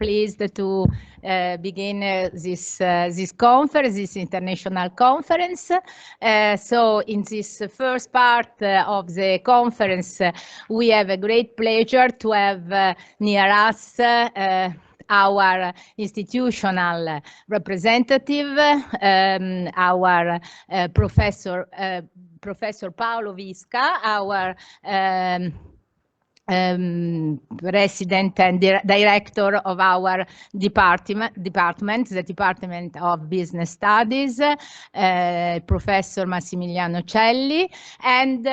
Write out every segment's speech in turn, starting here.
pleased to begin this conference, this international conference. So in this first part of the conference, we have a great pleasure to have near us our institutional representative, our Professor Paolo Visca, our President and Director of our department, the Department of Business Studies, Professor Massimiliano Celli, and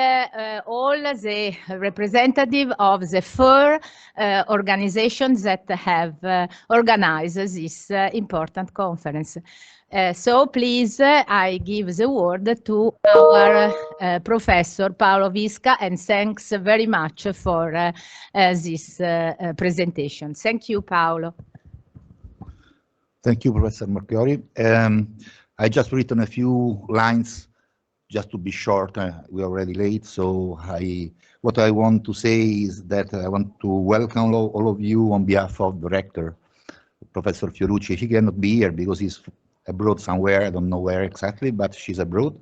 all the representatives of the four organizations that have organized this important conference. So please, I give the word to our Professor Paolo Visca, and thanks very much for this presentation. Thank you, Paolo. Thank you, Professor Marchiori. I just written a few lines just to be short. We're already late, so what I want to say is that I want to welcome all of you on behalf of the Rector, Professor Fiorucci. He cannot be here because he's abroad somewhere, I don't know where exactly, but he's abroad.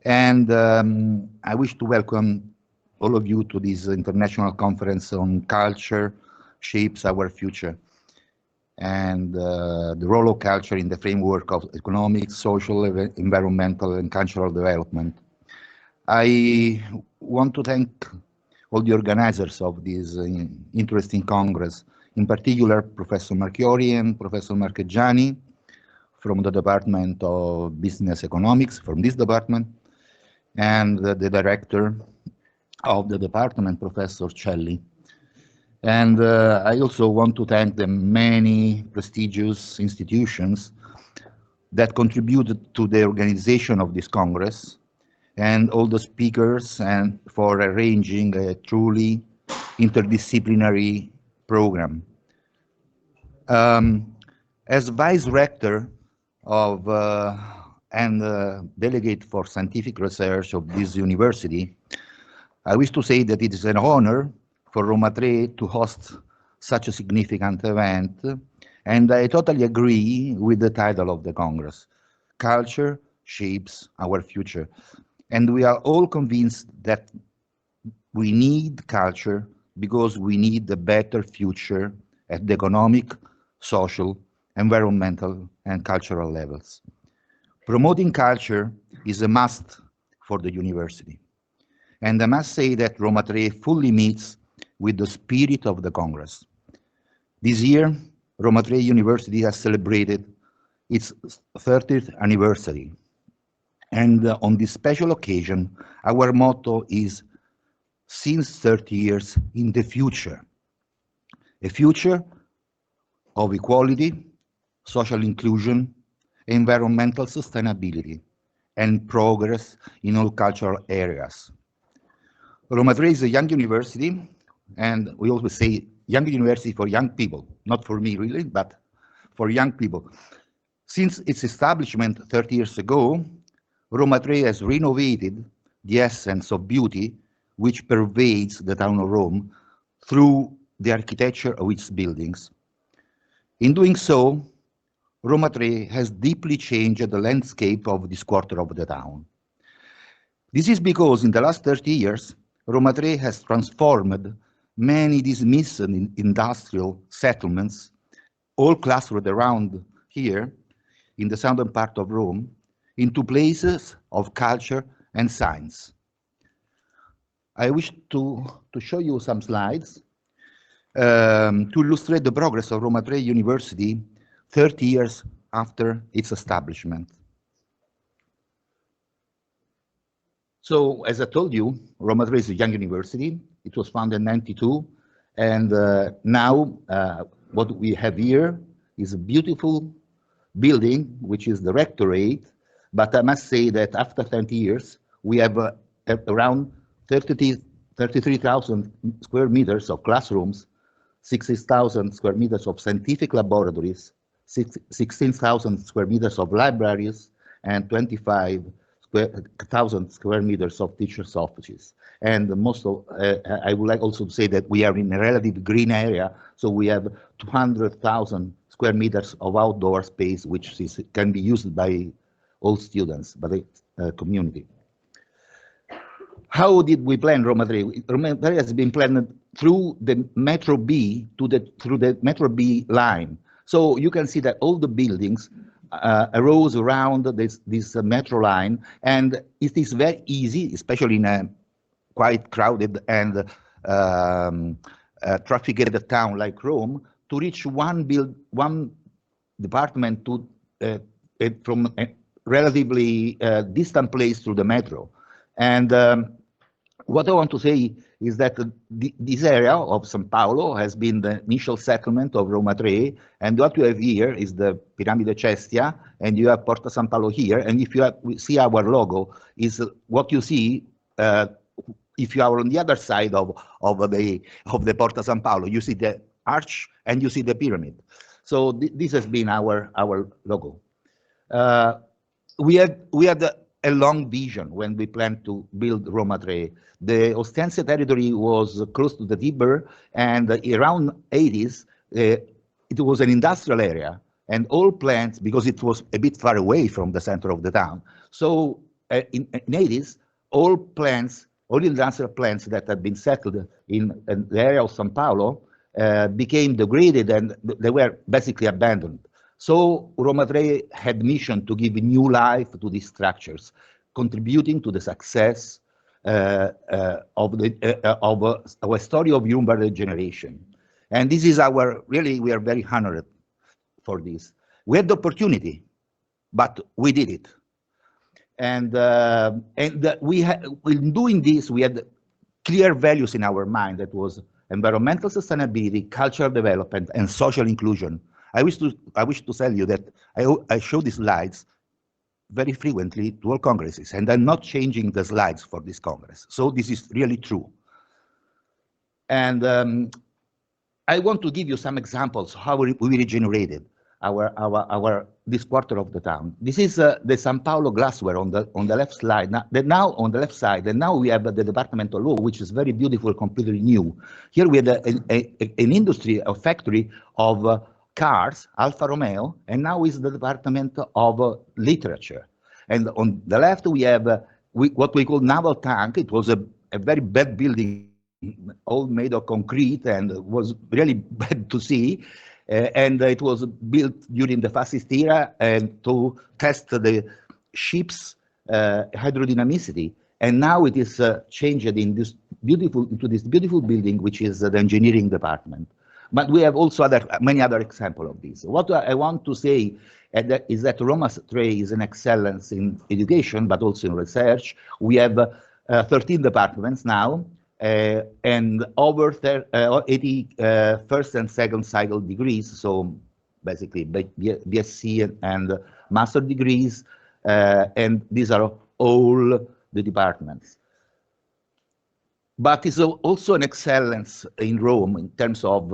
And I wish to welcome all of you to this international conference on culture shapes our future, and the role of culture in the framework of economic, social, environmental, and cultural development. I want to thank all the organizers of this interesting congress, in particular Professor Marchiori and Professor Marcheggiani, from the Department of Business Economics, from this department, and the director of the department, Professor Celli. And I also want to thank the many prestigious institutions that contributed to the organization of this Congress, and all the speakers and for arranging a truly interdisciplinary program. As Vice Rector of and delegate for scientific research of this university, I wish to say that it is an honor for Roma III to host such a significant event, and I totally agree with the title of the Congress, Culture Shapes Our Future. And we are all convinced that we need culture because we need a better future at the economic, social, environmental, and cultural levels. Promoting culture is a must for the university. And I must say that Roma III fully meets with the spirit of the Congress. This year, Roma III University has celebrated its 30th anniversary. And on this special occasion, our motto is, since 30 years in the future, a future of equality, social inclusion, environmental sustainability, and progress in all cultural areas. Roma III is a young university, and we always say young university for young people, not for me really, but for young people. Since its establishment 30 years ago, Roma III has renovated the essence of beauty which pervades the town of Rome through the architecture of its buildings. In doing so, Roma III has deeply changed the landscape of this quarter of the town. This is because in the last 30 years, Roma III has transformed many dismissed industrial settlements, all clustered around here in the southern part of Rome, into places of culture and science. I wish to show you some slides to illustrate the progress of Roma III University 30 years after its establishment. So, as I told you, Roma III is a young university. It was founded in 1992, and now what we have here is a beautiful building, which is the rectorate, but I must say that after 20 years, we have around 33,000 square meters of classrooms, 60,000 square meters of scientific laboratories, 16,000 square meters of libraries, and 25 1,5 square meters of teachers' offices. And most of, I would like also to say that we are in a relatively green area, so we have 200,000 square meters of outdoor space, which can be used by all students, by the community. How did we plan Roma 3? Roma 3 has been planned through the Metro B through the Metro B line. So you can see that all the buildings arose around this metro line, and it is very easy, especially in a quite crowded and trafficked town like Rome, to reach one department to from a relatively distant place through the metro. And what I want to say is that this area of São Paulo has been the initial settlement of Roma 3, and what you have here is the Piramide Cestia, and you have Porta São Paulo here, and if you see our logo, is what you see if you are on the other side of the Porta São Paulo. You see the arch and you see the pyramid. So this has been our logo. We had a long vision when we planned to build Roma 3. The Ostense territory was close to the Tiber, and around 80s, it was an industrial area, and all plants, because it was a bit far away from the center of the town. So in 80s, all industrial plants that had been settled in the area of São Paulo became degraded, and they were basically abandoned. So Roma 3 had mission to give new life to these structures, contributing to the success of a story of urban regeneration. And this is we are very honored for this. We had the opportunity, but we did it. And in doing this, we had clear values in our mind. That was environmental sustainability, cultural development, and social inclusion. I wish to tell you that I show these slides very frequently to all congresses, and I'm not changing the slides for this congress. So this is really true. And I want to give you some examples how we regenerated this quarter of the town. This is the São Paulo glassware on the left slide. Now on the left side, and now we have the Department of Law, which is very beautiful, completely new. Here we have an industry, a factory of cars, Alfa Romeo, and now is the Department of Literature. And on the left we have what we call naval tank. It was a very bad building, all made of concrete, and was really bad to see. And it was built during the fascist era and to test the ship's hydrodynamicity. And now it is changed into this beautiful building, which is the engineering department. But we have also many other examples of this. What I want to say is that Roma 3 is an excellence in education, but also in research. We have 13 departments now, and over 80 first and second cycle degrees, so basically BSc and master degrees, and these are all the departments. But it's also an excellence in Rome in terms of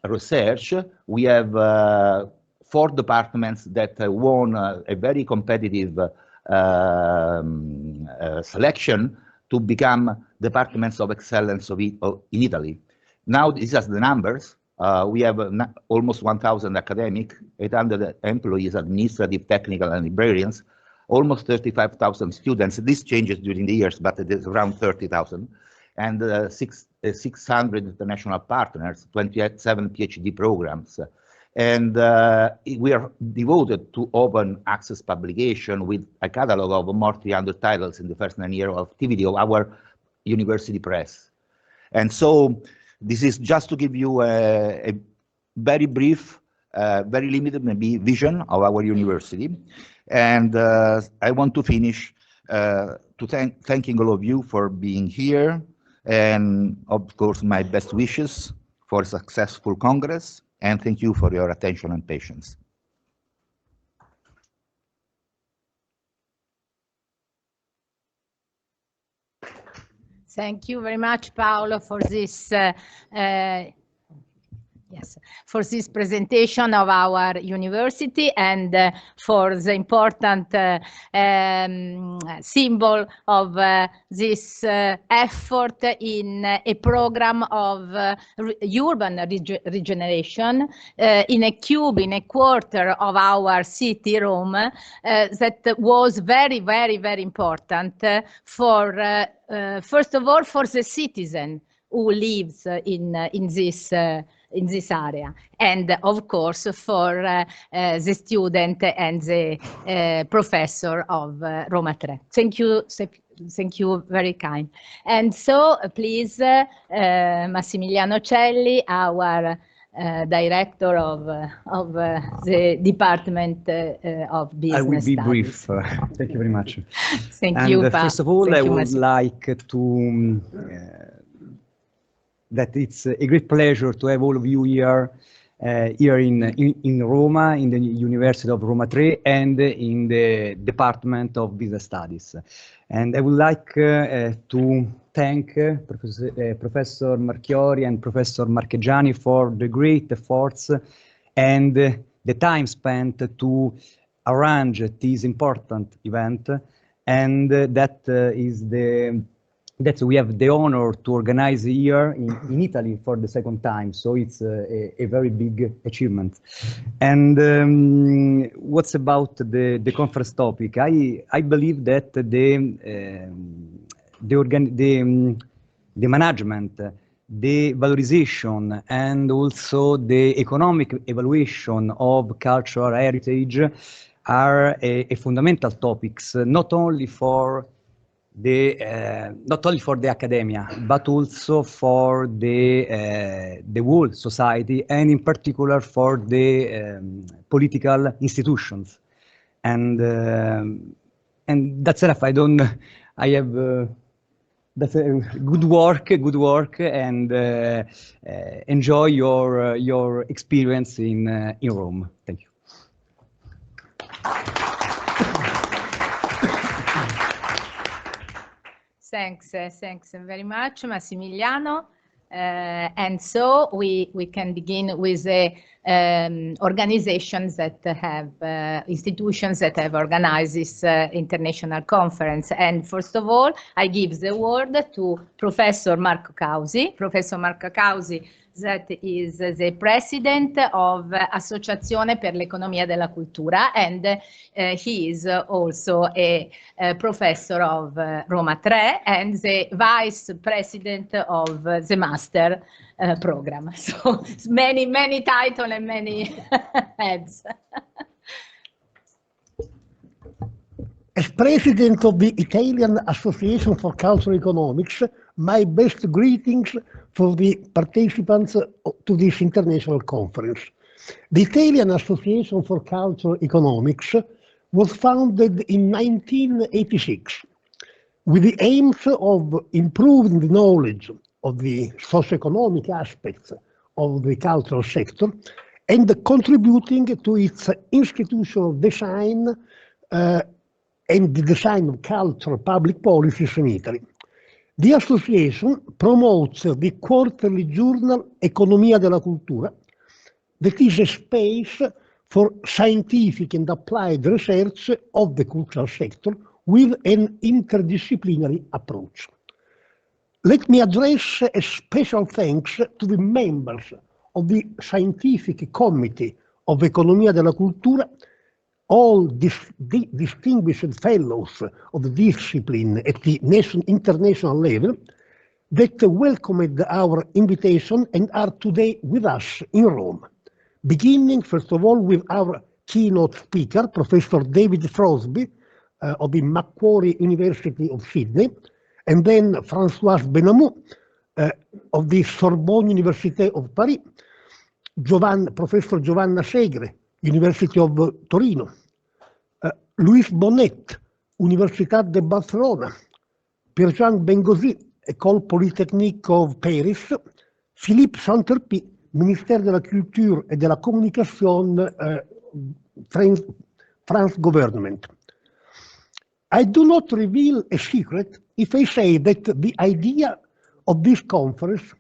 research. We have 4 departments that won a very competitive selection to become departments of excellence in Italy. Now, these are the numbers. We have almost 1,000 academic, 800 employees, administrative, technical, and librarians, almost 35,000 students. This changes during the years, but it is around 30,000, and 600 international partners, 27 PhD programs. And we are devoted to open access publication with a catalog of more than 300 titles in the first 9 years of activity of our university press. And so this is just to give you a very brief, very limited maybe vision of our university. And I want to finish thanking all of you for being here, and of course my best wishes for a successful Congress, and thank you for your attention and patience. Thank you very much, Paolo, for this Yes, for this presentation of our university and for the important symbol of this effort in a program of urban regeneration in a cube, in a quarter of our city, Rome, that was very, very, very important for, first of all, for the citizen who lives in this area, and of course for the student and the professor of Roma 3. Thank you, very kind. And so please, Massimiliano Celli, our director of the Department of Business I will be Studies. brief. Thank you very much. Thank you, first of all, I would like to that it's a great pleasure to have all of you here in Roma, in the University of Roma 3, and in the Department of Business Studies. And I would like to thank Professor Marchiori and Professor Marchegiani for the great efforts and the time spent to arrange this important event, and that we have the honor to organize here in Italy for the second time. So it's a very big achievement. And what's about the conference topic? I believe that the management, the valorization, and also the economic evaluation of cultural heritage are a fundamental topics, not only for the academia, but also for the whole society, and in particular for the political institutions. And that's enough. I have that's a good work, and enjoy your experience in Rome. Thank you. Thanks very much, Massimiliano. And so we can begin with the organizations that have, institutions that have organized this international conference. And first of all, I give the word to Professor Marco Causi. Professor Marco Causi, that is the president of Associazione per l'Economia della Cultura, and he is also a professor of Roma 3 and the vice president of the master program. So many titles and many heads. As president of the Italian Association for Cultural Economics, my best greetings for the participants to this international conference. The Italian Association for Cultural Economics was founded in 1986 with the aims of improving the knowledge of the socio-economic aspects of the cultural sector and contributing to its institutional design and the design of cultural public policies in Italy. The association promotes the quarterly journal Economia della Cultura, that is a space for scientific and applied research of the cultural sector with an interdisciplinary approach. Let me address a special thanks to the members of the Scientific Committee of Economia della Cultura, all distinguished fellows of the discipline at the international level that welcomed our invitation and are today with us in Rome. Beginning, first of all, with our keynote speaker, Professor David Frosby of the Macquarie University of Sydney, and then Françoise Benamou of the Sorbonne Université of Paris, Professor Giovanna Segre, University of Torino, Luis Bonnet, Università de Barcelona, Pierre-Jean Bengosi, École Polytechnique of Paris, Philippe Santerpi, Ministère de la Culture et de la Communication, France government. I do not reveal a secret if I say that the idea of this conference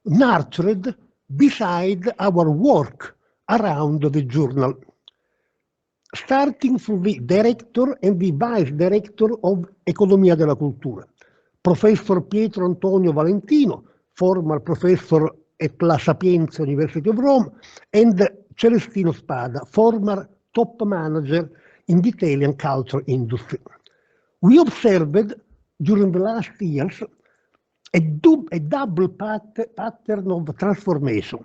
nurtured beside our work around the journal, starting from the director and the vice director of Economia della Cultura, Professor Pietro Antonio Valentino, former professor at La Sapienza University of Rome, and Celestino Spada, former top manager in the Italian culture industry. We observed during the last years a double pattern of transformation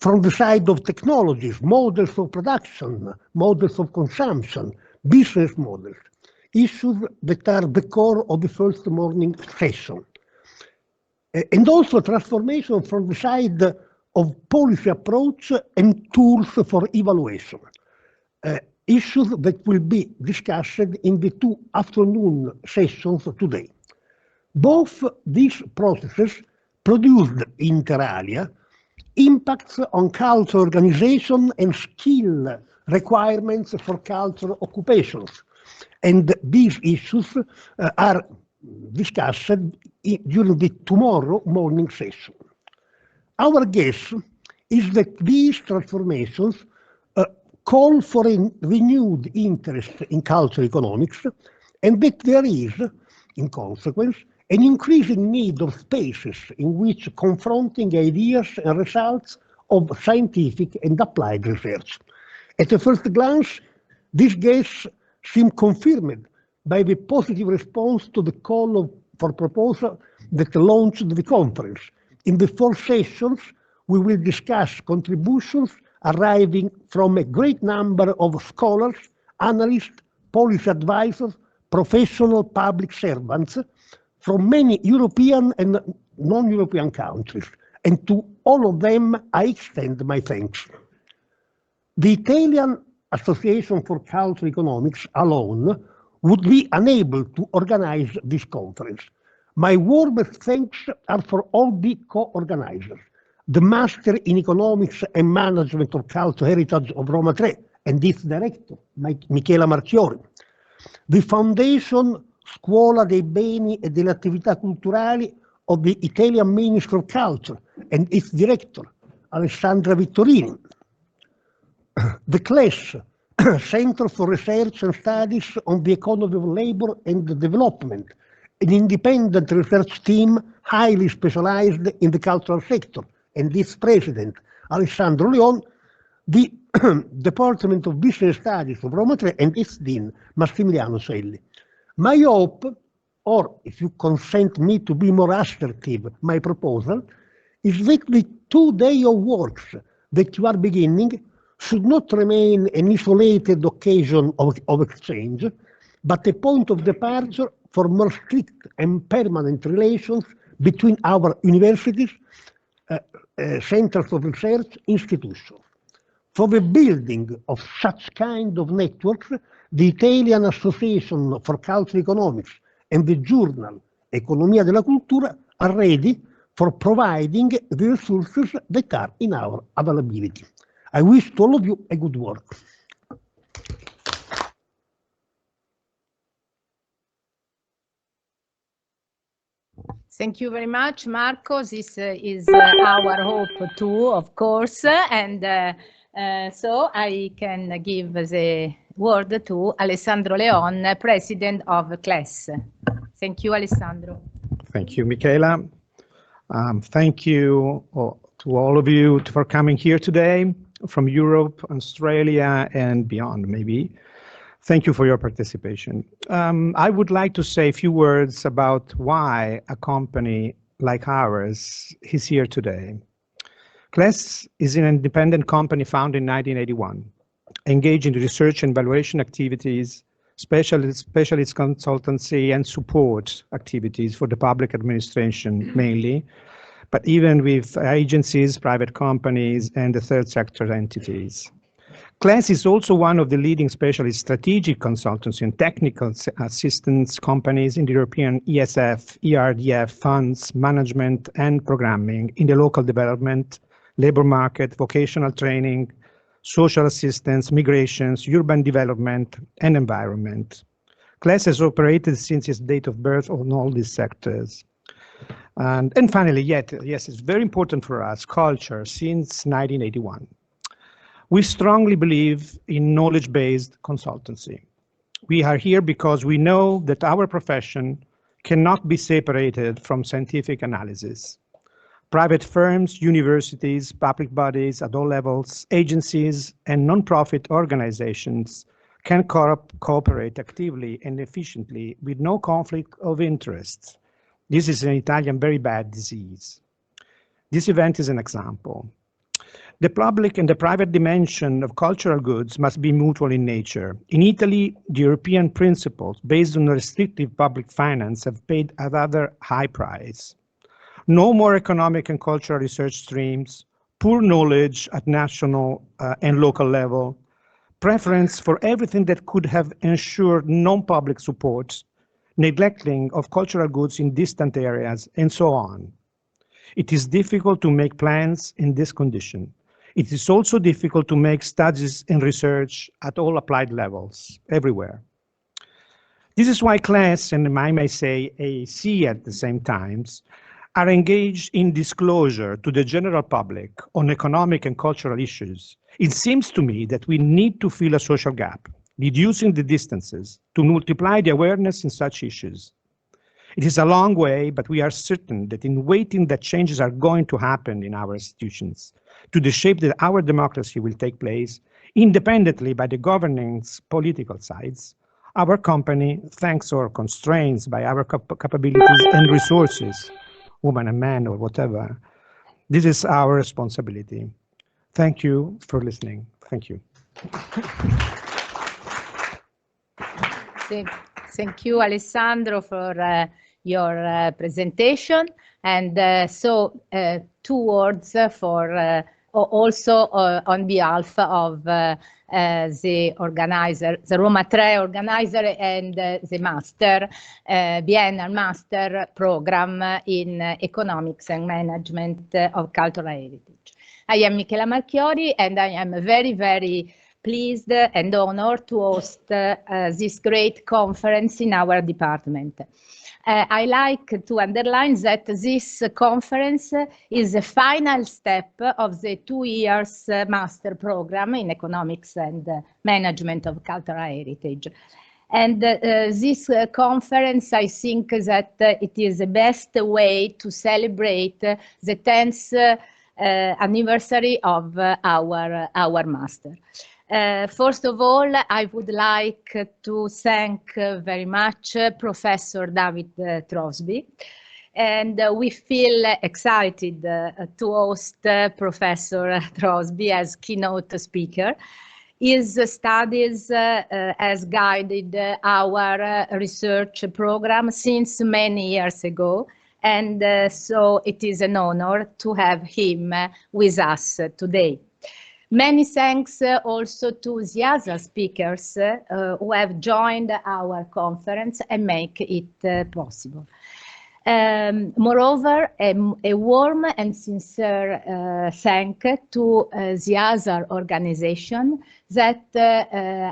from the side of technologies, models of production, models of consumption, business models, issues that are the core of the first morning session. And also transformation from the side of policy approach and tools for evaluation, issues that will be discussed in the 2 afternoon sessions today. Both these processes produced, inter alia, impacts on culture organization and skill requirements for culture occupations. And these issues are discussed during the tomorrow morning session. Our guess is that these transformations call for a renewed interest in cultural economics, and that there is, in consequence, an increasing need of spaces in which confronting ideas and results of scientific and applied research. At a first glance, this guess seems confirmed by the positive response to the call for proposal that launched the conference. In the 4 sessions, we will discuss contributions arriving from a great number of scholars, analysts, policy advisors, professional public servants from many European and non-European countries, and to all of them I extend my thanks. The Italian Association for Cultural Economics alone would be unable to organize this conference. My warmest thanks are for all the co-organizers, the Master in Economics and Management of Cultural Heritage of Roma 3 and its director, Michela Marchiori, the Fondazione Scuola dei Beni e delle attività culturali of the Italian Ministry of Culture and its director, Alessandra Vittorini, the CLES, Center for Research and Studies on the Economy of Labor and Development, an independent research team highly specialized in the cultural sector, and its president, Alessandro Leon, the Department of Business Studies of Roma 3 and its dean, Massimiliano Celli. My hope, or if you consent me to be more assertive, my proposal, is that the 2 days of works that you are beginning should not remain an isolated occasion of exchange, but a point of departure for more strict and permanent relations between our universities, centers of research, institutions. For the building of such kind of networks, the Italian Association for Cultural Economics and the journal Economia della Cultura are ready for providing the resources that are in our availability. I wish to all of you a good work. Thank you very much, Marco. This is our hope too, of course, and so I can give the word to Alessandro Leon, President of CLES. Thank you, Alessandro. Thank you, Michela. Thank you to all of you for coming here today from Europe, Australia, and beyond, maybe. Thank you for your participation. I would like to say a few words about why a company like ours is here today. CLES is an independent company founded in 1981, engaged in research and evaluation activities, specialist consultancy and support activities for the public administration mainly, but even with agencies, private companies, and the third sector entities. CLES is also one of the leading specialist strategic consultancy and technical assistance companies in the European ESF, ERDF funds, management and programming in the local development, labor market, vocational training, social assistance, migrations, urban development, and environment. CLES has operated since its date of birth on all these sectors. And finally, yes, it's very important for us, culture, since 1981. We strongly believe in knowledge-based consultancy. We are here because we know that our profession cannot be separated from scientific analysis. Private firms, universities, public bodies at all levels, agencies, and non-profit organizations can cooperate actively and efficiently with no conflict of interest. This is an Italian very bad disease. This event is an example. The public and the private dimension of cultural goods must be mutual in nature. In Italy, the European principles based on restrictive public finance have paid a rather high price. No more economic and cultural research streams, poor knowledge at national and local level, preference for everything that could have ensured non-public support, neglecting of cultural goods in distant areas, and so on. It is difficult to make plans in this condition. It is also difficult to make studies and research at all applied levels, everywhere. This is why CLES, and I may say AC at the same times, are engaged in disclosure to the general public on economic and cultural issues. It seems to me that we need to fill a social gap, reducing the distances to multiply the awareness in such issues. It is a long way, but we are certain that in waiting that changes are going to happen in our institutions, to the shape that our democracy will take place, independently by the governance political sides, our company, thanks or constraints by our capabilities and resources, woman and man or whatever, this is our responsibility. Thank you for listening. Thank you. Thank you, Alessandro, for your presentation. And so 2 words for also on behalf of the organizer, the Roma 3 organizer, and the master, biennale master program in economics and management of cultural heritage. I am Michela Marchiori, and I am very, very pleased and honored to host this great conference in our department. I like to underline that this conference is the final step of the 2 years master program in economics and management of cultural heritage. And this conference, I think that it is the best way to celebrate the 10th anniversary of our master. First of all, I would like to thank very much Professor David Crosby, and we feel excited to host Professor Crosby as keynote speaker. His studies has guided our research program since many years ago, and so it is an honor to have him with us today. Many thanks also to the other speakers who have joined our conference and make it possible. Moreover, a warm and sincere thank to the other organization that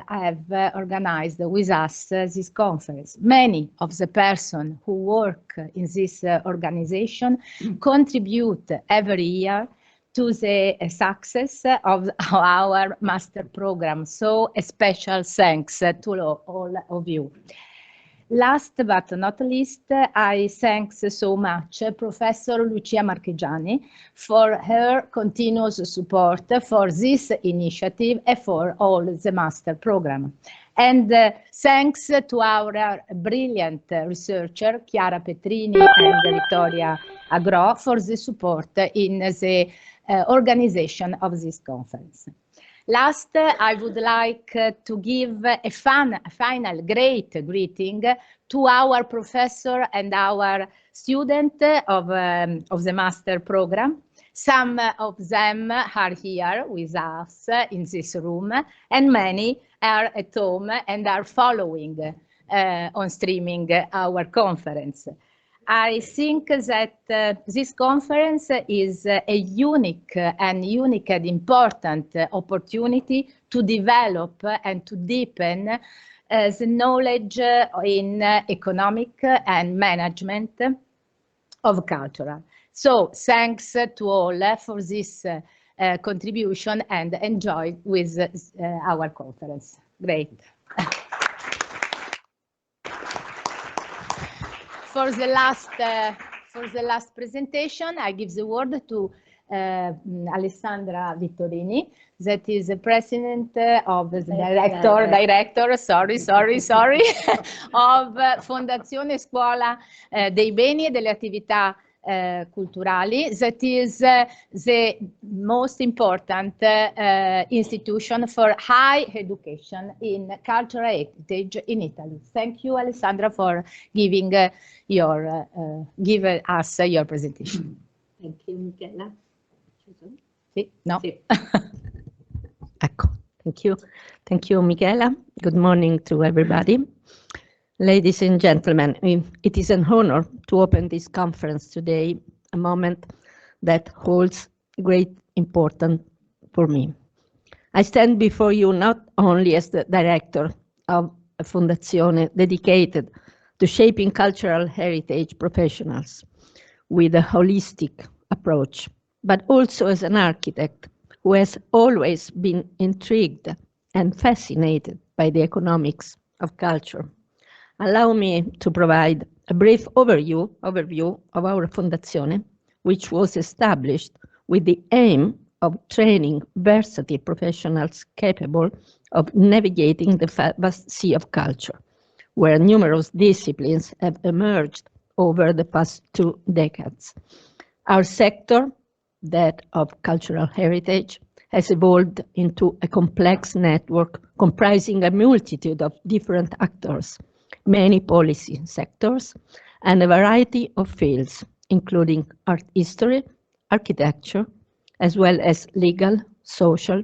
have organized with us this conference. Many of the persons who work in this organization contribute every year to the success of our master program. So a special thanks to all of you. Last but not least, I thank so much Professor Lucia Marchegiani for her continuous support for this initiative and for all the master program. And thanks to our brilliant researcher, Chiara Petrini and Vittoria Agro, for the support in the organization of this conference. Last, I would like to give a final great greeting to our professor and our student of the master program. Some of them are here with us in this room, and many are at home and are following on streaming our conference. I think that this conference is a unique and important opportunity to develop and to deepen the knowledge in economic and management of Cultural. So thanks to all for this contribution, and enjoy with our conference. Great. For the last presentation, I give the word to Alessandra Vittorini, that is the president of the director, sorry, of Fondazione Scuola dei Beni e delle attività Culturali, that is the most important institution for high education in cultural heritage in Italy. Thank you, Alessandra, for giving us your presentation. Thank you, Michela. Sì, no. Sì. Ecco, thank you, Michela. Good morning to everybody. Ladies and gentlemen, it is an honor to open this conference today, a moment that holds great importance for me. I stand before you not only as the director of a Fondazione dedicated to shaping cultural heritage professionals with a holistic approach, but also as an architect who has always been intrigued and fascinated by the economics of culture. Allow me to provide a brief overview of our Fondazione, which was established with the aim of training versatile professionals capable of navigating the vast sea of culture, where numerous disciplines have emerged over the past 2 decades. Our sector, that of cultural heritage, has evolved into a complex network comprising a multitude of different actors, many policy sectors, and a variety of fields, including art history, architecture, as well as legal, social,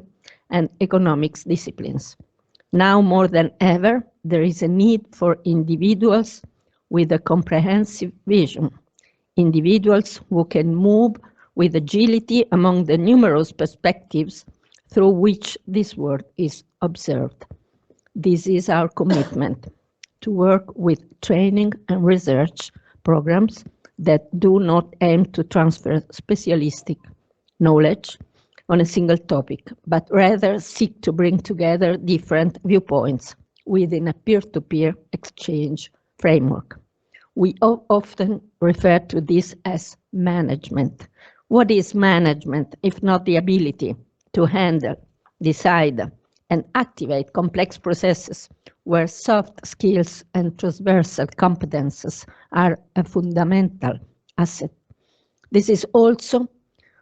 and economics disciplines. Now more than ever, there is a need for individuals with a comprehensive vision, individuals who can move with agility among the numerous perspectives through which this world is observed. This is our commitment, to work with training and research programs that do not aim to transfer specialistic knowledge on a single topic, but rather seek to bring together different viewpoints within a peer-to-peer exchange framework. We often refer to this as management. What is management if not the ability to handle, decide, and activate complex processes where soft skills and transversal competences are a fundamental asset? This is also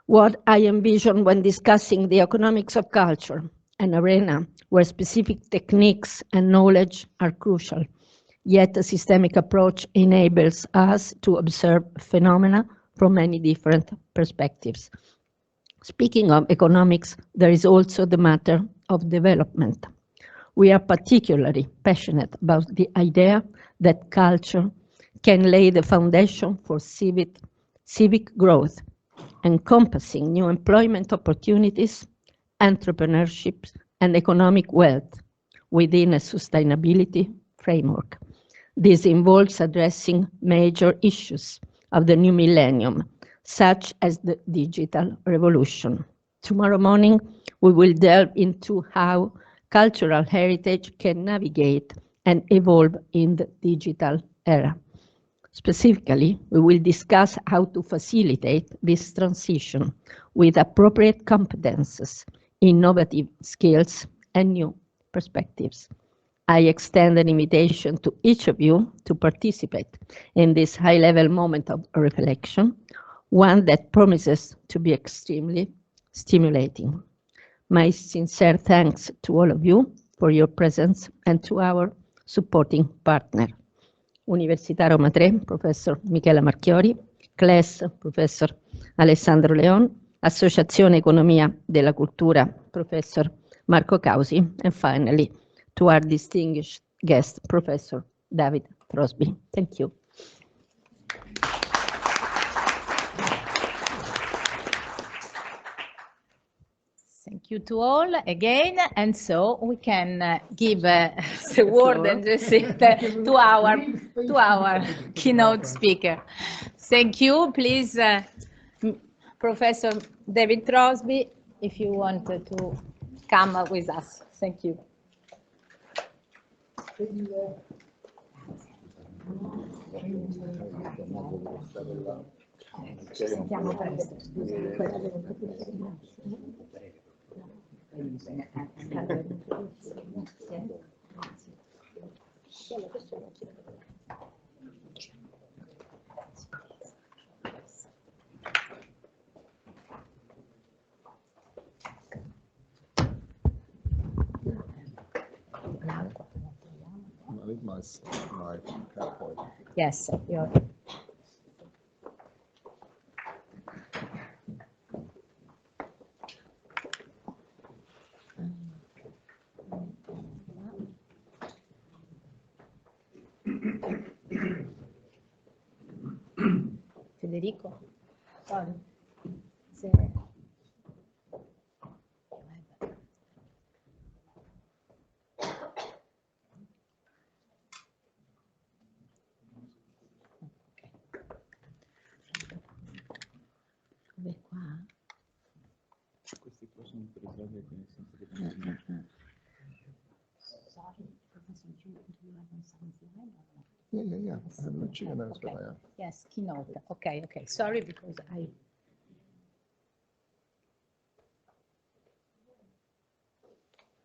what I envision when discussing the economics of culture, an arena where specific techniques and knowledge are crucial, yet a systemic approach enables us to observe phenomena from many different perspectives. Speaking of economics, there is also the matter of development. We are particularly passionate about the idea that culture can lay the foundation for civic growth, encompassing new employment opportunities, entrepreneurship, and economic wealth within a sustainability framework. This involves addressing major issues of the new millennium, such as the digital revolution. Tomorrow morning, we will delve into how cultural heritage can navigate and evolve in the digital era. Specifically, we will discuss how to facilitate this transition with appropriate competences, innovative skills, and new perspectives. I extend an invitation to each of you to participate in this high-level moment of reflection, one that promises to be extremely stimulating. My sincere thanks to all of you for your presence and to our supporting partner. Università Roma 3, Professor Michela Marchiori, CLES, Professor Alessandro Leon, Associazione Economia della Cultura, Professor Marco Causi, and finally, to our distinguished guest, Professor David Crosby. Thank you. Thank you to all again, and so we can give the word and the seat to our keynote speaker. Thank you. Please, Professor David Crosby, if you wanted to come with us. Thank you. My PowerPoint. Yes, you're... Federico? Sorry. Se... Questi qua sono per risolvere, quindi senza che yeah. I'm looking and that's what I am. Yes, keynote. Okay. Sorry, because I...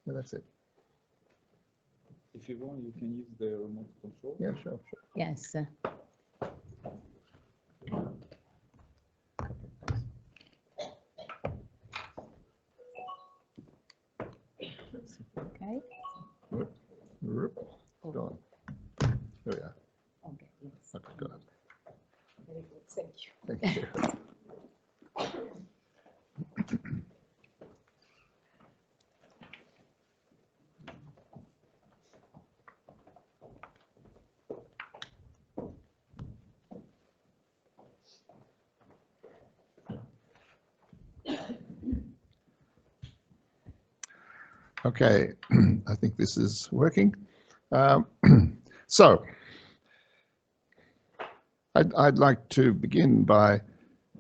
Yeah, that's it. If you want, you can use the remote control. Yeah, sure. Yes. Okay. Gone. There we are. Okay. Yes. Okay, got it. Very good. Thank you. Thank you. Okay, I think this is working. So, I'd like to begin by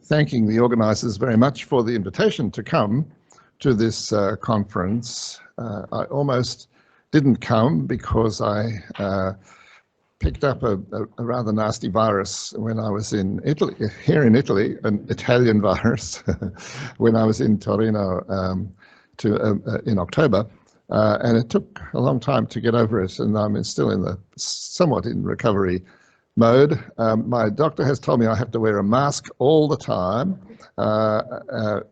thanking the organizers very much for the invitation to come to this conference. I almost didn't come because I picked up a rather nasty virus when I was in Italy, here in Italy, an Italian virus, when I was in Torino in October, and it took a long time to get over it, and I'm still somewhat in recovery mode. My doctor has told me I have to wear a mask all the time,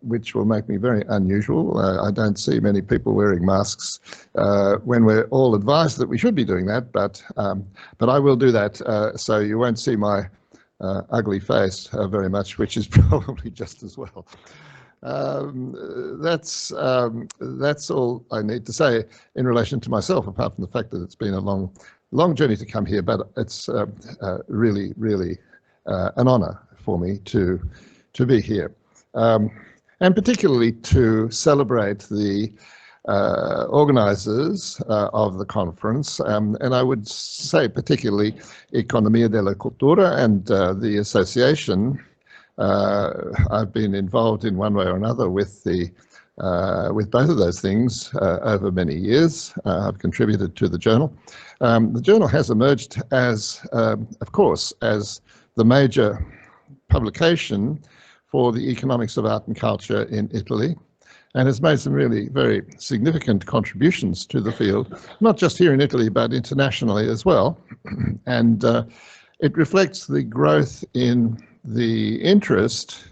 which will make me very unusual. I don't see many people wearing masks when we're all advised that we should be doing that, but I will do that, so you won't see my ugly face very much, which is probably just as well. That's all I need to say in relation to myself, apart from the fact that it's been a long journey to come here, but it's really an honor for me to be here, and particularly to celebrate the organizers of the conference, and I would say particularly Economia della Cultura and the Association. I've been involved in one way or another with both of those things over many years. I've contributed to the journal. The journal has emerged as, of course, as the major publication for the economics of art and culture in Italy, and has made some really very significant contributions to the field, not just here in Italy, but internationally as well. And it reflects the growth in the interest,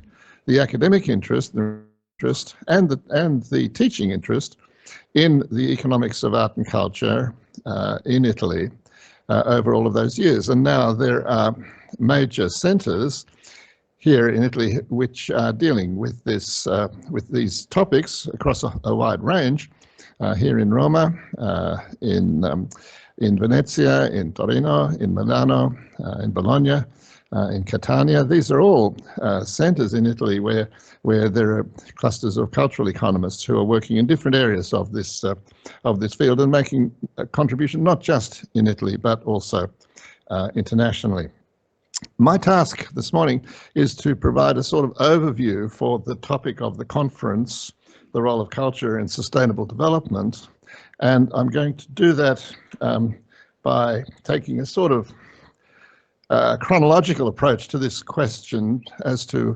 the academic interest, and the teaching interest in the economics of art and culture in Italy over all of those years. And now there are major centers here in Italy which are dealing with this, with these topics across a wide range. Here in Roma, in Venezia, in Torino, in Milano, in Bologna, in Catania. These are all centers in Italy where there are clusters of cultural economists who are working in different areas of this field and making a contribution not just in Italy but also internationally. My task this morning is to provide a sort of overview for the topic of the conference, the role of culture in sustainable development. And I'm going to do that by taking a sort of chronological approach to this question as to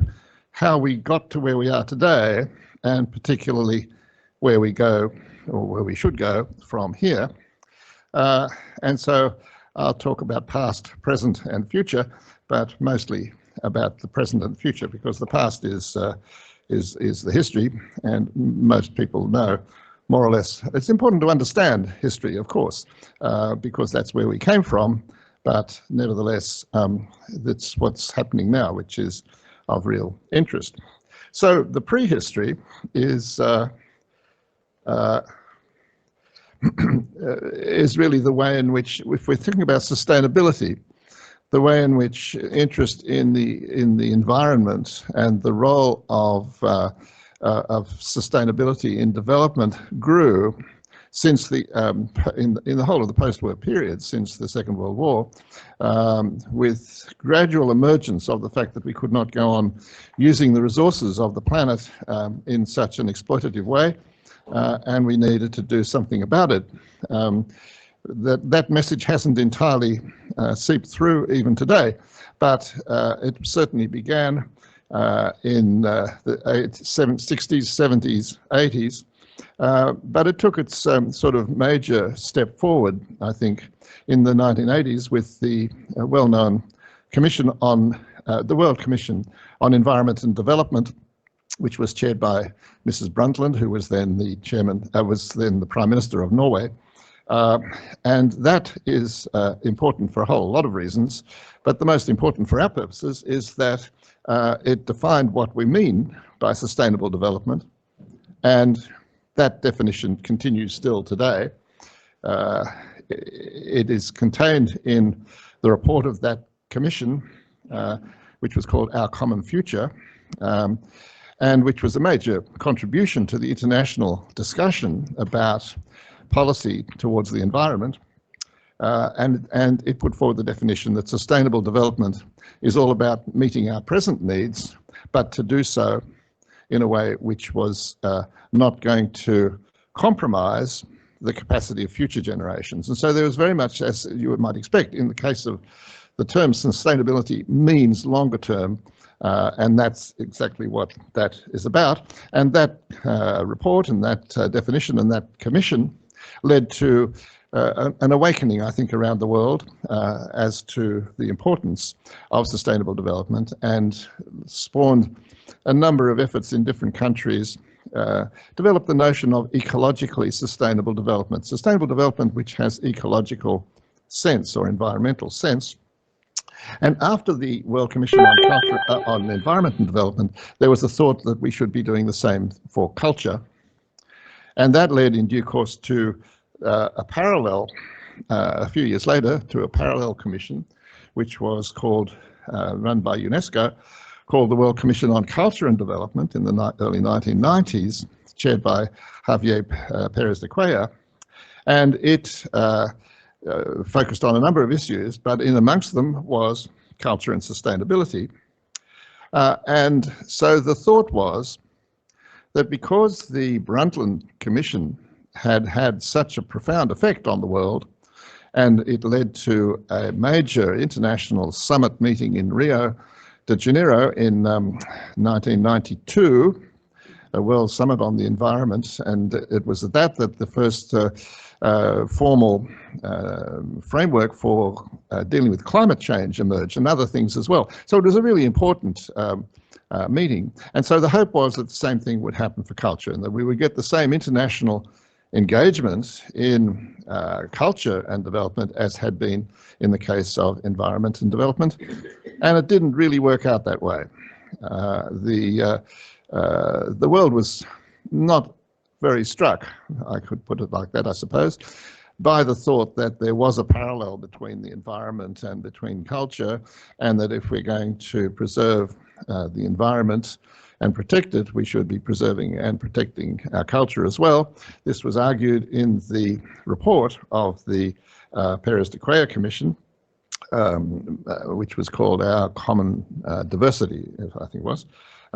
how we got to where we are today, and particularly where we go, or where we should go from here. And so I'll talk about past, present, and future, but mostly about the present and future, because the past is the history, and most people know more or less. It's important to understand history, of course, because that's where we came from, but nevertheless, that's what's happening now, which is of real interest. So the prehistory is really the way in which, if we're thinking about sustainability, the way in which interest in the environment and the role of sustainability in development grew since in the whole of the post-war period, since the Second World War, with gradual emergence of the fact that we could not go on using the resources of the planet in such an exploitative way, and we needed to do something about it. That message hasn't entirely seeped through even today, but it certainly began in the 60s, 70s, 80s. But it took its sort of major step forward, I think, in the 1980s with the well-known Commission on the World Commission on Environment and Development, which was chaired by Mrs. Brundtland, who was then the chairman, was then the Prime Minister of Norway. And that is important for a whole lot of reasons, but the most important for our purposes is that it defined what we mean by sustainable development, and that definition continues still today. It is contained in the report of that commission, which was called Our Common Future, and which was a major contribution to the international discussion about policy towards the environment. And it put forward the definition that sustainable development is all about meeting our present needs, but to do so in a way which was not going to compromise the capacity of future generations. And so there was very much, as you might expect, in the case of the term sustainability means longer term, and that's exactly what that is about. And that report and that definition and that commission led to an awakening, I think, around the world as to the importance of sustainable development, and spawned a number of efforts in different countries, developed the notion of ecologically sustainable development which has ecological sense or environmental sense. And after the World Commission on Environment and Development, there was the thought that we should be doing the same for culture. And that led in due course to a parallel, a few years later, to a parallel commission, which was called, run by UNESCO, called the World Commission on Culture and Development in the early 1990s, chaired by Javier Pérez de Cuellar. And it focused on a number of issues, but in amongst them was culture and sustainability. And so the thought was that because the Brundtland Commission had had such a profound effect on the world, and it led to a major international summit meeting in Rio de Janeiro in 1992, a World Summit on the Environment, and it was at that the first formal framework for dealing with climate change emerged, and other things as well. So it was a really important meeting. And so the hope was that the same thing would happen for culture, and that we would get the same international engagement in culture and development as had been in the case of environment and development. And it didn't really work out that way. The world was not very struck, I could put it like that, I suppose, by the thought that there was a parallel between the environment and between culture, and that if we're going to preserve the environment and protect it, we should be preserving and protecting our culture as well. This was argued in the report of the Pérez de Cuellar Commission, which was called Our Common Diversity, I think it was.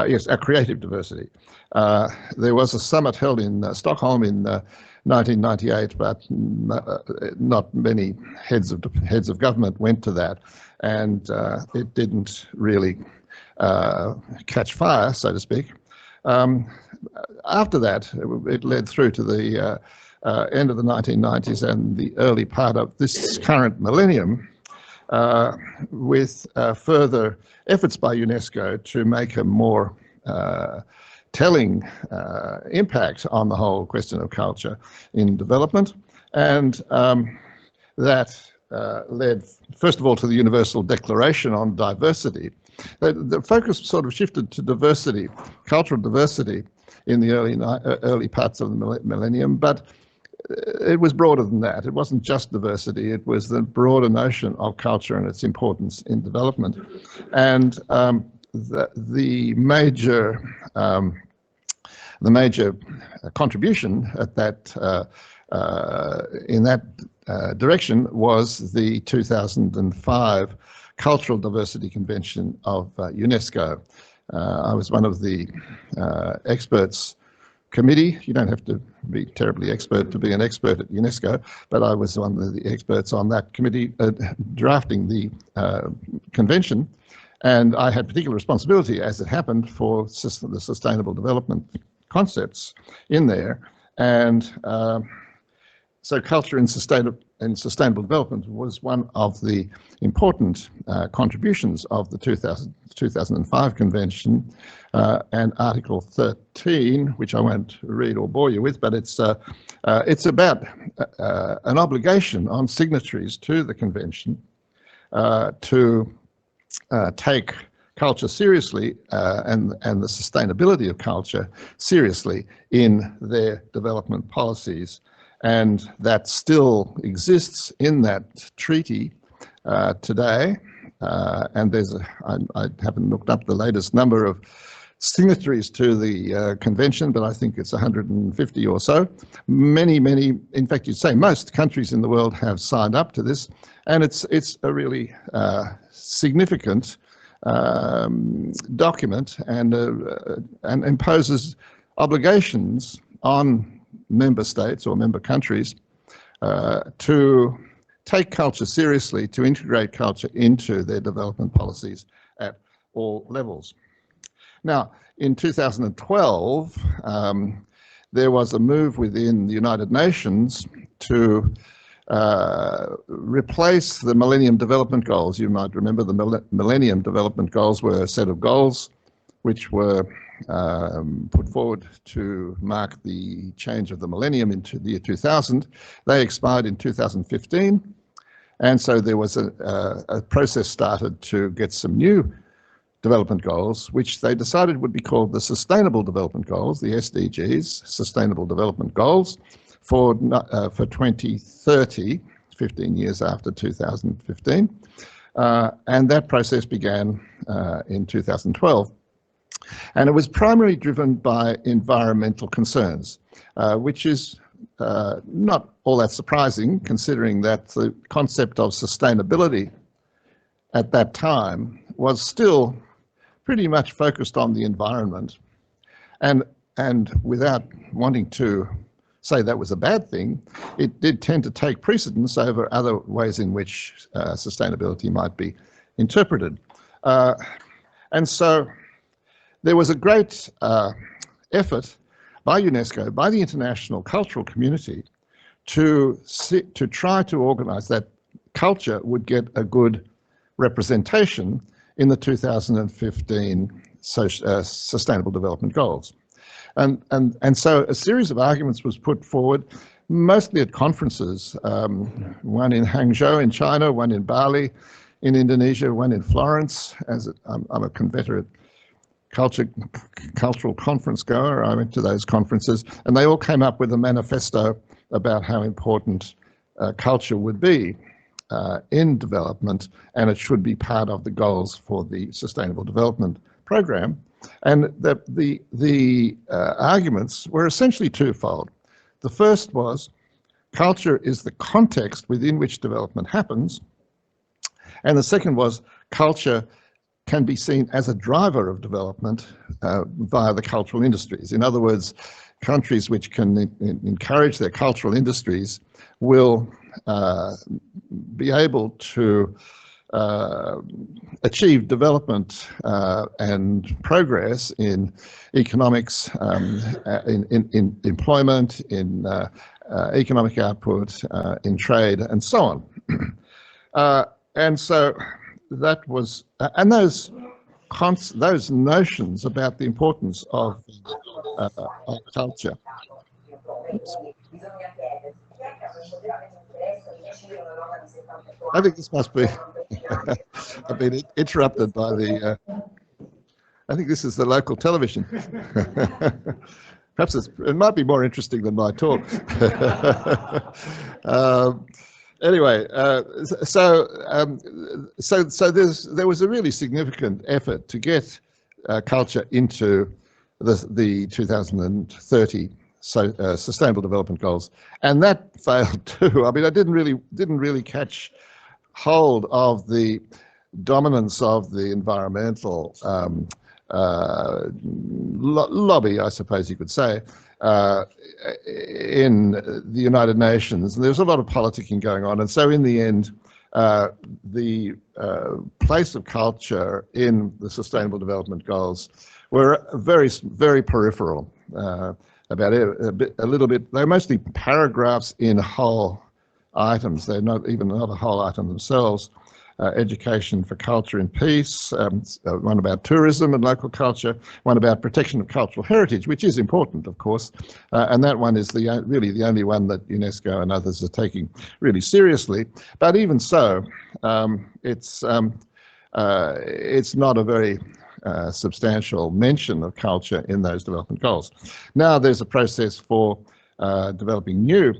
Yes, Our Creative Diversity. There was a summit held in Stockholm in 1998, but not many heads of government went to that, and it didn't really catch fire, so to speak. After that, it led through to the end of the 1990s and the early part of this current millennium, with further efforts by UNESCO to make a more telling impact on the whole question of culture in development. And that led, first of all, to the Universal Declaration on Diversity. The focus sort of shifted to diversity, cultural diversity, in the early parts of the millennium, but it was broader than that. It wasn't just diversity, it was the broader notion of culture and its importance in development. And the major contribution at that in that direction was the 2005 Cultural Diversity Convention of UNESCO. I was one of the experts committee. You don't have to be terribly expert to be an expert at UNESCO, but I was one of the experts on that committee drafting the convention, and I had particular responsibility, as it happened, for the sustainable development concepts in there. And so culture in sustainable development was one of the important contributions of the 2005 convention, and Article 13, which I won't read or bore you with, but it's about an obligation on signatories to the convention to take culture seriously and the sustainability of culture seriously in their development policies. And that still exists in that treaty today. And there's I haven't looked up the latest number of signatories to the convention, but I think it's 150 or so. Many, in fact, you'd say most countries in the world have signed up to this, and it's a really significant document, and imposes obligations on member states or member countries to take culture seriously, to integrate culture into their development policies at all levels. Now, in 2012, there was a move within the United Nations to replace the Millennium Development Goals. You might remember the Millennium Development Goals were a set of goals which were put forward to mark the change of the millennium into the year 2000. They expired in 2015, and so there was a process started to get some new development goals, which they decided would be called the Sustainable Development Goals, the SDGs, Sustainable Development Goals, for 2030, 15 years after 2015, and that process began in 2012. And it was primarily driven by environmental concerns, which is not all that surprising, considering that the concept of sustainability at that time was still pretty much focused on the environment. And without wanting to say that was a bad thing, it did tend to take precedence over other ways in which sustainability might be interpreted. And so there was a great effort by UNESCO, by the international cultural community, to try to organize that culture would get a good representation in the 2015 Sustainable Development Goals. And so a series of arguments was put forward, mostly at conferences, one in Hangzhou in China, one in Bali in Indonesia, one in Florence. I'm a conveterate cultural conference goer. I went to those conferences, and they all came up with a manifesto about how important culture would be in development, and it should be part of the goals for the Sustainable Development Program. And the arguments were essentially twofold. The first was culture is the context within which development happens, And the second was culture can be seen as a driver of development via the cultural industries. In other words, countries which can encourage their cultural industries will be able to achieve development and progress in economics, in employment, in economic output, in trade, and so on. And so that was, and those notions about the importance of culture. Oops. I think this must be, I've been interrupted by the, I think this is the local television. Perhaps it might be more interesting than my talk. Anyway, so there was a really significant effort to get culture into the 2030 Sustainable Development Goals, and that failed too. I mean, I didn't really catch hold of the dominance of the environmental lobby, I suppose you could say, in the United Nations. And there's a lot of politicking going on, and so in the end, the place of culture in the Sustainable Development Goals were very, very peripheral. About a little bit. They're mostly paragraphs in whole items. They're not a whole item themselves. Education for culture and peace, one about tourism and local culture, one about protection of cultural heritage, which is important, of course, and that one is really the only one that UNESCO and others are taking really seriously. But even so, it's not a very substantial mention of culture in those development goals. Now there's a process for developing new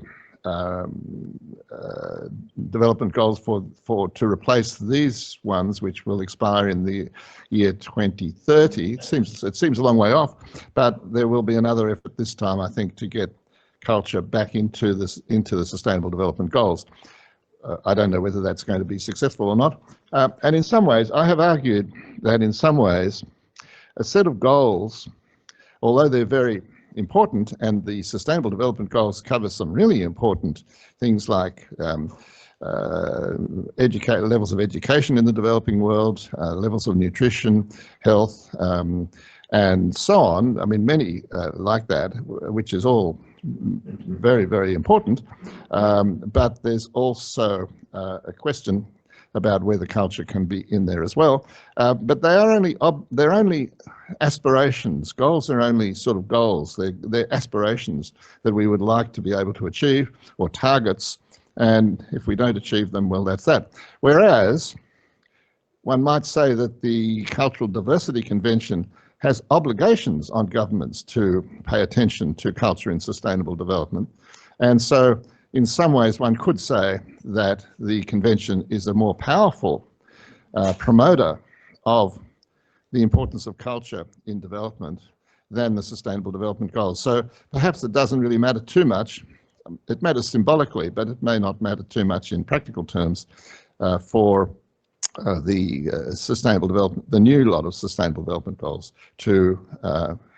development goals to replace these ones, which will expire in the year 2030. It seems a long way off, but there will be another effort this time, I think, to get culture back into the Sustainable Development Goals. I don't know whether that's going to be successful or not. And in some ways, I have argued that in some ways, a set of goals, although they're very important, and the Sustainable Development Goals cover some really important things like levels of education in the developing world, levels of nutrition, health, and so on. I mean, many like that, which is all very, very important. But there's also a question about whether culture can be in there as well. But they're only aspirations. Goals are only sort of goals. They're aspirations that we would like to be able to achieve, or targets. And if we don't achieve them, well, that's that. Whereas one might say that the Cultural Diversity Convention has obligations on governments to pay attention to culture in sustainable development. And so in some ways, one could say that the convention is a more powerful promoter of the importance of culture in development than the Sustainable Development Goals. So perhaps it doesn't really matter too much. It matters symbolically, but it may not matter too much in practical terms for the sustainable development, the new lot of Sustainable Development Goals to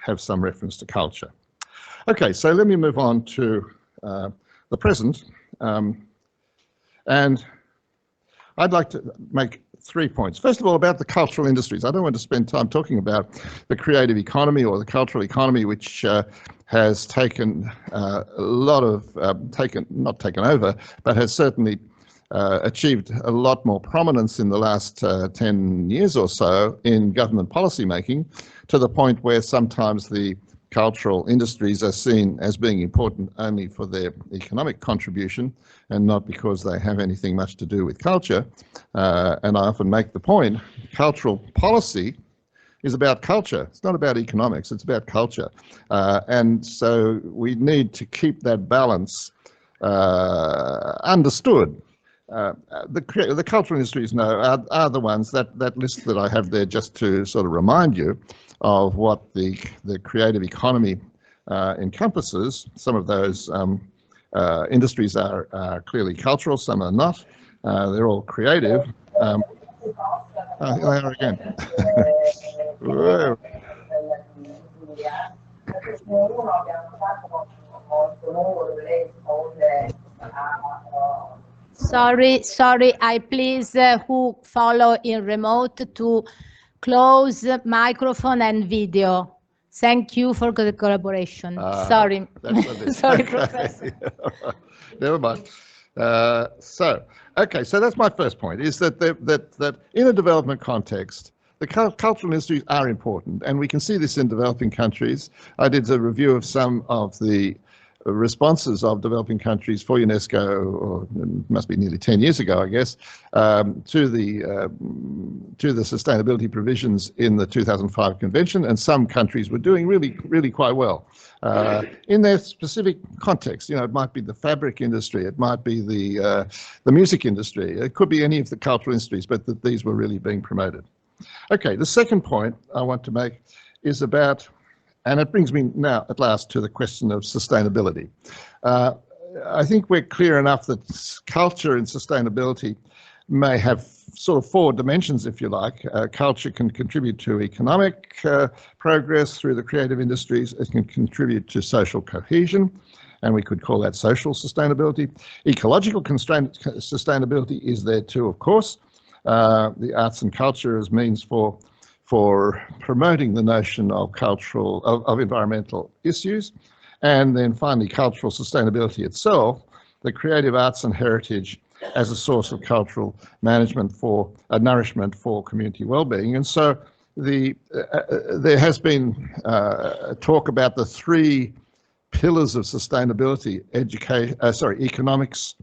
have some reference to culture. Okay, so let me move on to the present, and I'd like to make 3 points. First of all, about the cultural industries. I don't want to spend time talking about the creative economy or the cultural economy, which has taken a lot of, not taken over, but has certainly achieved a lot more prominence in the last 10 years or so in government policy making, to the point where sometimes the cultural industries are seen as being important only for their economic contribution and not because they have anything much to do with culture. And I often make the point, cultural policy is about culture. It's not about economics, it's about culture. And so we need to keep that balance understood. The cultural industries are the ones, that list that I have there just to sort of remind you of what the creative economy encompasses. Some of those industries are clearly cultural, some are not. They're all creative, There again. Sorry, I please who follow in remote to close microphone and video. Thank you for the collaboration. Sorry. Sorry, Professor. Never mind. So that's my first point, is that in a development context, the cultural industries are important, and we can see this in developing countries. I did a review of some of the responses of developing countries for UNESCO, or it must be nearly 10 years ago, I guess, to the sustainability provisions in the 2005 convention, and some countries were doing really quite well in their specific context. You know, it might be the fabric industry, it might be the music industry, it could be any of the cultural industries, but that these were really being promoted. Okay, the second point I want to make is about, and it brings me now at last to the question of sustainability. I think we're clear enough that culture and sustainability may have sort of four dimensions, if you like. Culture can contribute to economic progress through the creative industries. It can contribute to social cohesion, and we could call that social sustainability. Ecological sustainability is there too, of course. The arts and culture as means for promoting the notion of of environmental issues. And then finally, cultural sustainability itself, the creative arts and heritage as a source of cultural management for nourishment for community well-being. And so there has been talk about the three pillars of sustainability: economics,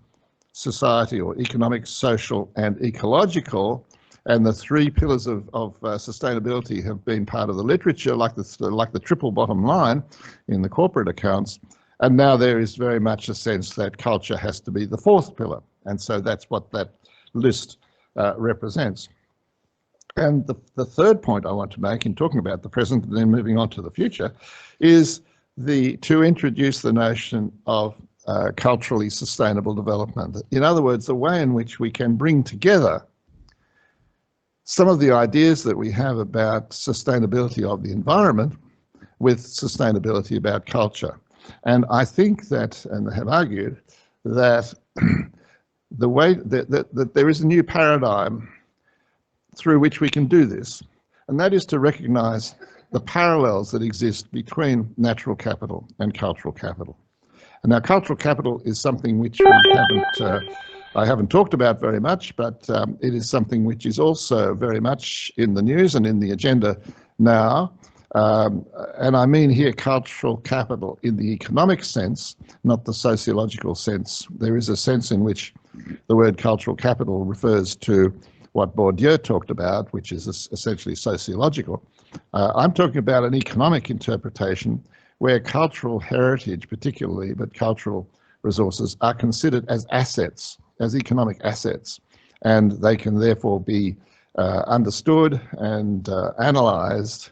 society, or economic, social, and ecological. And the three pillars of sustainability have been part of the literature, like the triple bottom line in the corporate accounts. And now there is very much a sense that culture has to be the fourth pillar. And so that's what that list represents. And the third point I want to make in talking about the present and then moving on to the future is to introduce the notion of culturally sustainable development. In other words, the way in which we can bring together some of the ideas that we have about sustainability of the environment with sustainability about culture. And I think that, and I have argued, that the way that there is a new paradigm through which we can do this, and that is to recognize the parallels that exist between natural capital and cultural capital. And now cultural capital is something which I haven't talked about very much, but it is something which is also very much in the news and in the agenda now. And I mean here cultural capital in the economic sense, not the sociological sense. There is a sense in which the word cultural capital refers to what Bourdieu talked about, which is essentially sociological. I'm talking about an economic interpretation where cultural heritage particularly, but cultural resources are considered as assets, as economic assets, and they can therefore be understood and analysed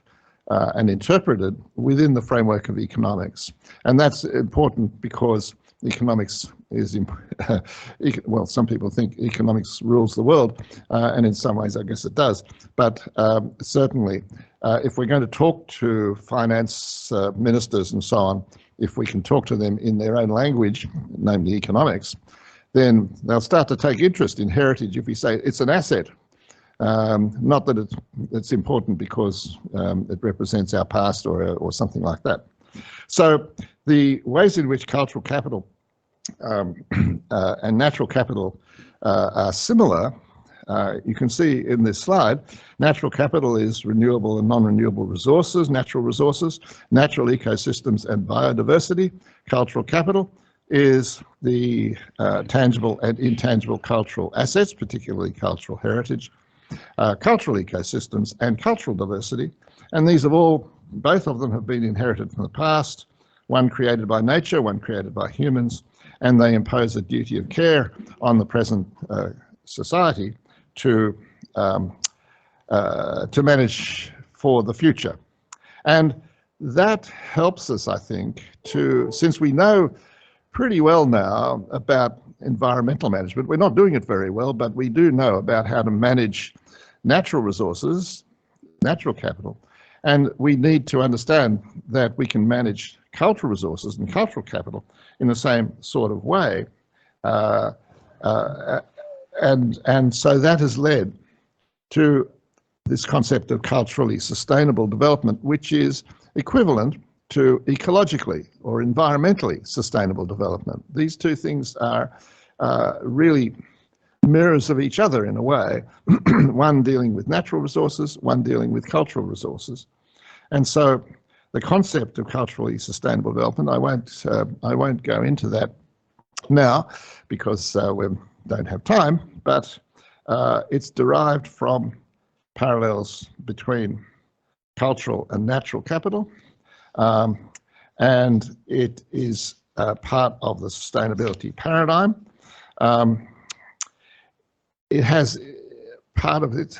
and interpreted within the framework of economics. And that's important because economics is, well, some people think economics rules the world, and in some ways I guess it does, but certainly if we're going to talk to finance ministers and so on, if we can talk to them in their own language, namely economics, then they'll start to take interest in heritage if we say it's an asset. Not that it's important because it represents our past or something like that. So the ways in which cultural capital and natural capital are similar, you can see in this slide. Natural capital is renewable and non-renewable resources, natural ecosystems and biodiversity. Cultural capital is the tangible and intangible cultural assets, particularly cultural heritage, cultural ecosystems and cultural diversity. And these have both of them have been inherited from the past, one created by nature, one created by humans, and they impose a duty of care on the present society to manage for the future. And that helps us, I think, since we know pretty well now about environmental management. We're not doing it very well, but we do know about how to manage natural resources, natural capital, and we need to understand that we can manage cultural resources and cultural capital in the same sort of way. And so that has led to this concept of culturally sustainable development, which is equivalent to ecologically or environmentally sustainable development. These two things are really mirrors of each other in a way, one dealing with natural resources, one dealing with cultural resources. And so the concept of culturally sustainable development, I won't go into that now because we don't have time, but it's derived from parallels between cultural and natural capital, and it is part of the sustainability paradigm. It has, part of it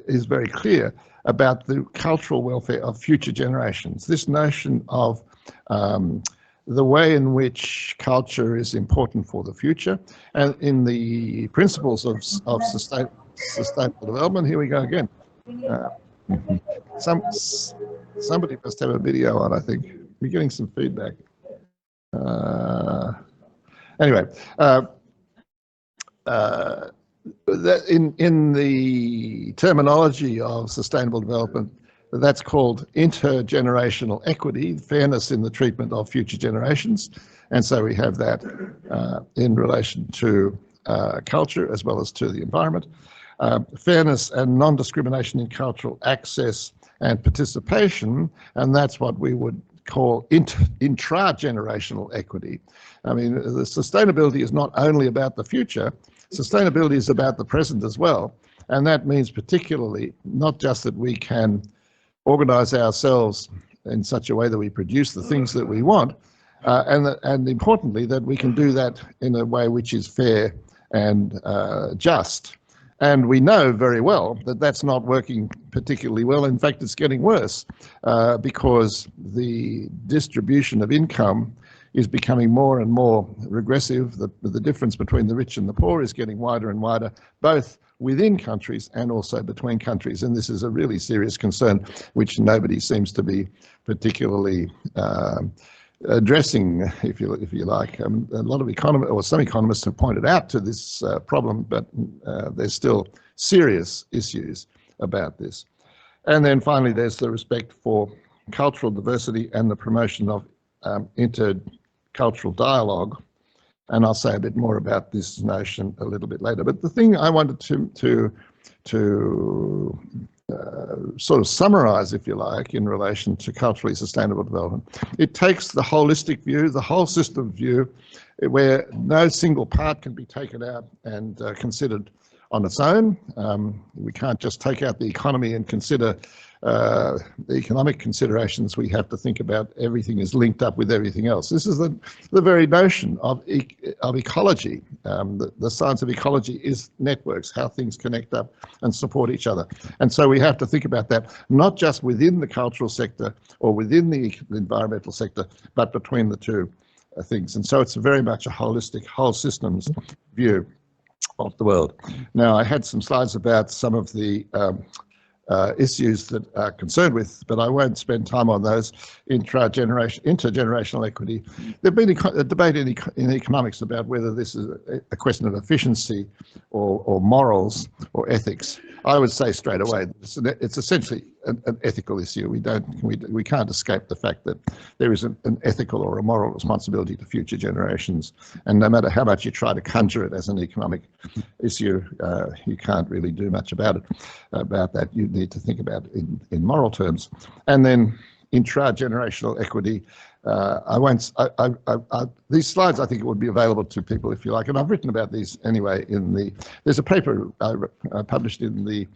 is very clear about the cultural welfare of future generations. This notion of the way in which culture is important for the future, and in the principles of sustainable development. Here we go again. Somebody must have a video on, I think. We're getting some feedback. Anyway, in the terminology of sustainable development, that's called intergenerational equity, fairness in the treatment of future generations. And so we have that in relation to culture as well as to the environment. Fairness and non-discrimination in cultural access and participation, and that's what we would call intra-generational equity. I mean, the sustainability is not only about the future, sustainability is about the present as well. And that means particularly not just that we can organize ourselves in such a way that we produce the things that we want, and importantly, that we can do that in a way which is fair and just. And we know very well that that's not working particularly well. In fact, it's getting worse because the distribution of income is becoming more and more regressive. The difference between the rich and the poor is getting wider and wider, both within countries and also between countries. And this is a really serious concern, which nobody seems to be particularly addressing, if you like. A lot of economists, or some economists, have pointed out to this problem, but there's still serious issues about this. And then finally, there's the respect for cultural diversity and the promotion of intercultural dialogue. And I'll say a bit more about this notion a little bit later. But the thing I wanted to sort of summarize, if you like, in relation to culturally sustainable development, it takes the holistic view, the whole system view, where no single part can be taken out and considered on its own. We can't just take out the economy and consider the economic considerations. We have to think about everything is linked up with everything else. This is the very notion of ecology. The science of ecology is networks, how things connect up and support each other. And so we have to think about that, not just within the cultural sector or within the environmental sector, but between the two things. And so it's very much a holistic, whole systems view of the world. Now, I had some slides about some of the issues that are concerned with, but I won't spend time on those. Intergenerational equity. There's been a debate in economics about whether this is a question of efficiency or morals or ethics. I would say straight away it's essentially an ethical issue. We can't escape the fact that there is an ethical or a moral responsibility to future generations, and no matter how much you try to conjure it as an economic issue, you can't really do much about it. About that, you need to think about it in moral terms. And then intra-generational equity. These slides, I think, would be available to people if you like, and I've written about these anyway. There's a paper I published in the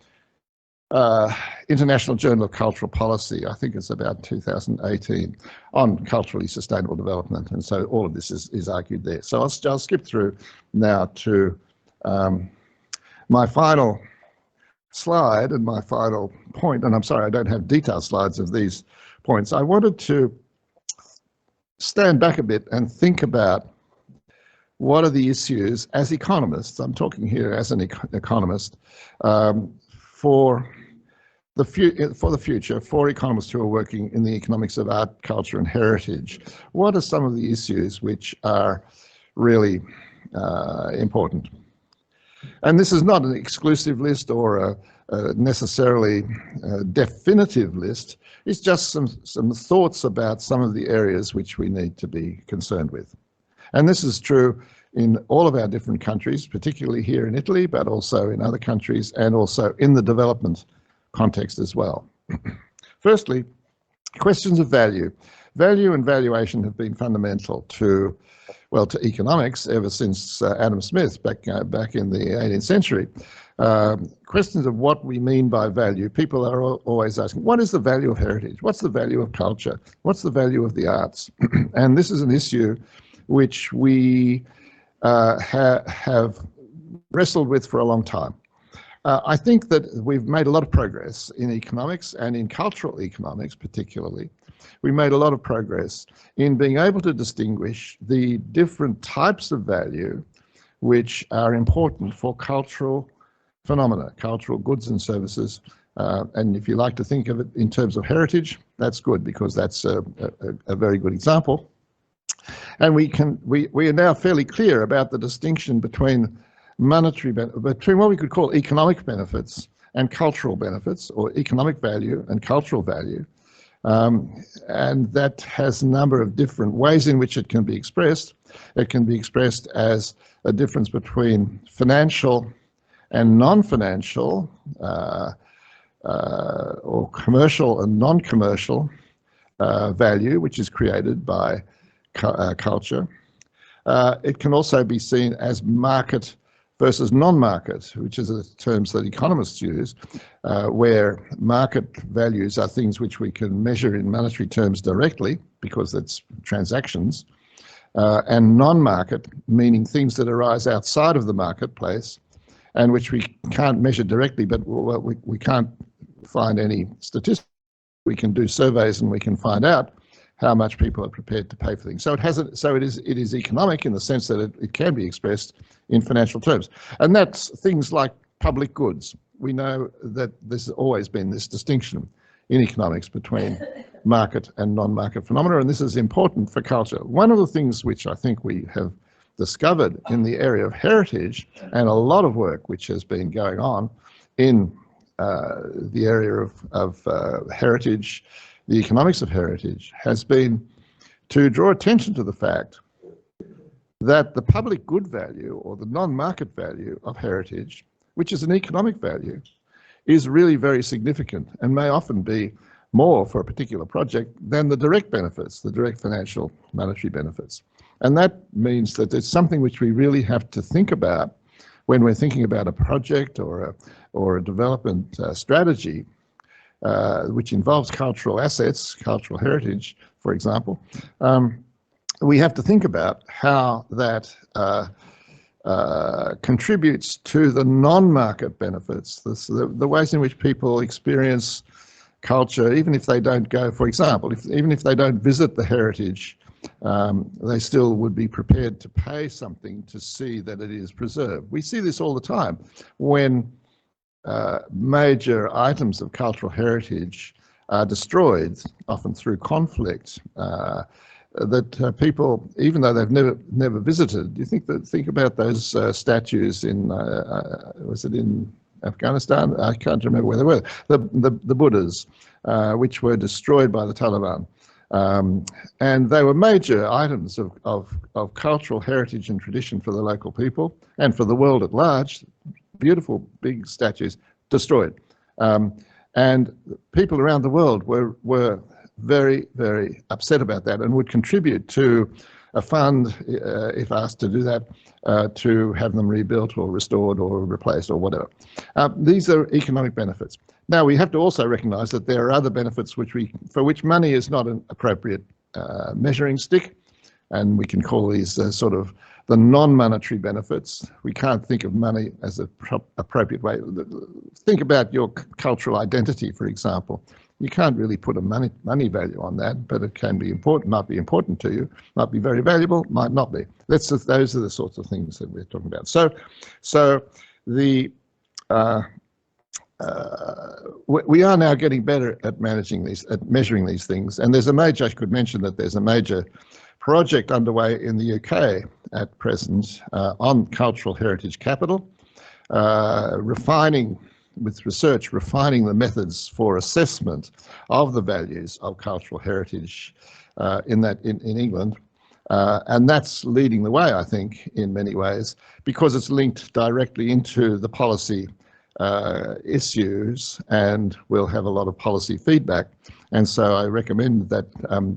International Journal of Cultural Policy. I think it's about 2018 on culturally sustainable development, and so all of this is argued there. So I'll skip through now to my final slide and my final point. And I'm sorry, I don't have detailed slides of these points. I wanted to stand back a bit and think about what are the issues as economists, I'm talking here as an economist, for the future, for economists who are working in the economics of art, culture and heritage. What are some of the issues which are really important? And this is not an exclusive list or a necessarily definitive list. It's just some thoughts about some of the areas which we need to be concerned with. And this is true in all of our different countries, particularly here in Italy, but also in other countries and also in the development context as well. Firstly, questions of value. Value and valuation have been fundamental to, well, to economics ever since Adam Smith back in the 18th century. Questions of what we mean by value. People are always asking, what is the value of heritage? What's the value of culture? What's the value of the arts? And this is an issue which we have wrestled with for a long time. I think that we've made a lot of progress in economics and in cultural economics particularly. We made a lot of progress in being able to distinguish the different types of value which are important for cultural phenomena, cultural goods and services. And if you like to think of it in terms of heritage, that's good because that's a very good example. And we are now fairly clear about the distinction between between what we could call economic benefits and cultural benefits, or economic value and cultural value. And that has a number of different ways in which it can be expressed. It can be expressed as a difference between financial and non-financial, or commercial and non-commercial value, which is created by culture. It can also be seen as market versus non-market, which is the terms that economists use, where market values are things which we can measure in monetary terms directly because that's transactions, and non-market, meaning things that arise outside of the marketplace and which we can't measure directly, but we can't find any statistics. We can do surveys and we can find out how much people are prepared to pay for things. So it is economic in the sense that it can be expressed in financial terms. And that's things like public goods. We know that there's always been this distinction in economics between market and non-market phenomena, and this is important for culture. One of the things which I think we have discovered in the area of heritage, and a lot of work which has been going on in the area of heritage, the economics of heritage, has been to draw attention to the fact that the public good value or the non-market value of heritage, which is an economic value, is really very significant and may often be more for a particular project than the direct benefits, the direct financial monetary benefits. And that means that it's something which we really have to think about when we're thinking about a project or a development strategy, which involves cultural assets, cultural heritage, for example. We have to think about how that contributes to the non-market benefits, the ways in which people experience culture, even if they don't go, for example, even if they don't visit the heritage, they still would be prepared to pay something to see that it is preserved. We see this all the time when major items of cultural heritage are destroyed, often through conflict, that people, even though they've never visited, you think about those statues in was it in Afghanistan? I can't remember where they were. The Buddhas, which were destroyed by the Taliban, and they were major items of cultural heritage and tradition for the local people and for the world at large. Beautiful big statues destroyed, and people around the world were very, very upset about that and would contribute to a fund, if asked to do that, to have them rebuilt or restored or replaced or whatever. These are economic benefits. Now, we have to also recognise that there are other benefits for which money is not an appropriate measuring stick, and we can call these sort of the non-monetary benefits. We can't think of money as an appropriate way. Think about your cultural identity, for example. You can't really put a money value on that, but it can be important, might be important to you, might be very valuable, might not be. Those are the sorts of things that we're talking about. So the we are now getting better at managing these, at measuring these things. And there's a major, I could mention that there's a major project underway in the UK at present on cultural heritage capital, refining the methods for assessment of the values of cultural heritage in England. And that's leading the way, I think, in many ways, because it's linked directly into the policy issues, and we'll have a lot of policy feedback. And so I recommend that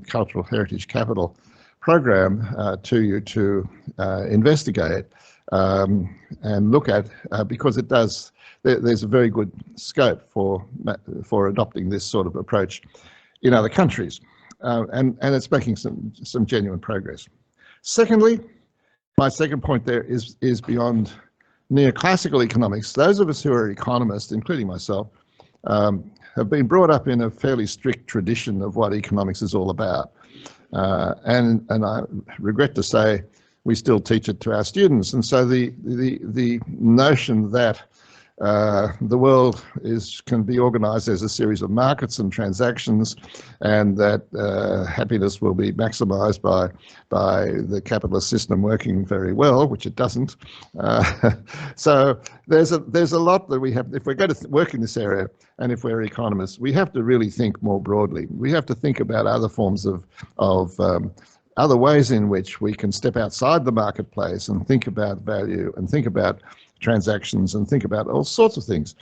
Cultural Heritage Capital program to you to investigate and look at, because it does, there's a very good scope for adopting this sort of approach in other countries, and it's making some genuine progress. Secondly, my second point there is beyond neoclassical economics. Those of us who are economists, including myself, have been brought up in a fairly strict tradition of what economics is all about. And I regret to say we still teach it to our students. And so the notion that the world can be organized as a series of markets and transactions, and that happiness will be maximized by the capitalist system working very well, which it doesn't. So there's a lot that we have. If we're going to work in this area, and if we're economists, we have to really think more broadly. We have to think about other forms of other ways in which we can step outside the marketplace and think about value and think about transactions and think about all sorts of things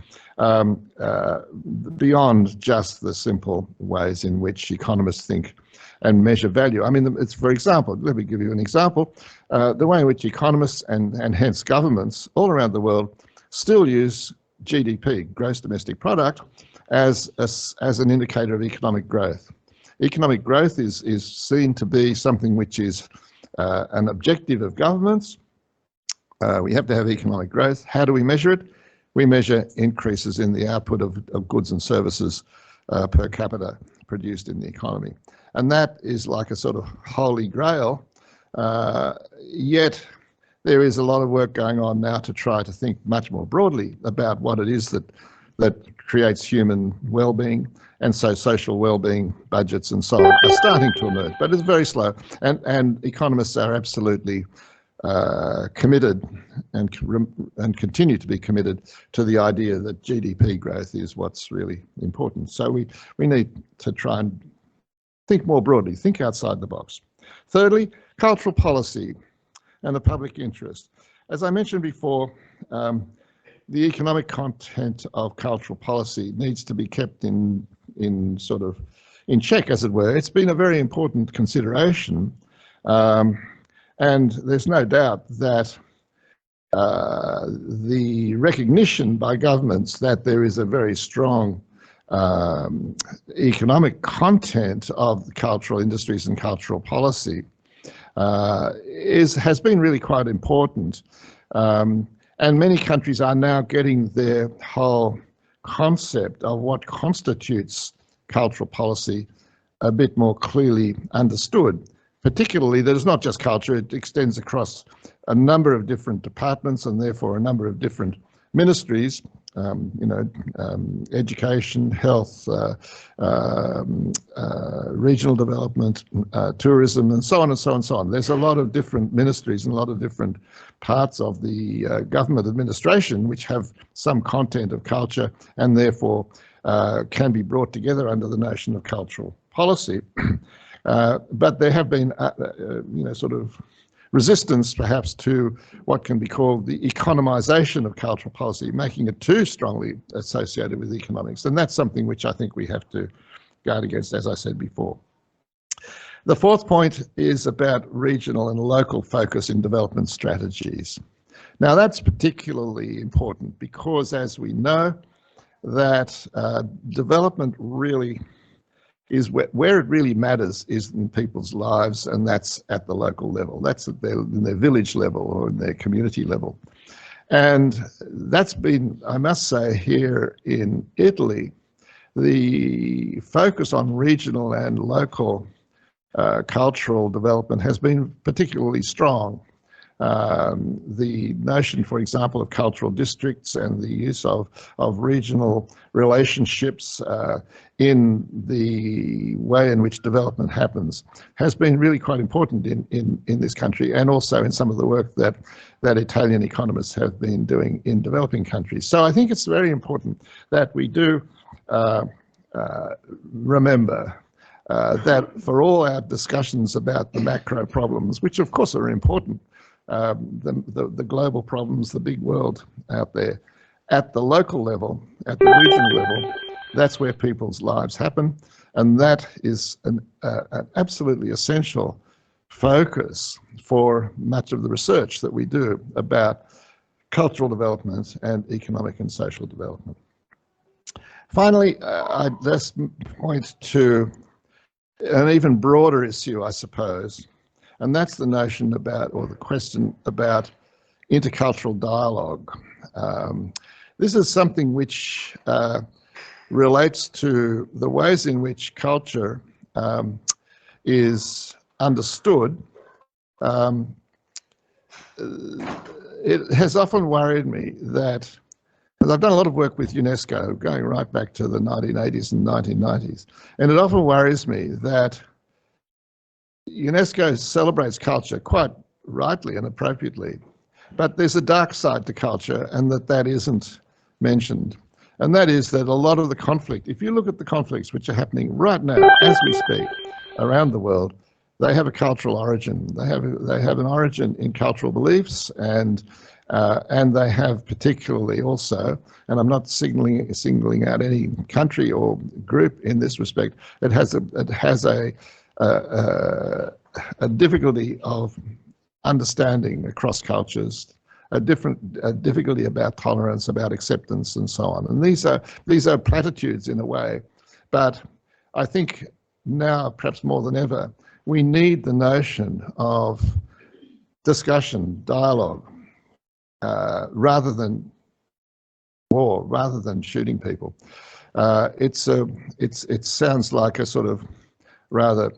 beyond just the simple ways in which economists think and measure value. I mean, it's, for example, let me give you an example, the way in which economists and hence governments all around the world still use GDP, gross domestic product, as an indicator of economic growth. Economic growth is seen to be something which is an objective of governments. We have to have economic growth. How do we measure it? We measure increases in the output of goods and services per capita produced in the economy. And that is like a sort of holy grail. Yet there is a lot of work going on now to try to think much more broadly about what it is that creates human well-being. And so social well-being budgets and so on are starting to emerge, but it's very slow. And economists are absolutely committed and continue to be committed to the idea that GDP growth is what's really important. So we need to try and think more broadly, think outside the box. Thirdly, cultural policy and the public interest. As I mentioned before, the economic content of cultural policy needs to be kept in check, as it were. It's been a very important consideration. And there's no doubt that the recognition by governments that there is a very strong economic content of the cultural industries and cultural policy has been really quite important. And many countries are now getting their whole concept of what constitutes cultural policy a bit more clearly understood. Particularly that it's not just culture, it extends across a number of different departments and therefore a number of different ministries, education, health, regional development, tourism, and so on and so on and so on. There's a lot of different ministries and a lot of different parts of the government administration which have some content of culture and therefore can be brought together under the notion of cultural policy. But there have been, sort of resistance perhaps to what can be called the economization of cultural policy, making it too strongly associated with economics. And that's something which I think we have to guard against, as I said before. The fourth point is about regional and local focus in development strategies. Now that's particularly important because, as we know, that development really is where it really matters is in people's lives, and that's at the local level. That's in their village level or in their community level. And that's been, I must say, here in Italy, the focus on regional and local cultural development has been particularly strong. The notion, for example, of cultural districts and the use of regional relationships in the way in which development happens has been really quite important in this country, and also in some of the work that Italian economists have been doing in developing countries. So I think it's very important that we do remember that for all our discussions about the macro problems, which of course are important, the global problems, the big world out there, at the local level, at the regional level, that's where people's lives happen, and that is an absolutely essential focus for much of the research that we do about cultural development and economic and social development. Finally, I just point to an even broader issue, I suppose, and that's the notion about, or the question about, intercultural dialogue. This is something which relates to the ways in which culture is understood. It has often worried me that, because I've done a lot of work with UNESCO going right back to the 1980s and 1990s, and it often worries me that UNESCO celebrates culture quite rightly and appropriately, but there's a dark side to culture, and that isn't mentioned. And that is that a lot of the conflict, if you look at the conflicts which are happening right now as we speak around the world, they have a cultural origin. They have an origin in cultural beliefs, and they have particularly also, and I'm not singling out any country or group in this respect, it has a difficulty of understanding across cultures, a difficulty about tolerance, about acceptance, and so on. And these are platitudes in a way, but I think now, perhaps more than ever, we need the notion of discussion, dialogue, rather than war, rather than shooting people. It sounds like a sort of rather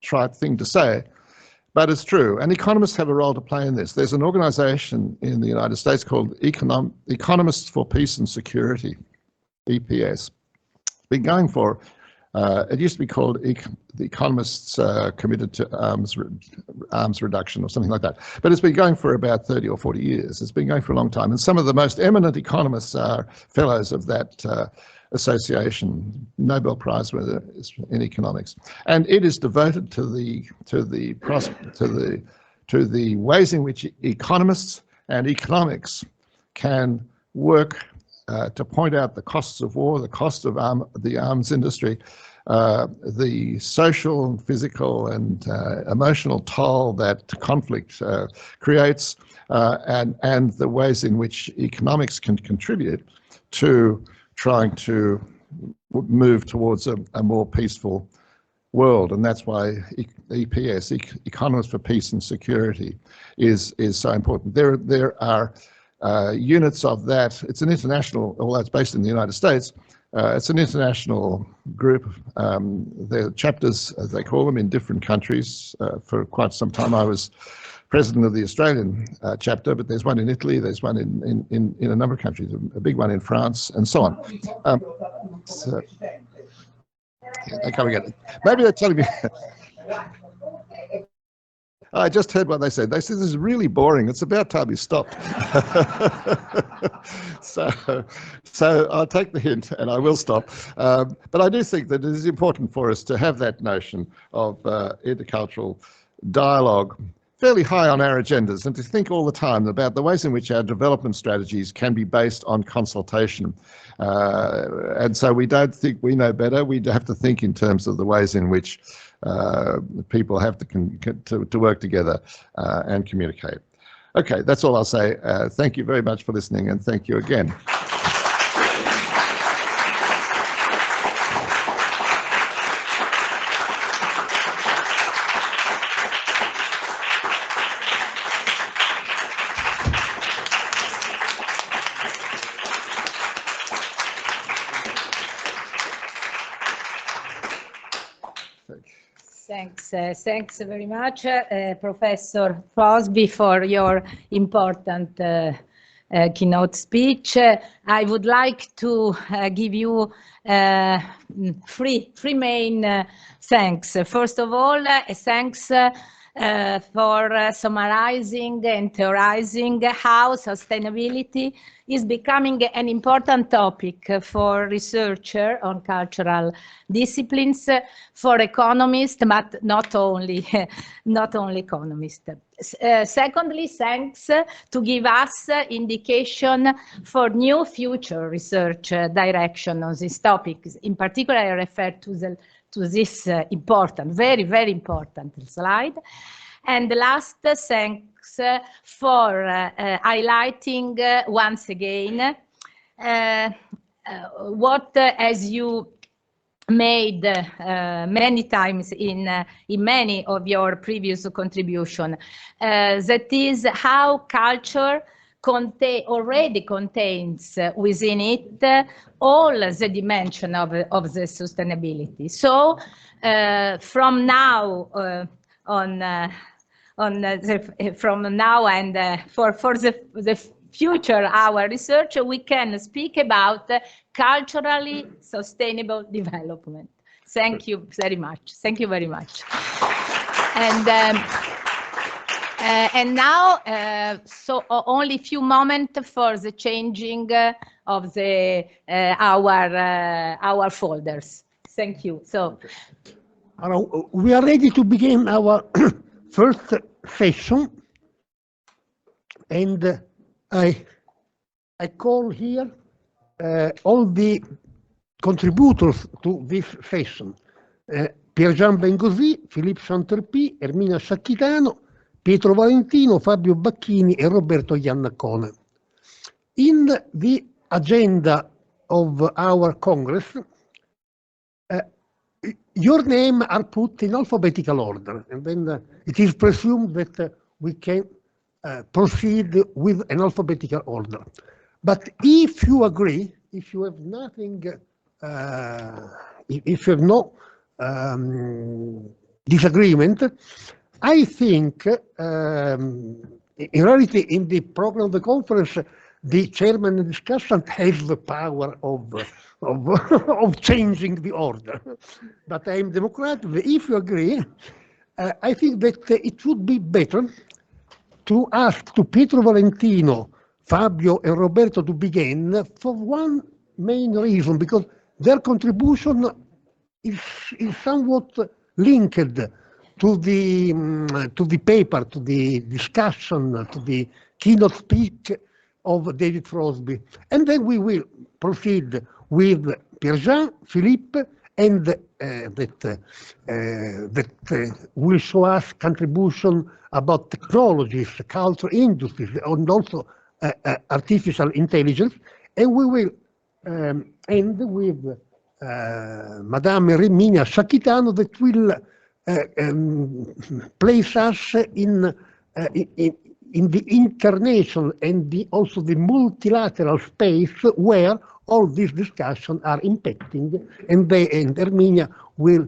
trite thing to say, but it's true. And economists have a role to play in this. There's an organization in the United States called Economists for Peace and Security, EPS. It's been going for, it used to be called the Economists Committed to Arms Reduction or something like that. But it's been going for about 30 or 40 years. It's been going for a long time. And some of the most eminent economists are fellows of that association, Nobel Prize winner in economics, and it is devoted to the ways in which economists and economics can work to point out the costs of war, the cost of the arms industry, the social, physical, and emotional toll that conflict creates, and the ways in which economics can contribute to trying to move towards a more peaceful world. And that's why EPS, Economists for Peace and Security, is so important. There are units of that. It's an international, although it's based in the United States, it's an international group. There are chapters, as they call them, in different countries. For quite some time I was president of the Australian chapter, but there's one in Italy, there's one in a number of countries, a big one in France, and so on. So, yeah, they come again. Maybe they're telling me. I just heard what they said. They said, this is really boring. It's about time you stopped. So I'll take the hint and I will stop. But I do think that it is important for us to have that notion of intercultural dialogue fairly high on our agendas, and to think all the time about the ways in which our development strategies can be based on consultation. And so we don't think we know better. We have to think in terms of the ways in which people have to work together and communicate. Okay, that's all I'll say. Thank you very much for listening, and thank you again. Thanks very much, Professor Crosby, for your important keynote speech. I would like to give you three main thanks. First of all, thanks for summarizing and theorizing how sustainability is becoming an important topic for researchers on cultural disciplines, for economists, but not only economists. Secondly, thanks to give us indication for new future research direction on this topic. In particular, I refer to this important, very important slide. And last, thanks for highlighting once again what, as you made many times in many of your previous contribution, that is how culture already contains within it all the dimension of the sustainability. So from now from now and for the future our research, we can speak about culturally sustainable development. Thank you very much. Thank you very much. And now, so only a few moments for the changing of the our folders. Thank you. So we are ready to begin our first session, and I call here all the contributors to this session: Piergian Bengosì, Philippe Chanterpi, Ermina Sacchitano, Pietro Valentino, Fabio Bacchini, and Roberto Iannacone. In the agenda of our Congress, your names are put in alphabetical order, and then it is presumed that we can proceed with an alphabetical order. But if you agree, if you have nothing, if you have no disagreement, I think, in reality, in the program of the conference, the chairman and discussant has the power of changing the order. But I am democratic. If you agree, I think that it would be better to ask to Pietro Valentino, Fabio, and Roberto to begin for one main reason, because their contribution is somewhat linked to the paper, to the discussion, to the keynote speech of David Crosby. And then we will proceed with Piergian, Philippe, and that will show us contribution about technologies, culture, industries, and also artificial intelligence. And we will end with Madame Ermina Sacchitano, that will place us in the international and also the multilateral space where all these discussions are impacting, and Erminia will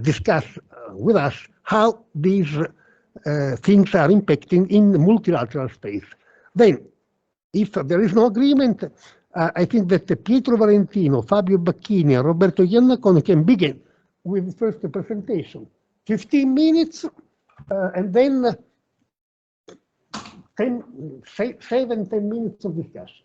discuss with us how these things are impacting in the multilateral space. Then, if there is no agreement, I think that Pietro Valentino, Fabio Bacchini, and Roberto Iannacone can begin with the first presentation. 15 minutes, and then 10 minutes of discussion.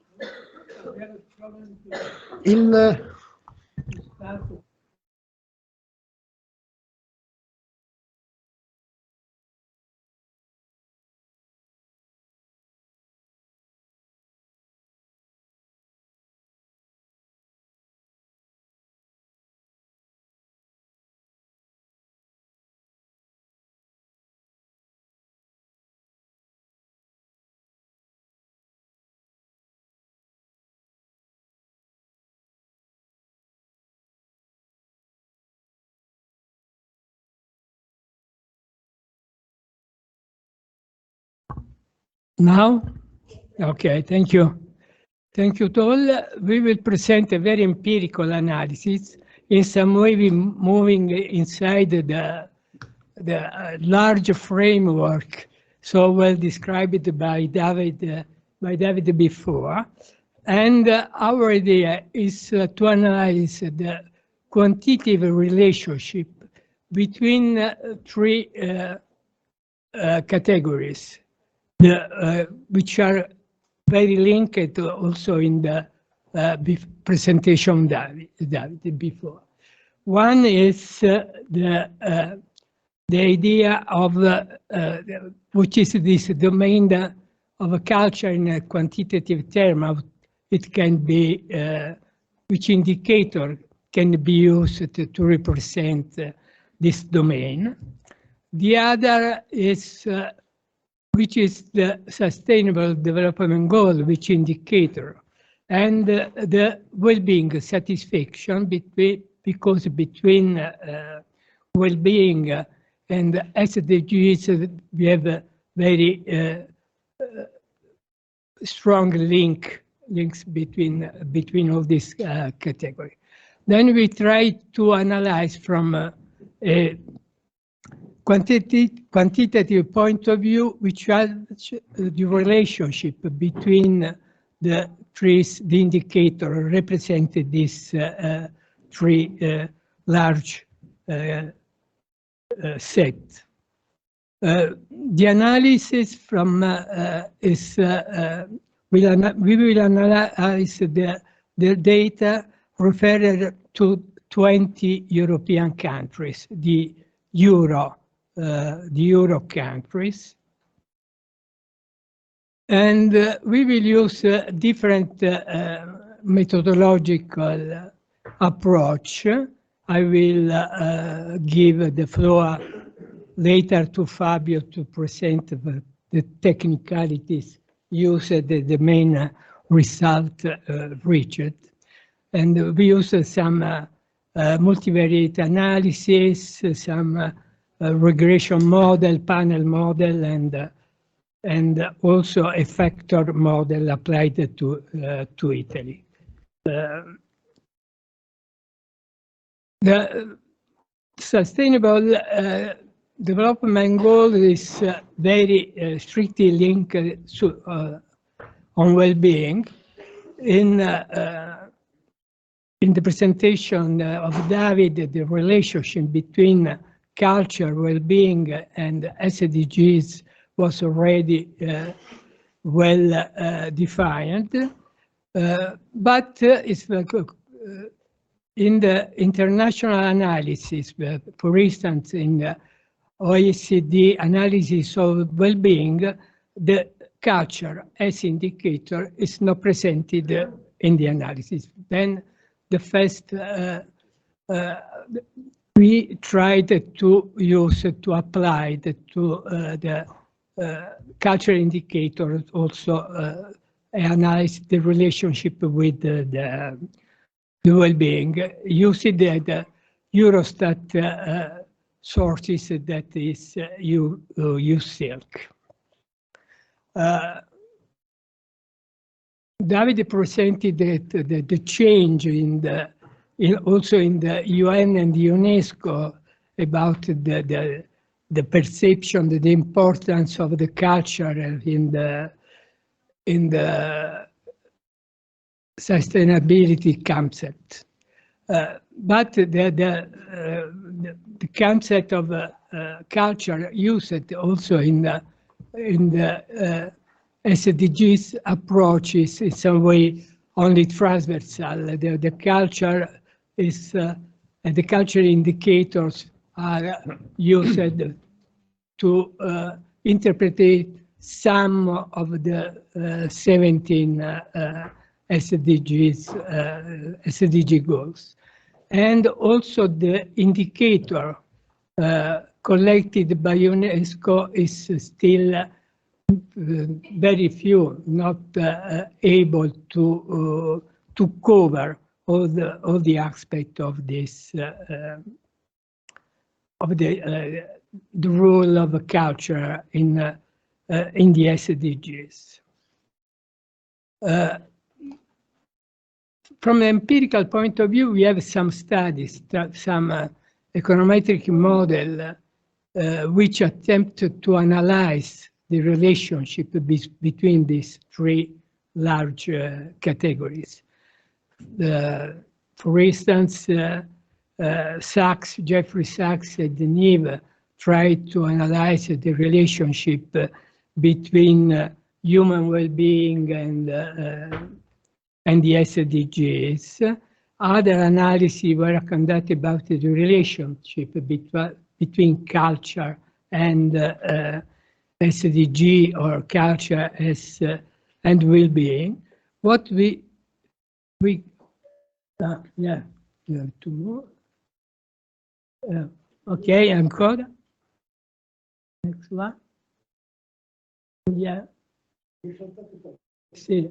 Now? Okay, thank you. Thank you to all. We will present a very empirical analysis, in some way moving inside the large framework so well described by David before. And our idea is to analyze the quantitative relationship between three categories, which are very linked also in the presentation David before. One is the idea of which is this domain of a culture in a quantitative term. Of, it can be which indicator can be used to represent this domain. The other is which is the Sustainable Development Goal, which indicator, and the well-being satisfaction because between well-being and SDGs we have a very strong links between all these categories. Then we try to analyze from a quantitative point of view, which are the relationship between the indicator represented these three large set. The analysis from is we will analyze the data referred to 20 European countries, the Euro countries, and we will use different methodological approach. I will give the floor later to Fabio to present the technicalities used, the main result reached. And we use some multivariate analysis, some regression model, panel model, and also a factor model applied to Italy. The Sustainable Development Goal is very strictly linked to, on well-being. In the presentation of David, the relationship between culture, well-being, and SDGs was already well defined, but it's in the international analysis, for instance, in the OECD analysis of well-being, the culture as indicator is not presented in the analysis. Then the first we tried to use to apply to the culture indicator, also analyze the relationship with the well-being, using the Eurostat sources, that is USILC. David presented that the change also in the UN and the UNESCO about the perception, the importance of the culture in the sustainability concept. But the concept of culture used also in the SDGs approaches in some way only transversal. The culture is the culture indicators are used to interpret some of the 17 SDG goals. And also the indicator collected by UNESCO is still very few, not able to cover all the aspects of this of the role of culture in the SDGs. From an empirical point of view, we have some studies, some econometric model which attempted to analyze the relationship between these three large categories. For instance, Jeffrey Sachs and Neve tried to analyze the relationship between human well-being and the SDGs. Other analyses were conducted about the relationship between culture and SDG, or culture as and well-being. What we yeah, you have two more. Okay, ancora. Next one. Yeah. Sì.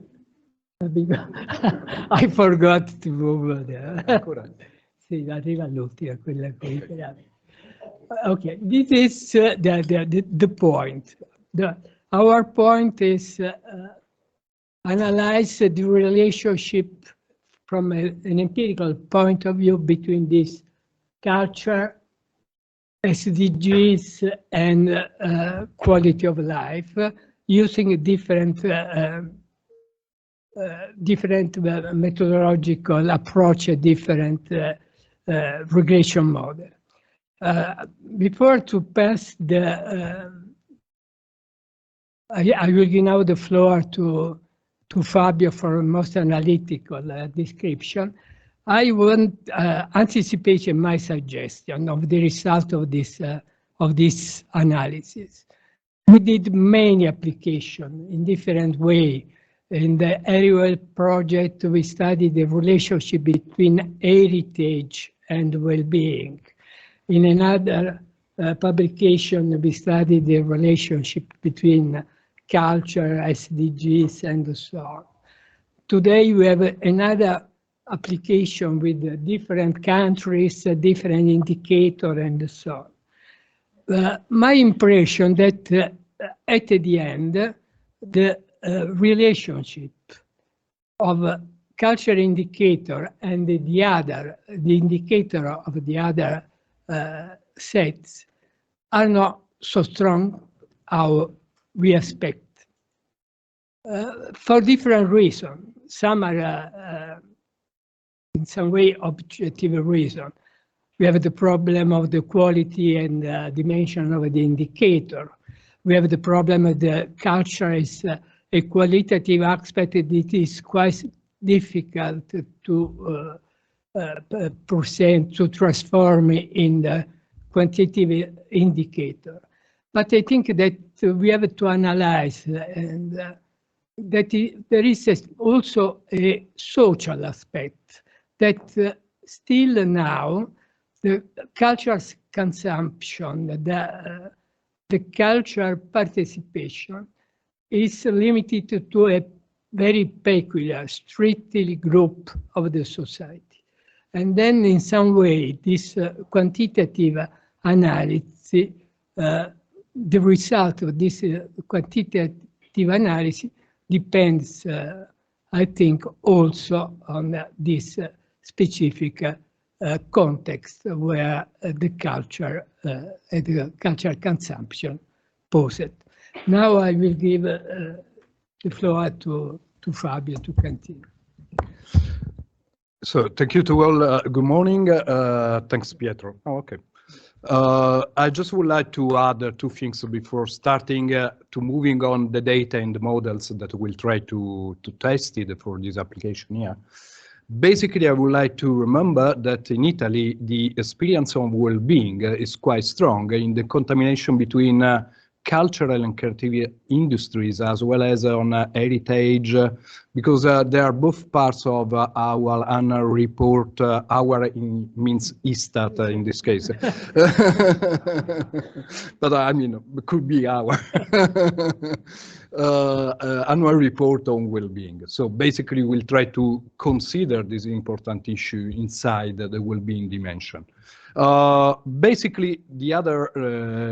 I forgot to move there. Sì, arriva l'ultima, quella qui. Okay, this is the point. Our point is analyze the relationship from an empirical point of view between this culture, SDGs, and quality of life, using a different methodological approach, a different regression model. Before to pass the, I will give now the floor to Fabio for a most analytical description. I want anticipate my suggestion of the result of this analysis. We did many applications in different ways. In the RUOLO project, we studied the relationship between heritage and well-being. In another publication, we studied the relationship between culture, SDGs, and so on. Today, we have another application with different countries, different indicators, and so on. My impression that at the end, the relationship of culture indicator and the indicator of the other sets are not so strong how we expect. For different reasons. Some are in some way objective reason. We have the problem of the quality and dimension of the indicator. We have the problem of the culture is a qualitative aspect that it is quite difficult to transform in the quantitative indicator. But I think that we have to analyze and that there is also a social aspect that still now the cultural consumption, the cultural participation is limited to a very peculiar, strictly group of the society. And then in some way, this quantitative analysis, the result of this quantitative analysis depends, I think, also on this specific context where the culture and the cultural consumption posed. Now I will give the floor to Fabio to continue. So thank you to all. Good morning. Thanks, Pietro. Oh, okay. I just would like to add two things before starting to moving on the data and the models that we'll try to test it for this application here. Basically, I would like to remember that in Italy, the experience of well-being is quite strong in the contamination between cultural and creative industries as well as on heritage, because they are both parts of our annual report. Our means ISTAT in this case, but I mean it could be our annual report on well-being. So basically, we'll try to consider this important issue inside the well-being dimension. Basically, the other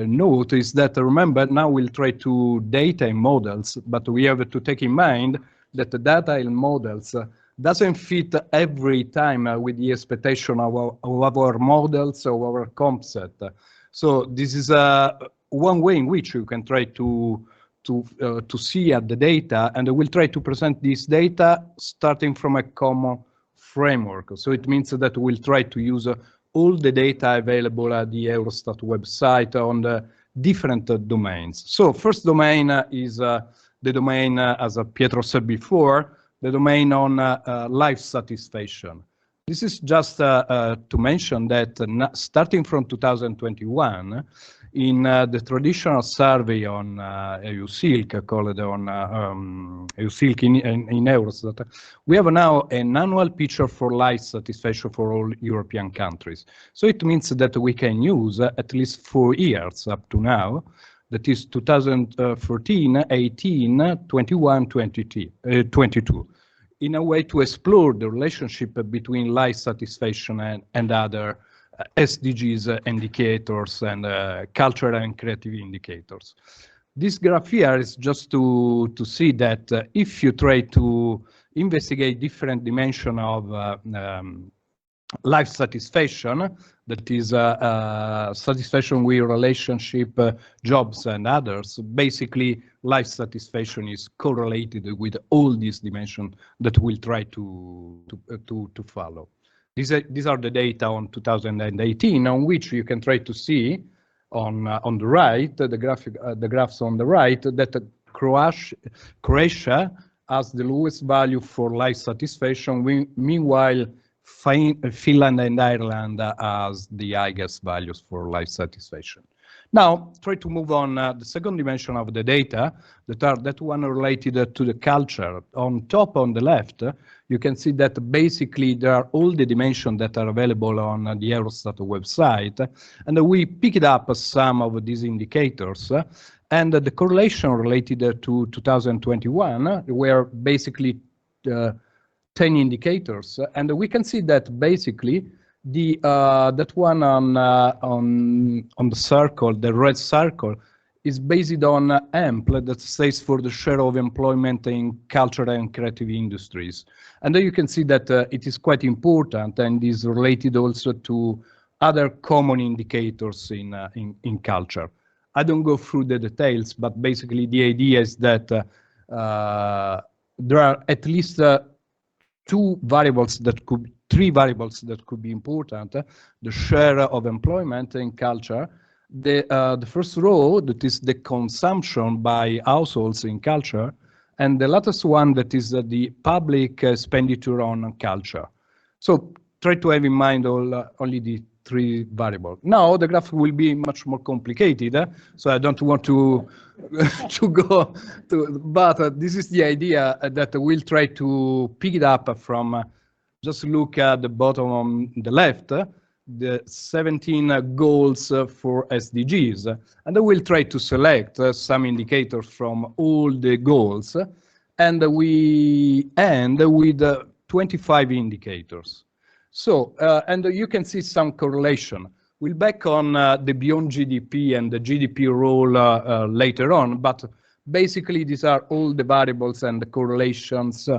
note is that, remember, now we'll try to data and models, but we have to take in mind that the data and models doesn't fit every time with the expectation of our models or our concept. So this is one way in which you can try to see at the data, and we'll try to present this data starting from a common framework. So it means that we'll try to use all the data available at the Eurostat website on the different domains. So first domain is the domain, as Pietro said before, the domain on life satisfaction. This is just to mention that starting from 2021, in the traditional survey on EUSILC, called on EUSILC in Eurostat, we have now an annual picture for life satisfaction for all European countries. So it means that we can use at least 4 years up to now, that is 2014, 18, 21, 22, in a way to explore the relationship between life satisfaction and other SDGs indicators and cultural and creative indicators. This graph here is just to see that if you try to investigate different dimensions of life satisfaction, that is satisfaction with relationship, jobs and others, basically life satisfaction is correlated with all these dimensions that we'll try to follow. These are the data on 2018, on which you can try to see on the right, the graphs on the right, that Croatia has the lowest value for life satisfaction, meanwhile Finland and Ireland has the highest values for life satisfaction. Now, try to move on the second dimension of the data, that one related to the culture. On top, on the left, you can see that basically there are all the dimensions that are available on the Eurostat website, and we picked up some of these indicators, and the correlation related to 2021 were basically 10 indicators, and we can see that basically that one on the circle, the red circle, is based on AMPL, that stays for the share of employment in cultural and creative industries. And then you can see that it is quite important and is related also to other common indicators in culture. I don't go through the details, but basically the idea is that there are at least three variables that could be important: the share of employment in culture, the first row, that is the consumption by households in culture, and the latest one, that is the public expenditure on culture. So try to have in mind only the 3 variables. Now the graph will be much more complicated, so I don't want to go to, but this is the idea that we'll try to pick it up from. Just look at the bottom on the left, the 17 goals for SDGs, and then we'll try to select some indicators from all the goals, and we end with 25 indicators. So, and you can see some correlation. We'll back on the beyond GDP and the GDP role later on, but basically these are all the variables and the correlations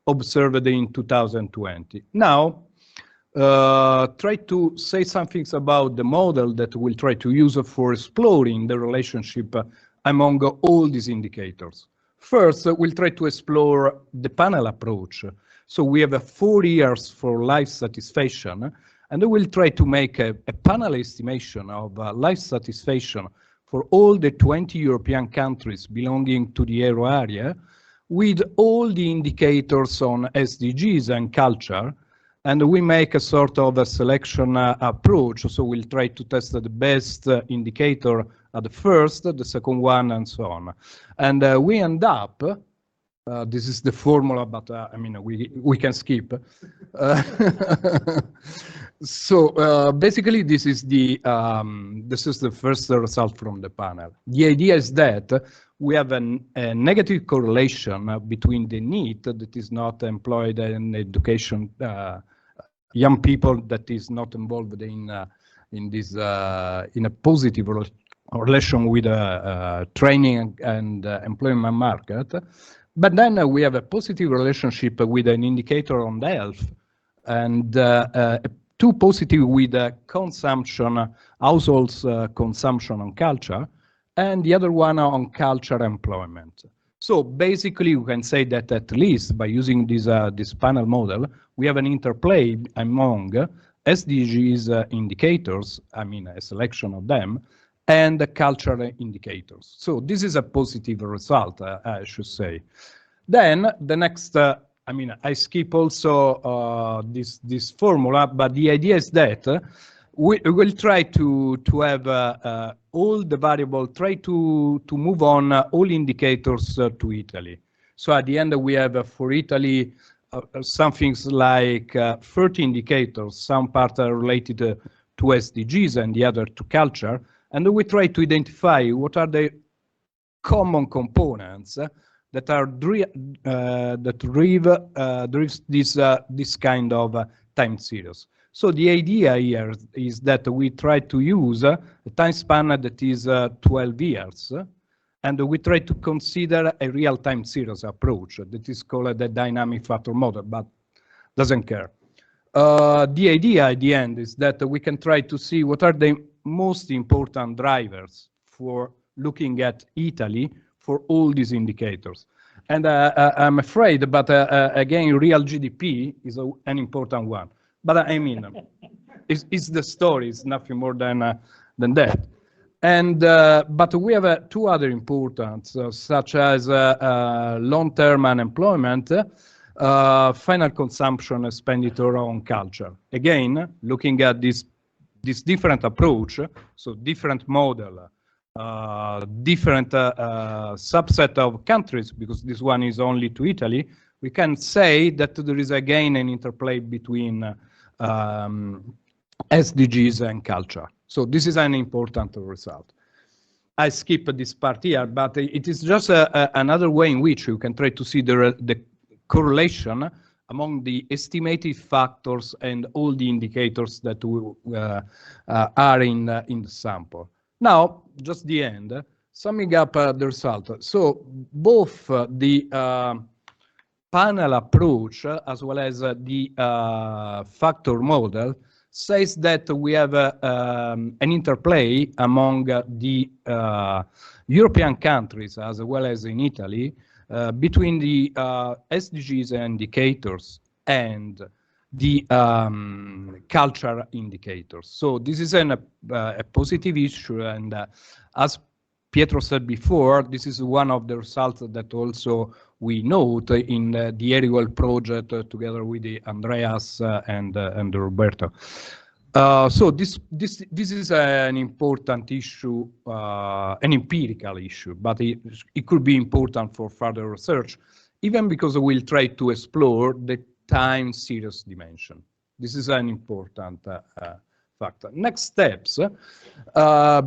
observed in 2020. Now, try to say some things about the model that we'll try to use for exploring the relationship among all these indicators. First, we'll try to explore the panel approach. So we have 4 years for life satisfaction, and we'll try to make a panel estimation of life satisfaction for all the 20 European countries belonging to the euro area, with all the indicators on SDGs and culture, and we make a sort of a selection approach. So we'll try to test the best indicator at the first, the second one, and so on. And we end up, this is the formula, but I mean, we can skip. So basically, this is the first result from the panel. The idea is that we have a negative correlation between the need that is not employed in education, young people that is not involved in this in a positive relation with training and employment market. But then we have a positive relationship with an indicator on the health and a two positive with consumption, households consumption on culture, and the other one on culture employment. So basically, you can say that at least by using this panel model, we have an interplay among SDGs indicators, I mean a selection of them, and the cultural indicators. So this is a positive result, I should say. Then the next, I mean, I skip also this formula, but the idea is that we will try to have all the variable, try to move on all indicators to Italy. So at the end we have for Italy some things like 30 indicators, some part are related to SDGs and the other to culture, and we try to identify what are the common components that are that drive this kind of time series. So the idea here is that we try to use a time span that is 12 years, and we try to consider a real-time series approach that is called the dynamic factor model, but doesn't care. The idea at the end is that we can try to see what are the most important drivers for looking at Italy for all these indicators. And I'm afraid, but again, real GDP is an important one. But I mean, it's the story, it's nothing more than that. And but we have two other important, such as long-term unemployment, final consumption expenditure on culture. Again, looking at this different approach, so different model, different subset of countries, because this one is only to Italy, we can say that there is again an interplay between SDGs and culture. So this is an important result. I skip this part here, but it is just another way in which you can try to see the correlation among the estimated factors and all the indicators that are in the sample. Now, just the end, summing up the result. So both the panel approach as well as the factor model says that we have an interplay among the European countries as well as in Italy between the SDGs indicators and the culture indicators. So this is a positive issue, and as Pietro said before, this is one of the results that also we note in the RUOLO project together with the Andreas and Roberto. So this is an important issue, an empirical issue, but it could be important for further research, even because we'll try to explore the time series dimension. This is an important factor. Next steps.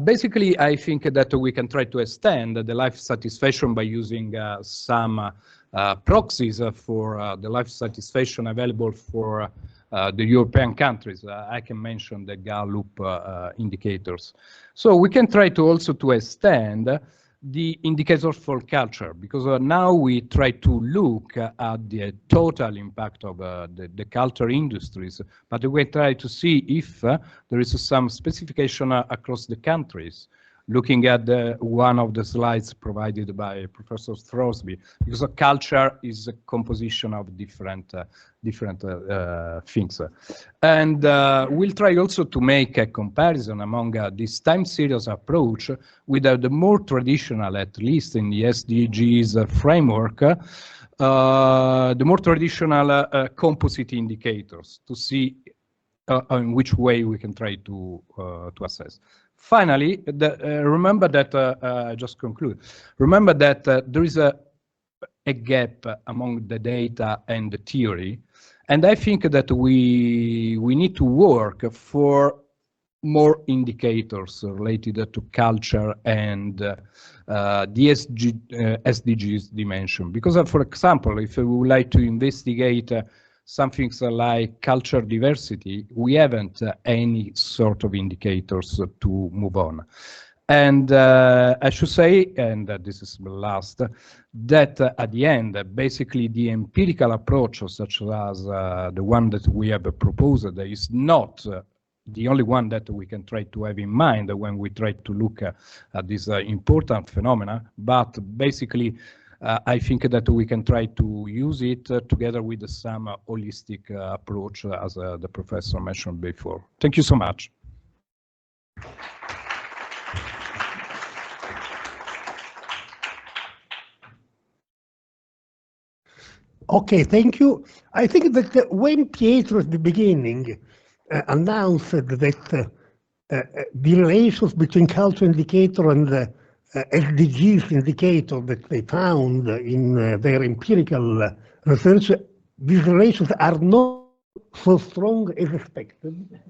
Basically, I think that we can try to extend the life satisfaction by using some proxies for the life satisfaction available for the European countries. I can mention the Gallup indicators. So we can try to also to extend the indicators for culture, because now we try to look at the total impact of the culture industries, but we try to see if there is some specification across the countries, looking at one of the slides provided by Professor Throsby, because culture is a composition of different things. And we'll try also to make a comparison among this time series approach with the more traditional, at least in the SDGs framework, the more traditional composite indicators to see in which way we can try to assess. Finally, remember that, I just conclude, remember that there is a gap among the data and the theory, and I think that we need to work for more indicators related to culture and the SDGs dimension. Because, for example, if we would like to investigate some things like culture diversity, we haven't any sort of indicators to move on. And I should say, and this is the last, that at the end, basically the empirical approach, such as the one that we have proposed, is not the only one that we can try to have in mind when we try to look at this important phenomena, but basically I think that we can try to use it together with some holistic approach, as the professor mentioned before. Thank you so much. Okay, thank you. I think that when Pietro at the beginning announced that the relations between cultural indicator and SDGs indicator that they found in their empirical research, these relations are not so strong as expected.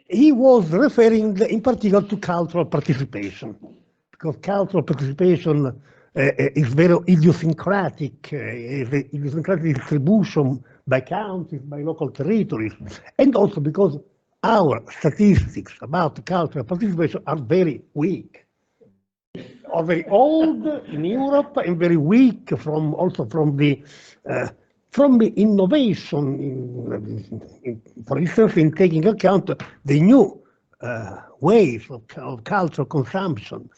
He was referring in particular to cultural participation, because cultural participation is very idiosyncratic, idiosyncratic distribution by countries, by local territories, and also because our statistics about cultural participation are very weak, are very old in Europe and very weak also from the innovation, for instance, in taking account the new ways of cultural consumption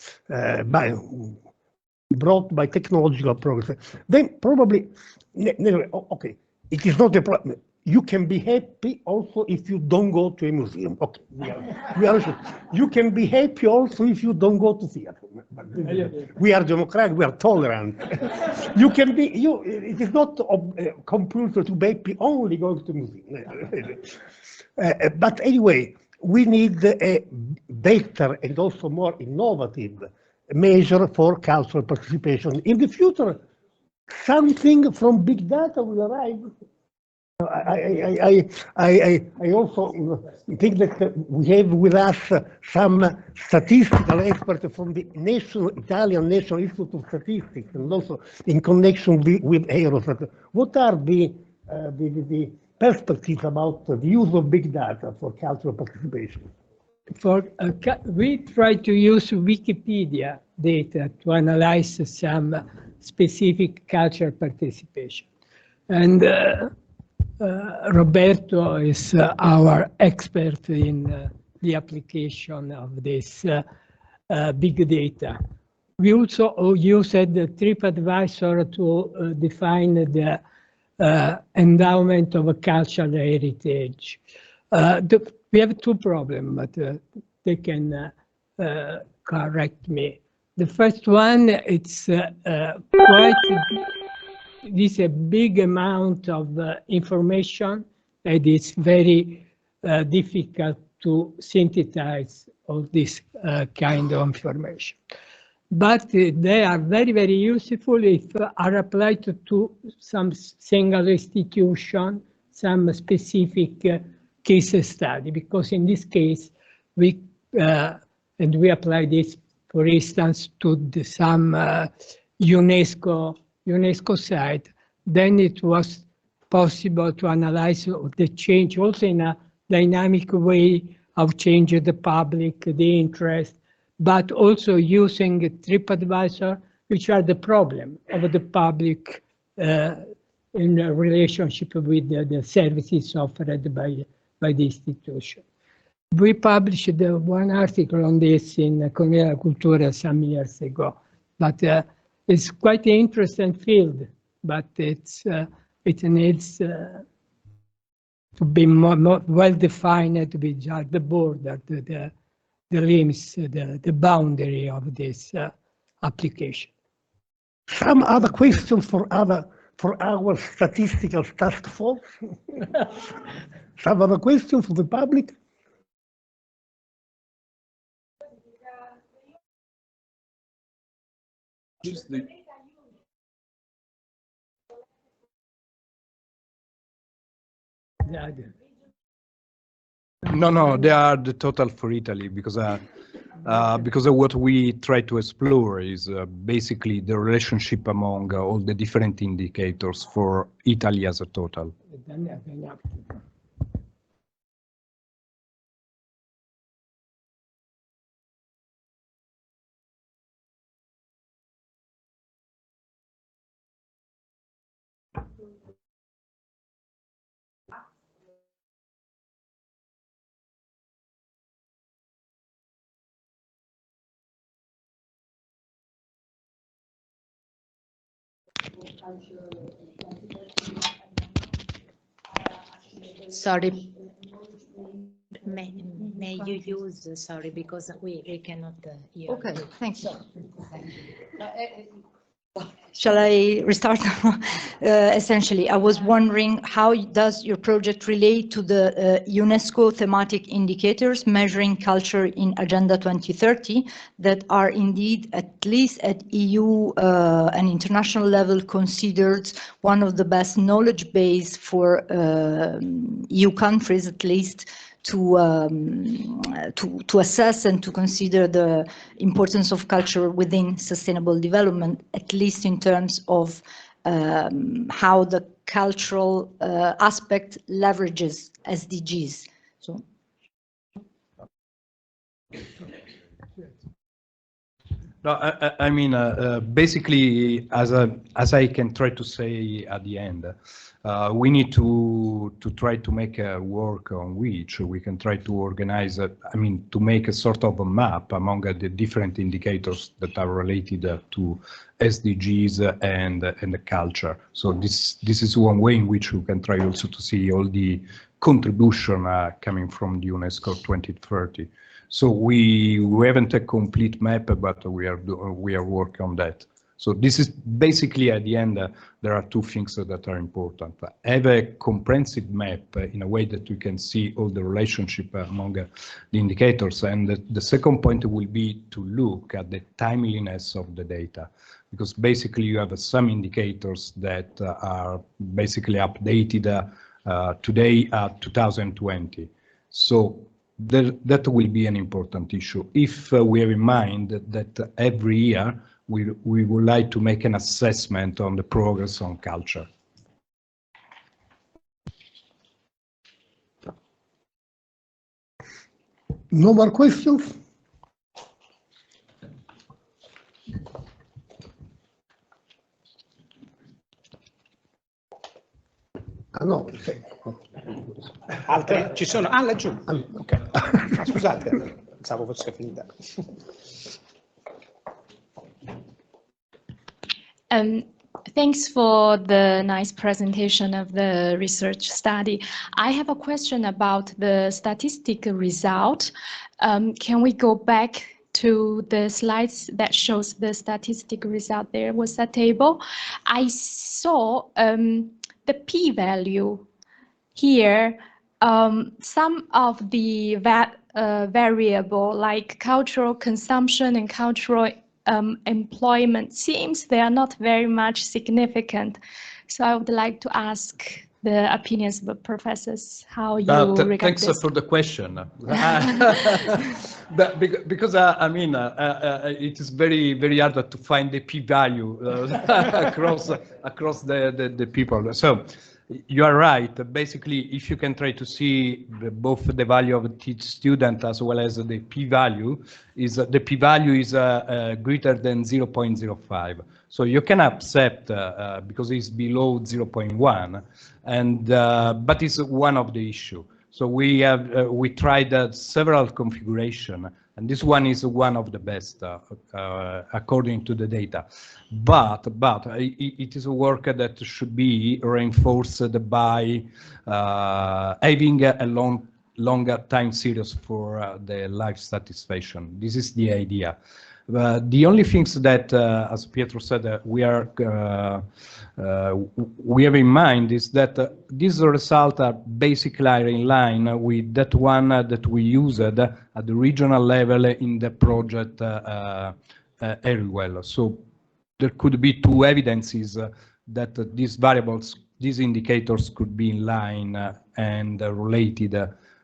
brought by technological progress. Then probably, okay, it is not a problem. You can be happy also if you don't go to a museum. Okay, we are sure. You can be happy also if you don't go to theater. We are democratic, we are tolerant. You can be, it is not compulsory to be happy only going to museum. But anyway, we need a better and also more innovative measure for cultural participation. In the future, something from big data will arrive. I also think that we have with us some statistical experts from the Italian National Institute of Statistics, and also in connection with Eurostat. What are the perspectives about the use of big data for cultural participation? We try to use Wikipedia data to analyze some specific cultural participation. And Roberto is our expert in the application of this big data. We also used the TripAdvisor to define the endowment of a cultural heritage. We have two problems, but they can correct me. The first one, it's this a big amount of information, and it's very difficult to synthesize all this kind of information. But they are very, very useful if are applied to some single institution, some specific case study, because in this case, we apply this, for instance, to some UNESCO site, then it was possible to analyze the change also in a dynamic way of changing the public, the interest, but also using TripAdvisor, which are the problem of the public in a relationship with the services offered by the institution. We published one article on this in Economia della Cultura some years ago, but it's quite an interesting field, but it needs to be more well defined, to be just the border, the limits, the boundary of this application. Some other questions for our statistical task force? Some other questions for the public? No, they are the total for Italy, because of what we try to explore is basically the relationship among all the different indicators for Italy as a total. Sorry. May you use, sorry, because we cannot hear. Okay, thank you. Shall I restart? Essentially, I was wondering, how does your project relate to the UNESCO thematic indicators measuring culture in Agenda 2030 that are indeed, at least at EU and international level, considered one of the best knowledge base for EU countries, at least, to assess and to consider the importance of culture within sustainable development, at least in terms of how the cultural aspect leverages SDGs. So. No, I mean, basically, as I can try to say at the end, we need to try to make a work on which we can try to organize, to make a sort of a map among the different indicators that are related to SDGs and the culture. So this is one way in which we can try also to see all the contribution coming from the UNESCO 2030. So we haven't a complete map, but we are working on that. So this is basically, at the end, there are two things that are important. Have a comprehensive map in a way that you can see all the relationship among the indicators. And the second point will be to look at the timeliness of the data, because basically you have some indicators that are basically updated today at 2020. So that will be an important issue. If we have in mind that every year we would like to make an assessment on the progress on culture. No more questions? Ah, no. Altre ci sono? Ah, laggiù. Ok. Scusate, pensavo fosse finita. Thanks for the nice presentation of the research study. I have a question about the statistic result. Can we go back to the slides that shows the statistic result? There was a table. I saw the p-value here. Some of the variable like cultural consumption and cultural employment seems they are not very much significant. So I would like to ask the opinions of the professors how you regard thanks this. For the question. Because it is very hard to find the p-value across the people. So you are right. Basically, if you can try to see both the value of each student as well as the p-value, the p-value is greater than 0.05. So you can accept because it's below 0.1, and but it's one of the issue. So we tried several configuration, and this one is one of the best according to the data. But it is a work that should be reinforced by having a longer time series for the life satisfaction. This is the idea. The only things that, as Pietro said, we have in mind is that these results are basically in line with that one that we used at the regional level in the project very well. So there could be two evidences that these variables, these indicators could be in line and related.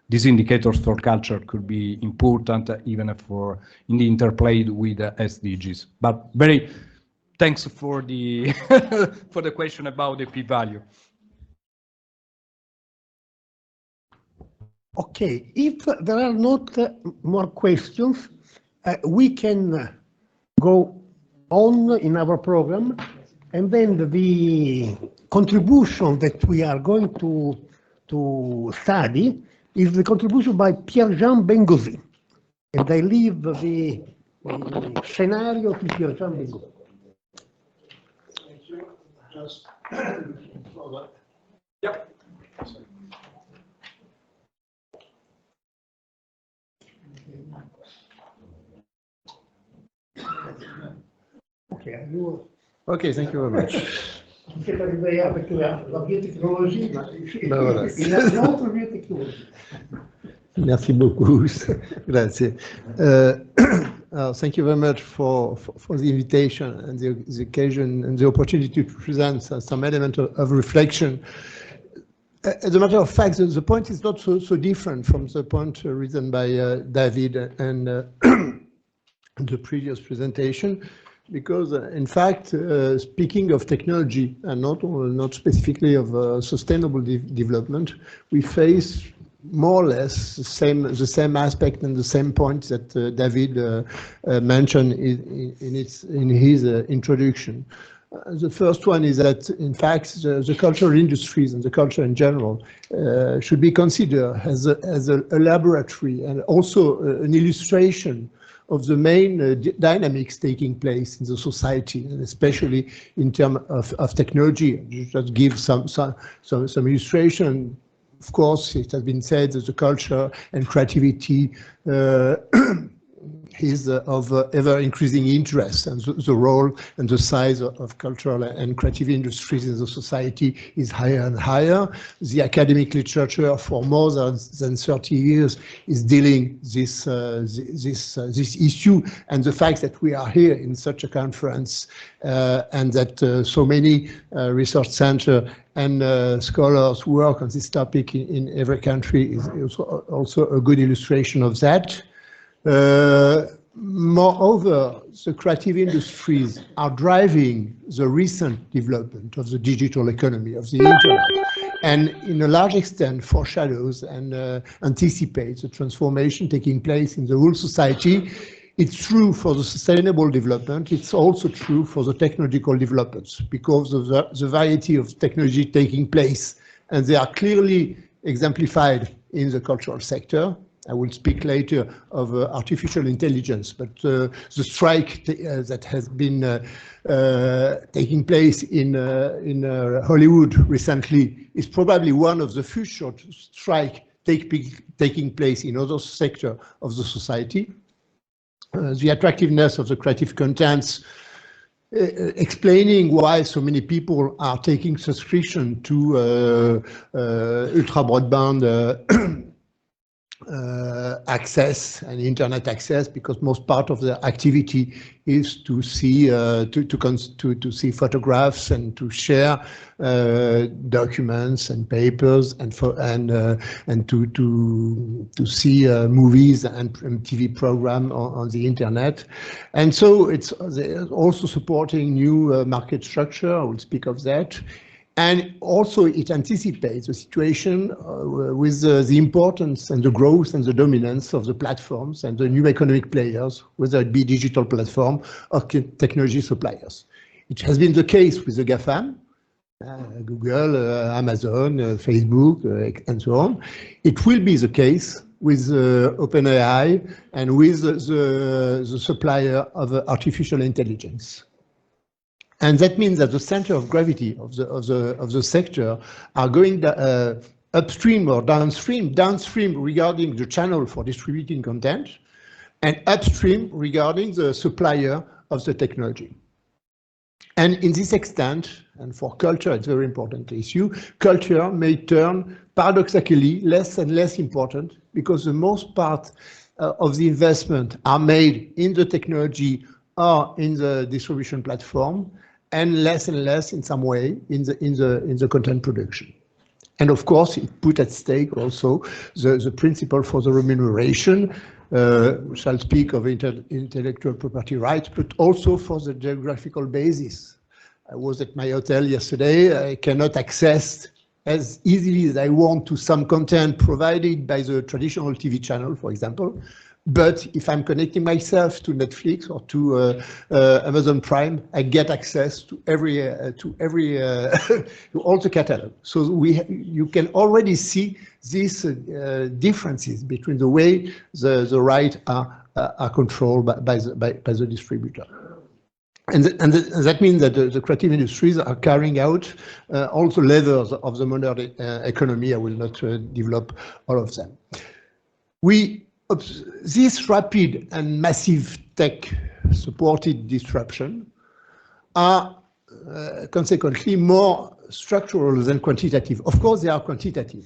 These indicators for culture could be important even for in the interplay with SDGs. But very thanks for the for the question about the p-value. Okay, if there are not more questions, we can go on in our program. And then the contribution that we are going to study is the contribution by Pierre-Jean Bengosi. And I leave the scenario to Pierre-Jean Bengosi. Just yep. Okay, thank you very much. Merci beaucoup. Grazie. Thank you very much for the invitation and the occasion and the opportunity to present some element of reflection. As a matter of fact, the point is not so different from the point written by David and the previous presentation, because in fact, speaking of technology and not specifically of sustainable development, we face more or less the same aspect and the same point that David mentioned in his introduction. The first one is that, in fact, the cultural industries and the culture in general should be considered as a laboratory and also an illustration of the main dynamics taking place in the society, and especially in terms of technology. Just give some illustration. Of course, it has been said that the culture and creativity is of ever-increasing interest, and the role and the size of cultural and creative industries in the society is higher and higher. The academic literature for more than 30 years is dealing this issue, and the fact that we are here in such a conference and that so many research centers and scholars work on this topic in every country is also a good illustration of that. Moreover, the creative industries are driving the recent development of the digital economy, of the internet, and in a large extent foreshadows and anticipates the transformation taking place in the whole society. It's true for the sustainable development. It's also true for the technological developments because of the variety of technology taking place, and they are clearly exemplified in the cultural sector. I will speak later of artificial intelligence, but the strike that has been taking place in Hollywood recently is probably one of the future strikes taking place in other sectors of the society. The attractiveness of the creative contents, explaining why so many people are taking subscription to ultra broadband access and internet access, because most part of the activity is to see to see photographs and to share documents and papers and to see movies and TV program on the internet. And so it's also supporting new market structure. I will speak of that. And also it anticipates the situation with the importance and the growth and the dominance of the platforms and the new economic players, whether it be digital platform or technology suppliers. It has been the case with the GAFAM, Google, Amazon, Facebook, and so on. It will be the case with OpenAI and with the supplier of artificial intelligence. And that means that the center of gravity of the sector are going upstream or downstream. Downstream regarding the channel for distributing content, and upstream regarding the supplier of the technology. And in this extent, and for culture, it's a very important issue, culture may turn paradoxically less and less important because the most part of the investment are made in the technology or in the distribution platform, and less in some way in the content production. And of course, it put at stake also the principle for the remuneration. We shall speak of intellectual property rights, but also for the geographical basis. I was at my hotel yesterday. I cannot access as easily as I want to some content provided by the traditional TV channel, for example, But if I'm connecting myself to Netflix or to Amazon Prime, I get access to to all the catalog. So you can already see these differences between the way the rights are controlled by the distributor. And that means that the creative industries are carrying out all the levers of the modern economy. I will not develop all of them. This rapid and massive tech-supported disruption are consequently more structural than quantitative. Of course, they are quantitative,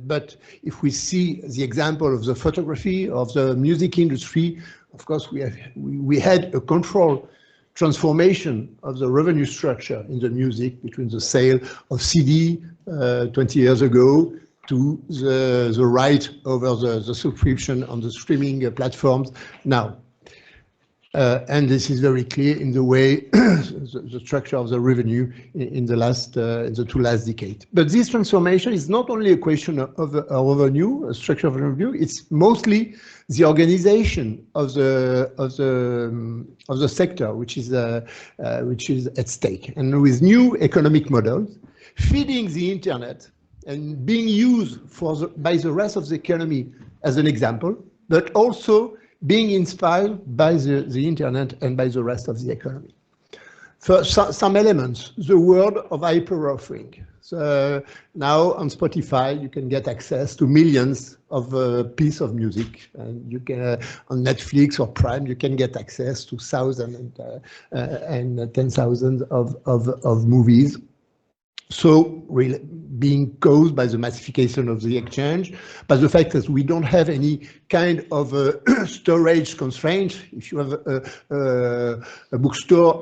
but if we see the example of the photography, of the music industry, of course, we had a control transformation of the revenue structure in the music between the sale of CD 20 years ago to the right over the subscription on the streaming platforms now. And this is very clear in the way the structure of the revenue in the two last decades. But this transformation is not only a question of revenue, a structure of revenue. It's mostly the organization of the sector, which is at stake. And with new economic models, feeding the internet and being used by the rest of the economy as an example, but also being inspired by the internet and by the rest of the economy. For some elements, the world of hyper-offering. So now on Spotify, you can get access to millions of pieces of music, and you can on Netflix or Prime, you can get access to thousands and 10,000 of movies. So really being caused by the massification of the exchange, by the fact that we don't have any kind of storage constraint. If you have a bookstore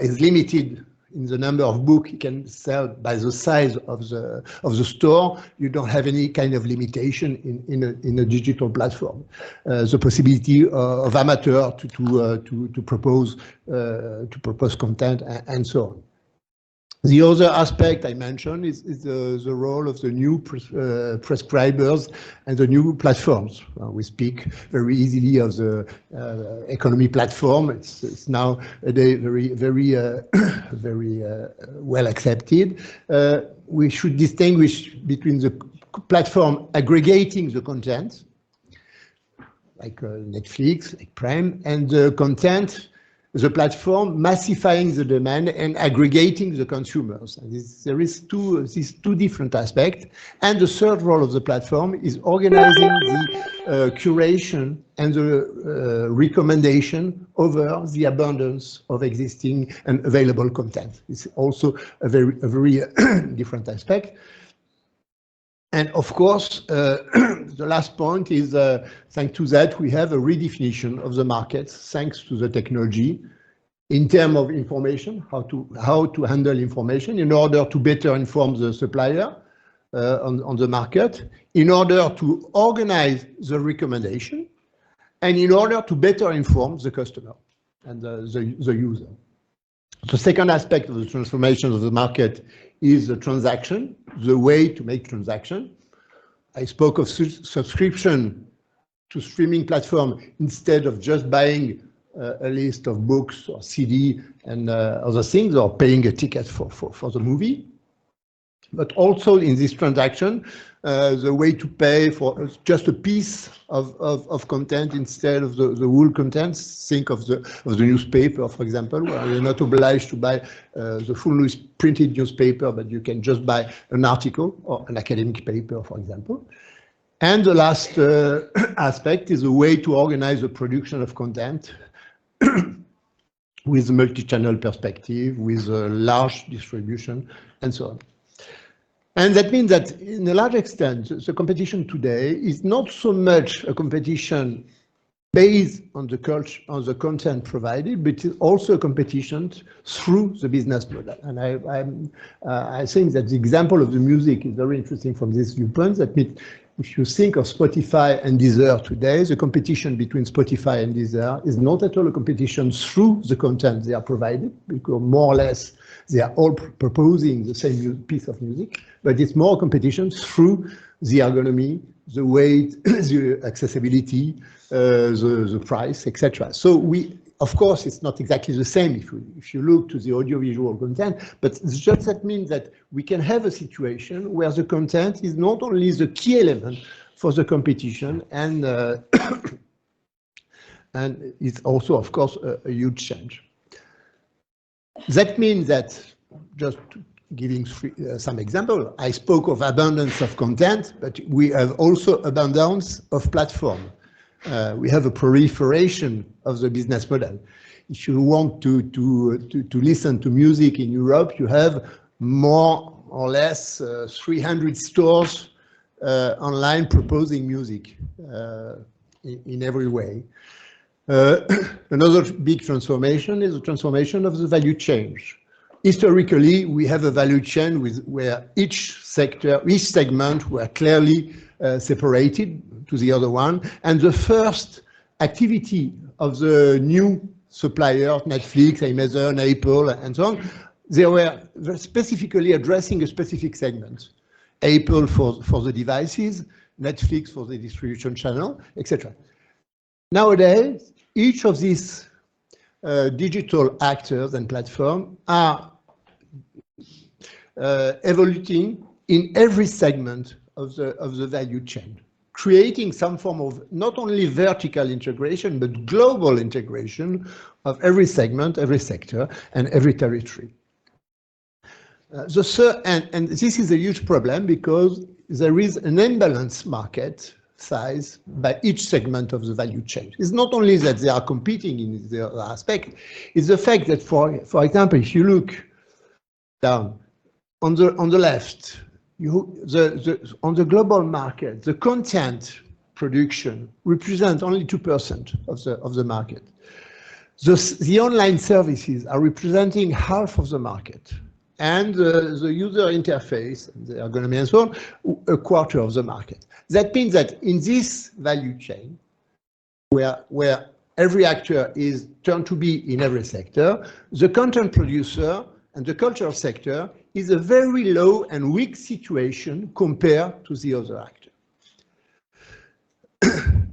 is limited in the number of books you can sell by the size of the store. You don't have any kind of limitation in a digital platform. The possibility of amateur to propose content and so on. The other aspect I mentioned is the role of the new prescribers and the new platforms. We speak very easily of the economy platform. It's now a day very well accepted. We should distinguish between the platform aggregating the content, like Netflix, like Prime, and the content, the platform massifying the demand and aggregating the consumers. And there is these two different aspects. And the third role of the platform is organizing the curation and the recommendation over the abundance of existing and available content. It's also a very different aspect. And of course, the last point is, thanks to that, we have a redefinition of the market, thanks to the technology, in terms of information, how to handle information in order to better inform the supplier on the market, in order to organize the recommendation, and in order to better inform the customer and the user. The second aspect of the transformation of the market is the transaction, the way to make transaction. I spoke of subscription to streaming platform instead of just buying a list of books or CD and other things, or paying a ticket for the movie. But also in this transaction, the way to pay for just a piece of content instead of the whole content. Think of the newspaper, for example, where you're not obliged to buy the full printed newspaper, but you can just buy an article or an academic paper, for example. And the last aspect is a way to organize the production of content with a multi-channel perspective, with a large distribution, and so on. And that means that, in a large extent, the competition today is not so much a competition based on the culture, on the content provided, but it's also a competition through the business model. And I think that the example of the music is very interesting from this viewpoint. That means if you think of Spotify and Deezer today, the competition between Spotify and Deezer is not at all a competition through the content they are provided, because more or less they are all proposing the same piece of music, but it's more competition through the ergonomy, the weight, the accessibility, the price, etc. So of course, it's not exactly the same if you look to the audiovisual content, but just that means that we can have a situation where the content is not only the key element for the competition, and and it's also, of course, a huge change. That means that, just giving some example, I spoke of abundance of content, but we have also abundance of platform. We have a proliferation of the business model. If you want to listen to music in Europe, you have more or less 300 stores online proposing music in every way. Another big transformation is the transformation of the value chain. Historically, we have a value chain where each segment were clearly separated to the other one, and the first activity of the new suppliers, Netflix, Amazon, Apple, and so on, they were specifically addressing a specific segment. Apple for the devices, Netflix for the distribution channel, etc. Nowadays, each of these digital actors and platforms are evolving in every segment of the value chain, creating some form of not only vertical integration, but global integration of every segment, every sector, and every territory. And this is a huge problem because there is an imbalanced market size by each segment of the value chain. It's not only that they are competing in the other aspect, it's the fact that, for example, if you look down on the left, on the global market, the content production represents only 2% of the market. The online services are representing half of the market, and the user interface, the ergonomy and so on, a quarter of the market. That means that in this value chain, where every actor is turned to be in every sector, the content producer and the cultural sector is a very low and weak situation compared to the other actor.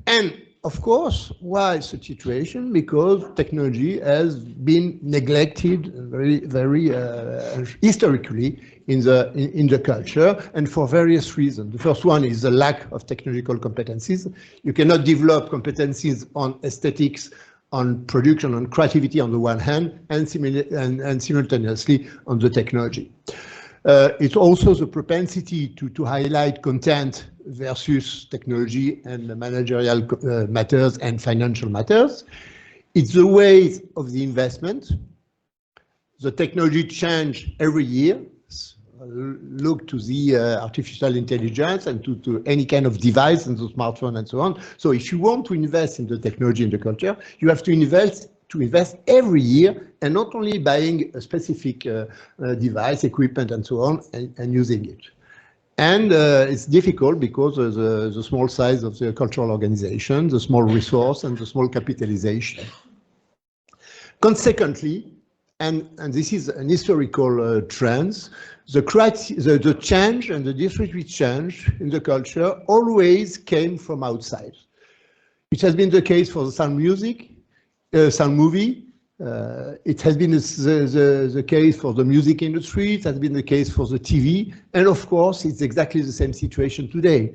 And of course, why such situation? Because technology has been neglected very historically in the culture, and for various reasons. The first one is the lack of technological competencies. You cannot develop competencies on aesthetics, on production, on creativity on the one hand, and simultaneously on the technology. It's also the propensity to highlight content versus technology and managerial matters and financial matters. It's the ways of the investment. The technology change every year. Look to the artificial intelligence and to any kind of device and the smartphone and so on. So if you want to invest in the technology and the culture, you have to invest every year, and not only buying a specific device, equipment, and so on, and using it. And it's difficult because of the small size of the cultural organization, the small resource, and the small capitalization. Consequently, and this is an historical trend, the change and the disruptive change in the culture always came from outside. It has been the case for the sound music, sound movie. It has been the case for the music industry. It has been the case for the TV. And of course, it's exactly the same situation today.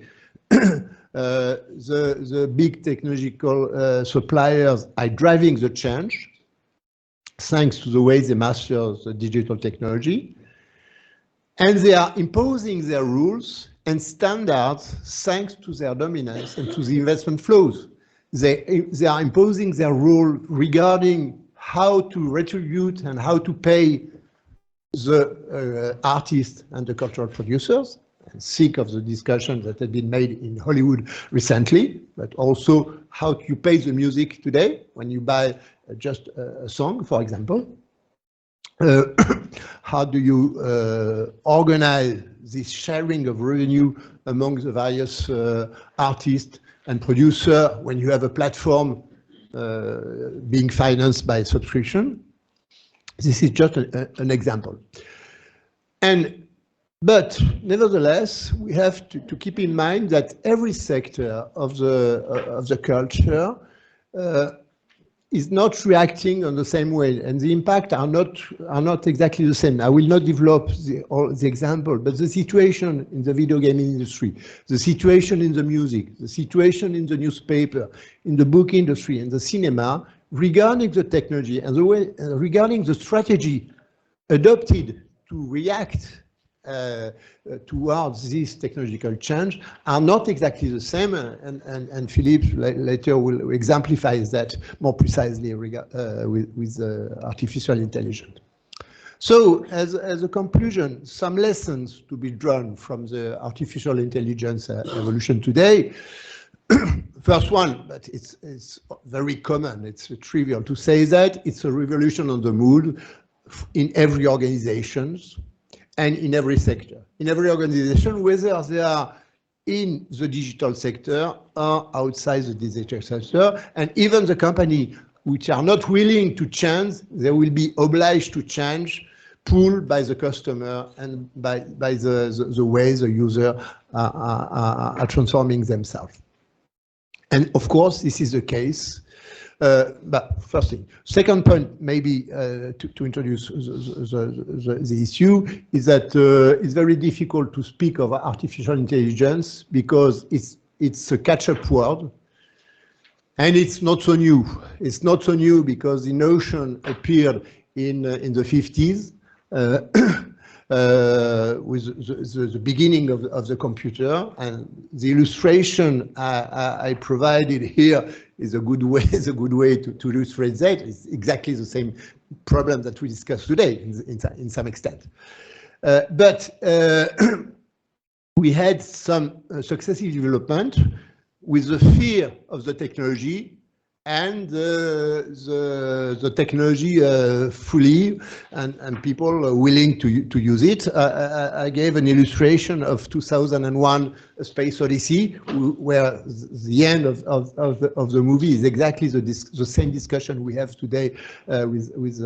The big technological suppliers are driving the change thanks to the way they master the digital technology. And they are imposing their rules and standards thanks to their dominance and to the investment flows. They are imposing their rule regarding how to retribute and how to pay the artists and the cultural producers. Sick of the discussion that had been made in Hollywood recently, but also how you pay the music today when you buy just a song, for example. How do you organize this sharing of revenue among the various artists and producers when you have a platform being financed by subscription. This is just an example. But nevertheless, we have to keep in mind that every sector of the culture is not reacting on the same way, and the impact are not exactly the same. I will not develop the example, but the situation in the video gaming industry, the situation in the music, the situation in the newspaper, in the book industry, and the cinema, regarding the technology and the way regarding the strategy adopted to react towards this technological change are not exactly the same, and Philippe later will exemplify that more precisely with artificial intelligence. So, as a conclusion, some lessons to be drawn from the artificial intelligence evolution today. First one, but it's very common, it's trivial to say that, it's a revolution on the mood in every organization and in every sector. In every organization, whether they are in the digital sector or outside the digital sector, and even the company which are not willing to change, they will be obliged to change, pulled by the customer and by the way the user are transforming themselves. And of course, this is the case. But first thing. Second point, maybe to introduce the issue, is that it's very difficult to speak of artificial intelligence because it's a catch-up word, and it's not so new. It's not so new because the notion appeared in the 50s. With the beginning of the computer, and the illustration I provided here is a good way to illustrate that. It's exactly the same problem that we discussed today in some extent. But we had some successive development with the fear of the technology and the technology fully and people willing to use it. I gave an illustration of 2001: A Space Odyssey, where the end of the movie is exactly the same discussion we have today with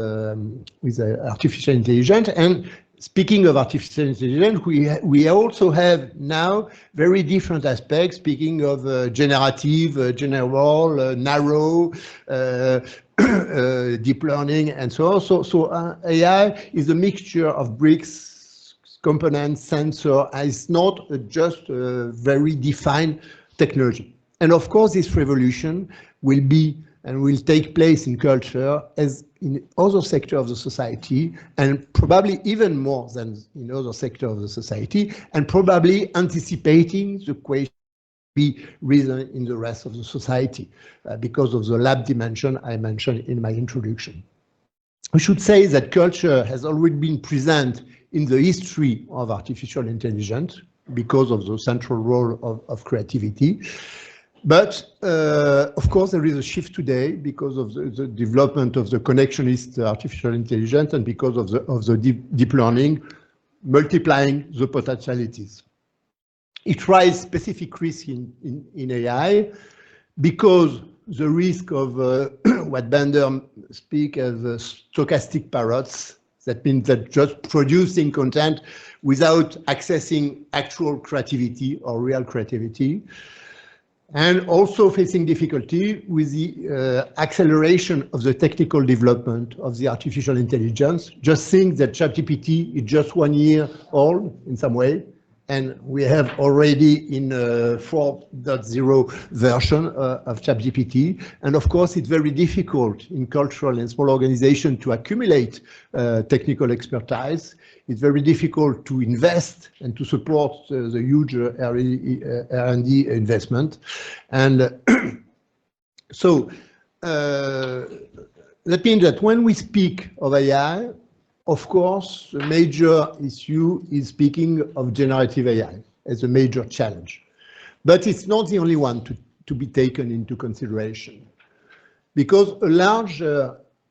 artificial intelligence. And speaking of artificial intelligence, we also have now very different aspects, speaking of generative, general, narrow, deep learning, and so on. So AI is a mixture of bricks, components, sensor. It's not just a very defined technology. And of course, this revolution will be and will take place in culture as in other sectors of the society, and probably even more than in other sectors of the society, and probably anticipating the question be risen in the rest of the society because of the lab dimension I mentioned in my introduction. We should say that culture has already been present in the history of artificial intelligence because of the central role of creativity. But of course, there is a shift today because of the development of the connectionist artificial intelligence and because of the deep learning, multiplying the potentialities. It raises specific risk in AI because the risk of what Bender speaks as stochastic parrots. That means that just producing content without accessing actual creativity or real creativity. And also facing difficulty with the acceleration of the technical development of the artificial intelligence. Just think that ChatGPT is just 1 year old in some way, and we have already in 4.0 version of ChatGPT. And of course, it's very difficult in cultural and small organizations to accumulate technical expertise. It's very difficult to invest and to support the huge R&D investment. And so that means that when we speak of AI, of course, the major issue is speaking of generative AI as a major challenge. But it's not the only one to be taken into consideration, because a large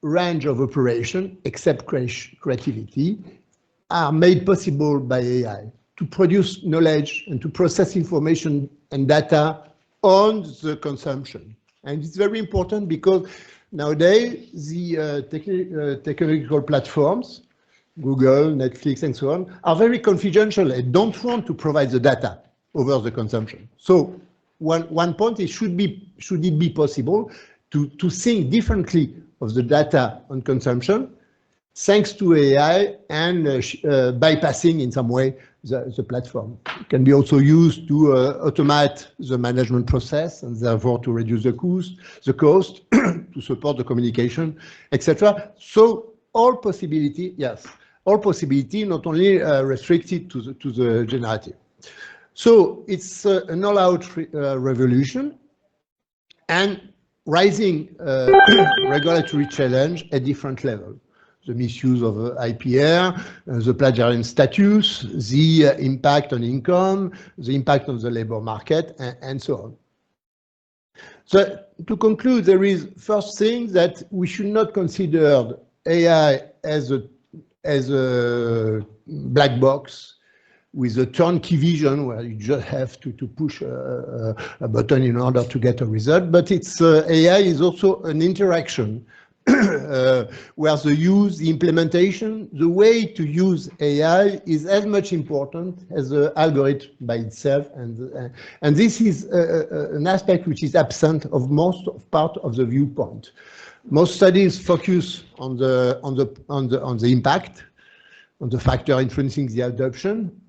range of operations, except creativity, are made possible by AI. to produce knowledge and to process information and data on the consumption. And it's very important because nowadays the technological platforms, Google, Netflix, and so on, are very confidential and don't want to provide the data over the consumption. So one point is, should it be possible to think differently of the data on consumption, thanks to AI and bypassing in some way the platform. It can be also used to automate the management process and therefore to reduce the cost, to support the communication, etc. So all possibility, yes, all possibility, not only restricted to the generative. So it's an all-out revolution and rising regulatory challenge at different levels. The misuse of IPR, the plagiarism status, the impact on income, the impact on the labor market, and so on. So to conclude, there is first thing that we should not consider AI as a black box with a turnkey vision where you just have to push a button in order to get a result, but it's AI is also an interaction where the use, the implementation, the way to use AI is as much important as the algorithm by itself, and this is an aspect which is absent of most part of the viewpoint. Most studies focus on the impact, on the factor influencing the adoption,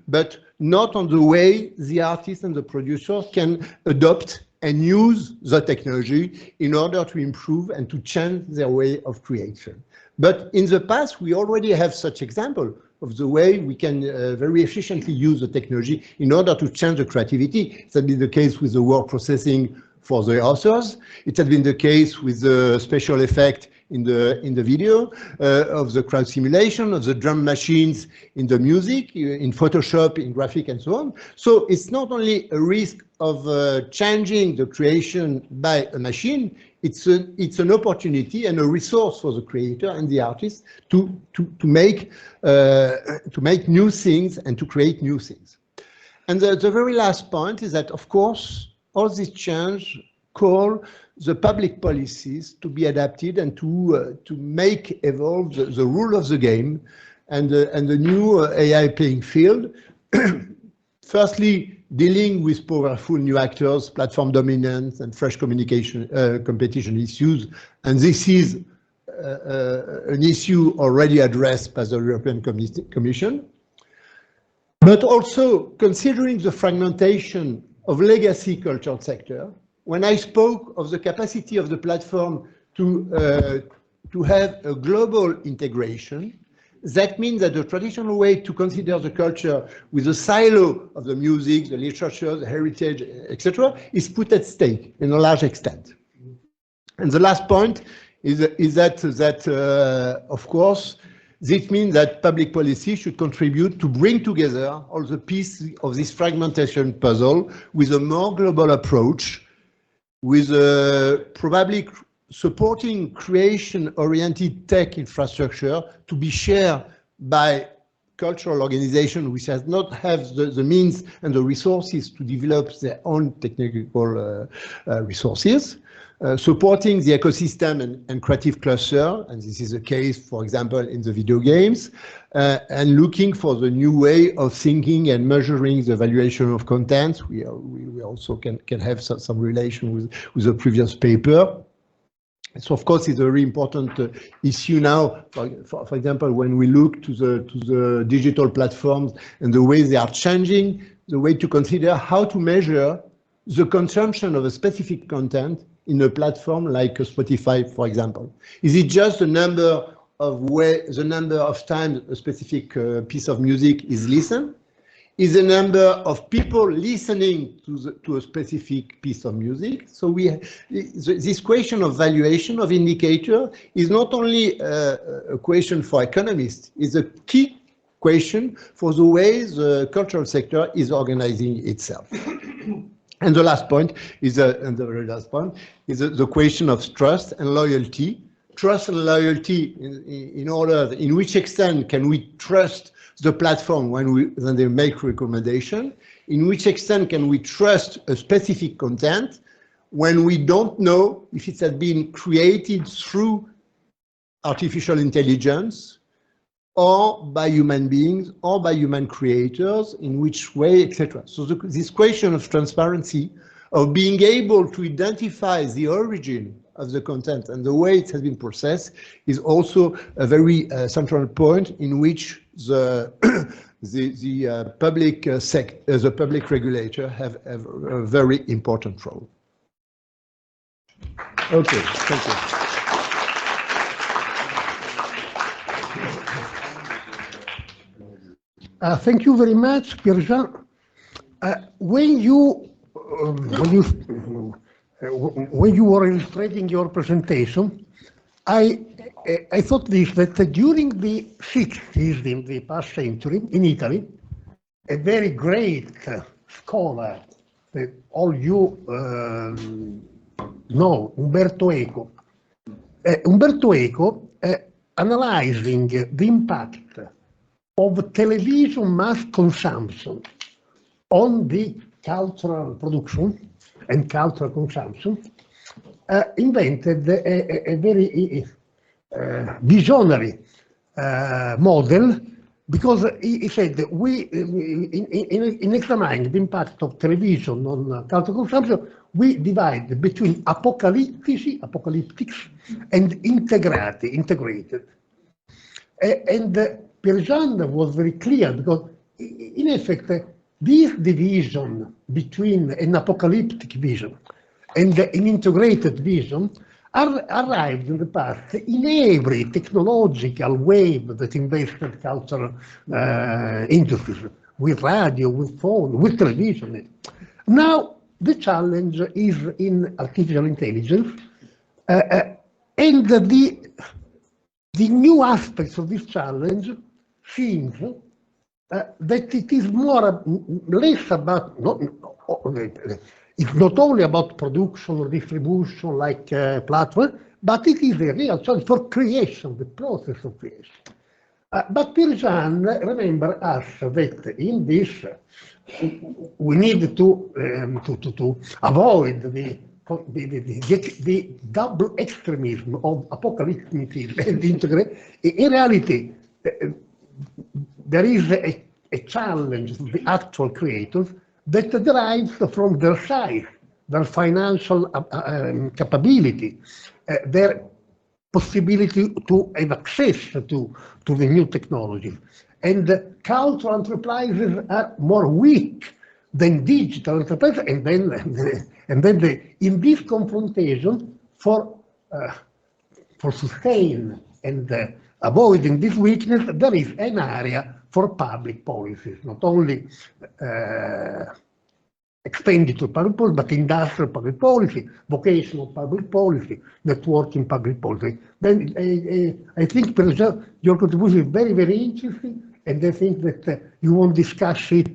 but not on the way the artists and the producers can adopt and use the technology in order to improve and to change their way of creation. But in the past, we already have such example of the way we can very efficiently use the technology in order to change the creativity. It has been the case with the word processing for the authors. It has been the case with the special effect in the video, of the crowd simulation, of the drum machines in the music, in Photoshop, in graphic, and so on. So it's not only a risk of changing the creation by a machine, it's an opportunity and a resource for the creator and the artist to make new things and to create new things. And the very last point is that, of course, all this change call the public policies to be adapted and to make evolve the rule of the game and the new AI playing field. Firstly, dealing with powerful new actors, platform dominance, and fresh communication competition issues, and this is an issue already addressed by the European Commission. But also considering the fragmentation of legacy cultural sector. When I spoke of the capacity of the platform to have a global integration, that means that the traditional way to consider the culture with a silo of the music, the literature, the heritage, etc., is put at stake in a large extent. And the last point is that of course, this means that public policy should contribute to bring together all the pieces of this fragmentation puzzle with a more global approach, with probably supporting creation-oriented tech infrastructure to be shared by cultural organizations which has not have the means and the resources to develop their own technical resources, supporting the ecosystem and creative cluster, and this is the case, for example, in the video games, and looking for the new way of thinking and measuring the valuation of content. We also can have some relation with the previous paper. So of course, it's a very important issue now. For example, when we look to the digital platforms and the way they are changing, the way to consider how to measure the consumption of a specific content in a platform like Spotify, for example. Is it just the number of times a specific piece of music is listened? Is the number of people listening to a specific piece of music? So this question of valuation of indicator is not only a question for economists, it's a key question for the way the cultural sector is organizing itself. And the last point is, the very last point is the question of trust and loyalty trust and loyalty in order, in which extent can we trust the platform when they make recommendation? In which extent can we trust a specific content when we don't know if it has been created through artificial intelligence or by human beings or by human creators, in which way, etc. So this question of transparency, of being able to identify the origin of the content and the way it has been processed, is also a very central point in which the public regulator have a very important role. Okay, thank you. Thank you very much, Pierre-Jean. When you were illustrating your presentation, I thought that during the 60s, in the past century, in Italy, a very great scholar that all you know, Umberto Eco. Umberto Eco, analyzing the impact of television mass consumption on the cultural production and cultural consumption, invented a very visionary model, because he said that in examining the impact of television on cultural consumption, we divide between apocalyptics and integrated. And Pierre-Jean was very clear, because in effect, this division between an apocalyptic vision and an integrated vision arrived in the past in every technological wave that invested cultural industries, with radio, with phone, with television. Now, the challenge is in artificial intelligence, and the new aspects of this challenge seems that it is less about, it's not only about production or distribution like platform, but it is a real challenge for creation, the process of creation. But Pierre-Jean remember us that in this we need to avoid the double extremism of apocalypticism and integrate. In reality, there is a challenge to the actual creators that derives from their size, their financial capability, their possibility to have access to the new technologies. And cultural enterprises are more weak than digital enterprises, and then in this confrontation for sustain and avoiding this weakness, there is an area for public policies, not only expenditure public policy, but industrial public policy, vocational public policy, networking public policy. Then I think your contribution is very, very interesting, and I think that you won't discuss it,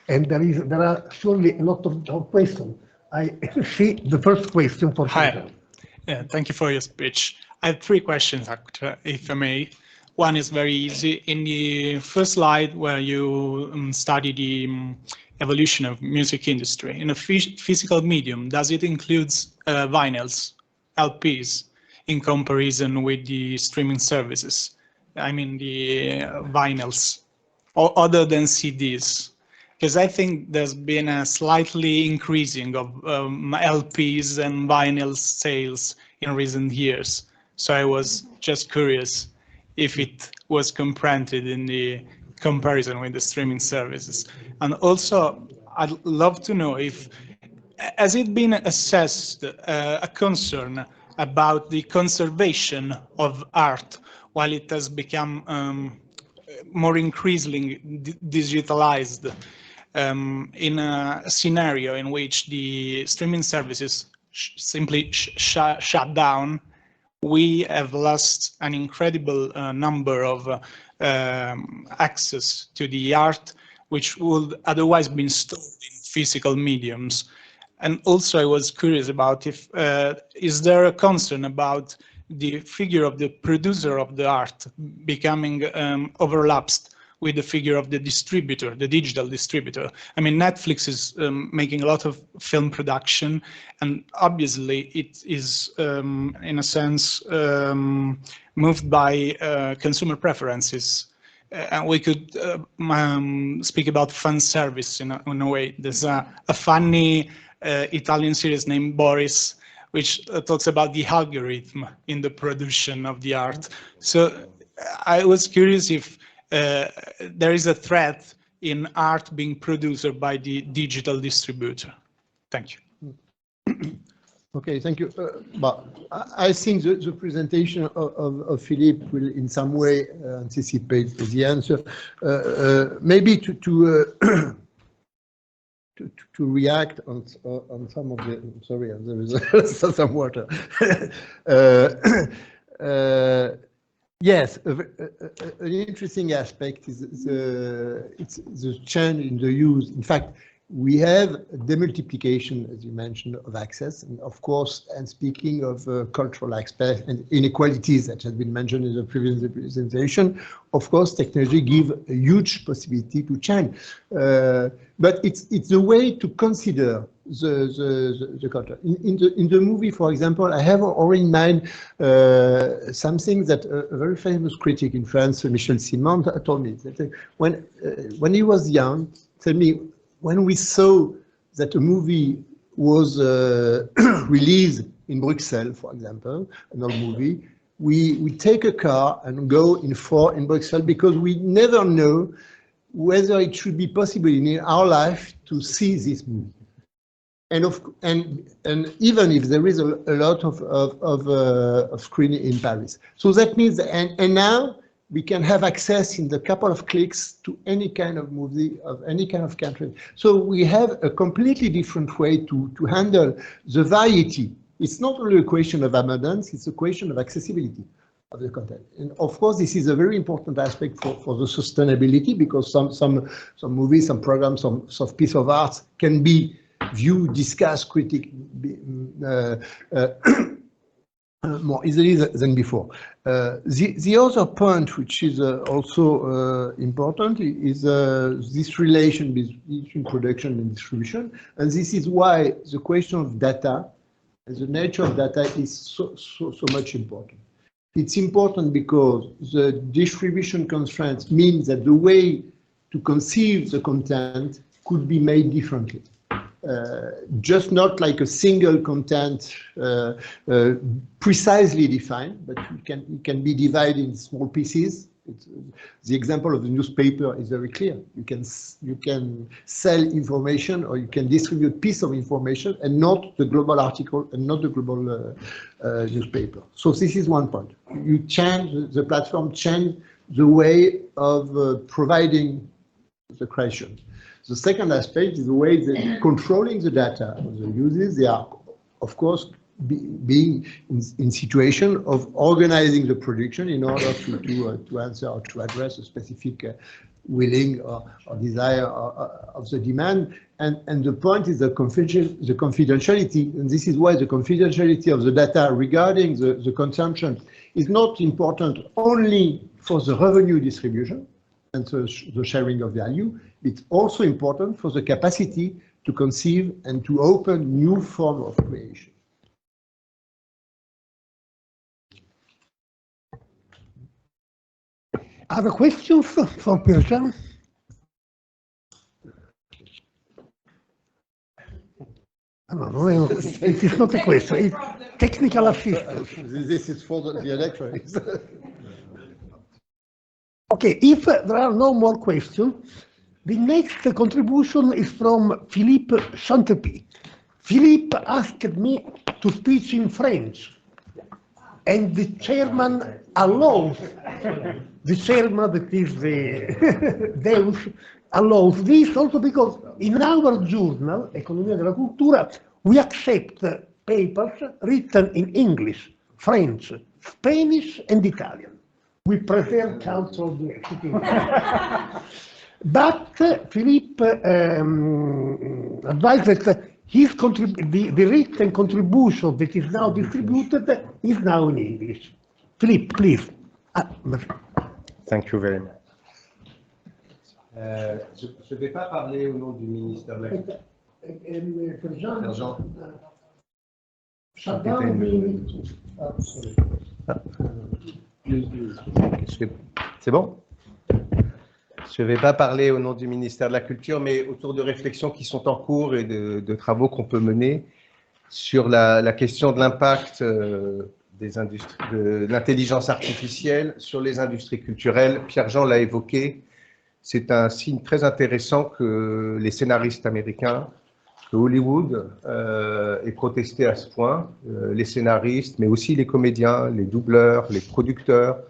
and there are surely a lot of questions. I see the first question for Hi. Yeah, thank you for your speech. I have three questions, if I may. One is very easy. In the first slide where you study the evolution of music industry, in a physical medium, does it include vinyls, LPs, in comparison with the streaming services? I mean the vinyls, or other than CDs? Because I think there's been a slightly increasing of LPs and vinyl sales in recent years. So I was just curious if it was comprehended in the comparison with the streaming services. And also, I'd love to know if, has it been assessed a concern about the conservation of art while it has become more increasingly digitalized, in a scenario in which the streaming services simply shut down? We have lost an incredible number of access to the art, which would otherwise been stored in physical mediums. And also I was curious about if, is there a concern about the figure of the producer of the art becoming overlaps with the figure of the distributor, the digital distributor. I mean, Netflix is making a lot of film production, and obviously it is, in a sense, moved by consumer preferences. And we could speak about fan service in a way. There's a funny Italian series named Boris, which talks about the algorithm in the production of the art. So I was curious if there is a threat in art being produced by the digital distributor. Thank you. Okay, thank you. But I think the presentation of Philippe will in some way anticipate the answer. Maybe to react on some of the, sorry, there is some water. Yes, an interesting aspect is the change in the use. In fact, we have a demultiplication, as you mentioned, of access, and of course, and speaking of cultural aspects and inequalities that has been mentioned in the previous presentation, of course, technology gives a huge possibility to change. But it's a way to consider the culture. In the movie, for example, I have already in mind something that a very famous critic in France, Michel Simon, told me that when he was young, told me, when we saw that a movie was released in Brussels, for example, an old movie, we take a car and go in Brussels because we never know whether it should be possible in our life to see this movie. And even if there is a lot of screening in Paris. So that means, and now we can have access in the couple of clicks to any kind of movie of any kind of country. So we have a completely different way to handle the variety. It's not only a question of abundance, it's a question of accessibility of the content. And of course, this is a very important aspect for the sustainability, because some movies, some programs, some piece of art can be viewed, discussed, critiqued more easily than before. The other point, which is also important, is this relation between production and distribution. And this is why the question of data and the nature of data is so much important. It's important because the distribution constraints means that the way to conceive the content could be made differently. Just not like a single content precisely defined, but it can be divided in small pieces. The example of the newspaper is very clear. You can sell information, or you can distribute piece of information, and not the global article and not the global newspaper. So this is one point. You change the platform, change the way of providing the creation. The second aspect is the way that controlling the data of the users. They are, of course, being in situation of organizing the production in order to answer or to address a specific willing or desire of the demand. And the point is the confidentiality, and this is why the confidentiality of the data regarding the consumption is not important only for the revenue distribution and the sharing of value. It's also important for the capacity to conceive and to open new form of creation. Other questions from Pierre? No, it is not a question, it's technical assistance. This is for the electronics. Okay, if there are no more questions, the next contribution is from Philippe Chantepie. Philippe asked me to speak in French, and the chairman allows, the chairman, that is the Deus, allows this also because in our journal, Economia della Cultura, we accept papers written in English, French, Spanish, and Italian. We prefer cultural diversity. But Philippe advised that the written contribution that is now distributed is now in English. Philippe, please. Thank you very much. Je ne vais pas parler au nom du ministère de la Culture. C'est bon? Je ne vais pas parler au nom du ministère de la Culture, mais autour de réflexions qui sont en cours et de travaux qu'on peut mener sur la question de l'impact de l'intelligence artificielle sur les industries culturelles. Pierre-Jean l'a évoqué, c'est un signe très intéressant que les scénaristes américains, que Hollywood ait protesté à ce point, les scénaristes, mais aussi les comédiens, les doubleurs, les producteurs.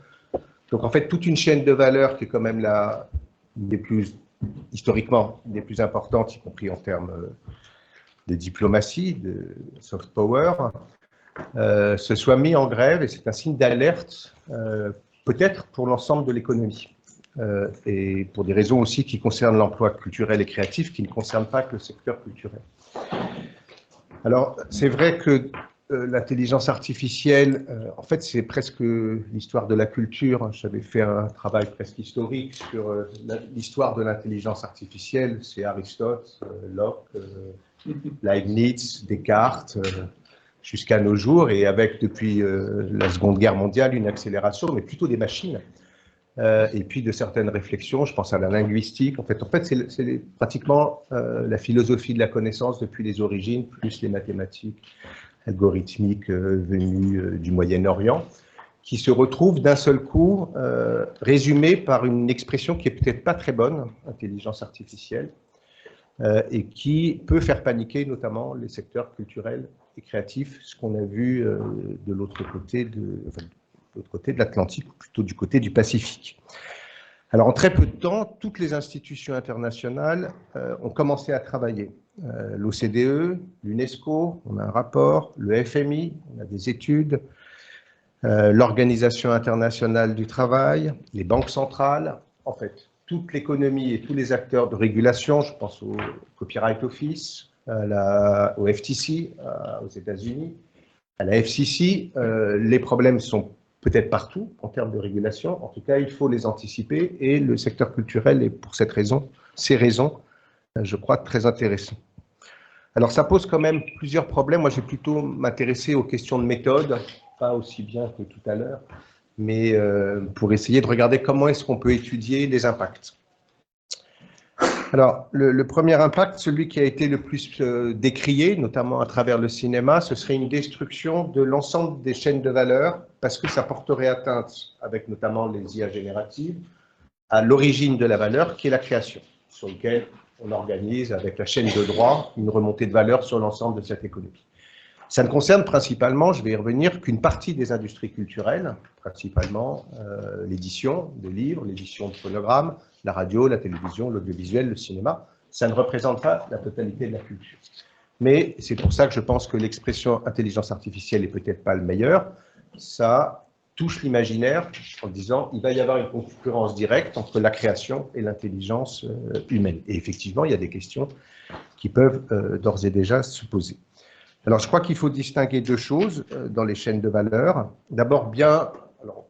Donc en fait, toute une chaîne de valeur qui est quand même historiquement, des plus importantes, y compris en termes de diplomatie, de soft power, se soit mis en grève, et c'est un signe d'alerte, peut-être pour l'ensemble de l'économie, et pour des raisons aussi qui concernent l'emploi culturel et créatif, qui ne concernent pas que le secteur culturel. Alors, c'est vrai que l'intelligence artificielle, en fait, c'est presque l'histoire de la culture. J'avais fait un travail presque historique sur l'histoire de l'intelligence artificielle. C'est Aristote, Locke, Leibniz, Descartes, jusqu'à nos jours, et avec, depuis la Seconde Guerre mondiale, une accélération, mais plutôt des machines, et puis de certaines réflexions, je pense à la linguistique. En fait c'est pratiquement la philosophie de la connaissance depuis les origines, plus les mathématiques algorithmiques venues du Moyen-Orient, qui se retrouvent d'un seul coup résumées par une expression qui est peut-être pas très bonne, intelligence artificielle, et qui peut faire paniquer notamment les secteurs culturels et créatifs, ce qu'on a vu de l'autre côté de l'Atlantique, ou plutôt du côté du Pacifique. Alors en très peu de temps, toutes les institutions internationales ont commencé à travailler. L'OCDE, l'UNESCO, on a un rapport, le FMI, on a des études, l'Organisation internationale du travail, les banques centrales, en fait, toute l'économie et tous les acteurs de régulation, je pense au Copyright Office, au FTC, aux États-Unis, à la FCC, les problèmes sont peut-être partout en termes de régulation. En tout cas, il faut les anticiper, et le secteur culturel est pour ces raisons, je crois, très intéressant. Alors, ça pose quand même plusieurs problèmes. Moi, je vais plutôt m'intéresser aux questions de méthode, pas aussi bien que tout à l'heure, mais pour essayer de regarder comment est-ce qu'on peut étudier les impacts. Alors, le premier impact, celui qui a été le plus décrié, notamment à travers le cinéma, ce serait une destruction de l'ensemble des chaînes de valeur, parce que ça porterait atteinte, avec notamment les IA génératives, à l'origine de la valeur, qui est la création, sur laquelle on organise, avec la chaîne de droit, une remontée de valeur sur l'ensemble de cette économie. Ça ne concerne principalement, je vais y revenir, qu'une partie des industries culturelles, principalement l'édition de livres, l'édition de phonogrammes, la radio, la télévision, l'audiovisuel, le cinéma. Ça ne représente pas la totalité de la culture. Mais c'est pour ça que je pense que l'expression intelligence artificielle n'est peut-être pas le meilleur. Ça touche l'imaginaire en disant il va y avoir une concurrence directe entre la création et l'intelligence humaine. Et effectivement, il y a des questions qui peuvent d'ores et déjà se poser. Alors, je crois qu'il faut distinguer deux choses dans les chaînes de valeur. D'abord, alors,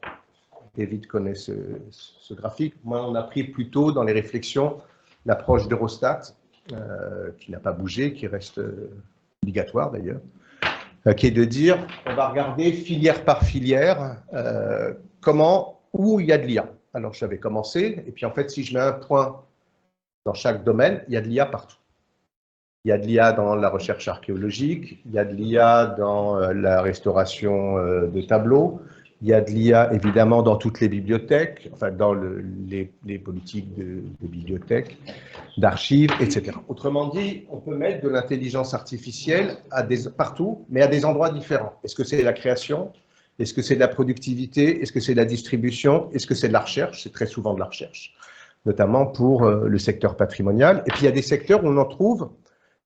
David connaît ce graphique. Moi, on a pris plutôt dans les réflexions l'approche d'Eurostat, qui n'a pas bougé, qui reste obligatoire d'ailleurs, qui est de dire, on va regarder filière par filière, où il y a de l'IA. Alors, j'avais commencé, et puis en fait, si je mets un point dans chaque domaine, il y a de l'IA partout. Il y a de l'IA dans la recherche archéologique, il y a de l'IA dans la restauration de tableaux, il y a de l'IA évidemment dans toutes les bibliothèques, enfin dans les politiques de bibliothèques, d'archives, etc. Autrement dit, on peut mettre de l'intelligence artificielle partout, mais à des endroits différents. Est-ce que c'est la création? Est-ce que c'est de la productivité? Est-ce que c'est de la distribution? Est-ce que c'est de la recherche? C'est très souvent de la recherche, notamment pour le secteur patrimonial. Et puis il y a des secteurs où on en trouve,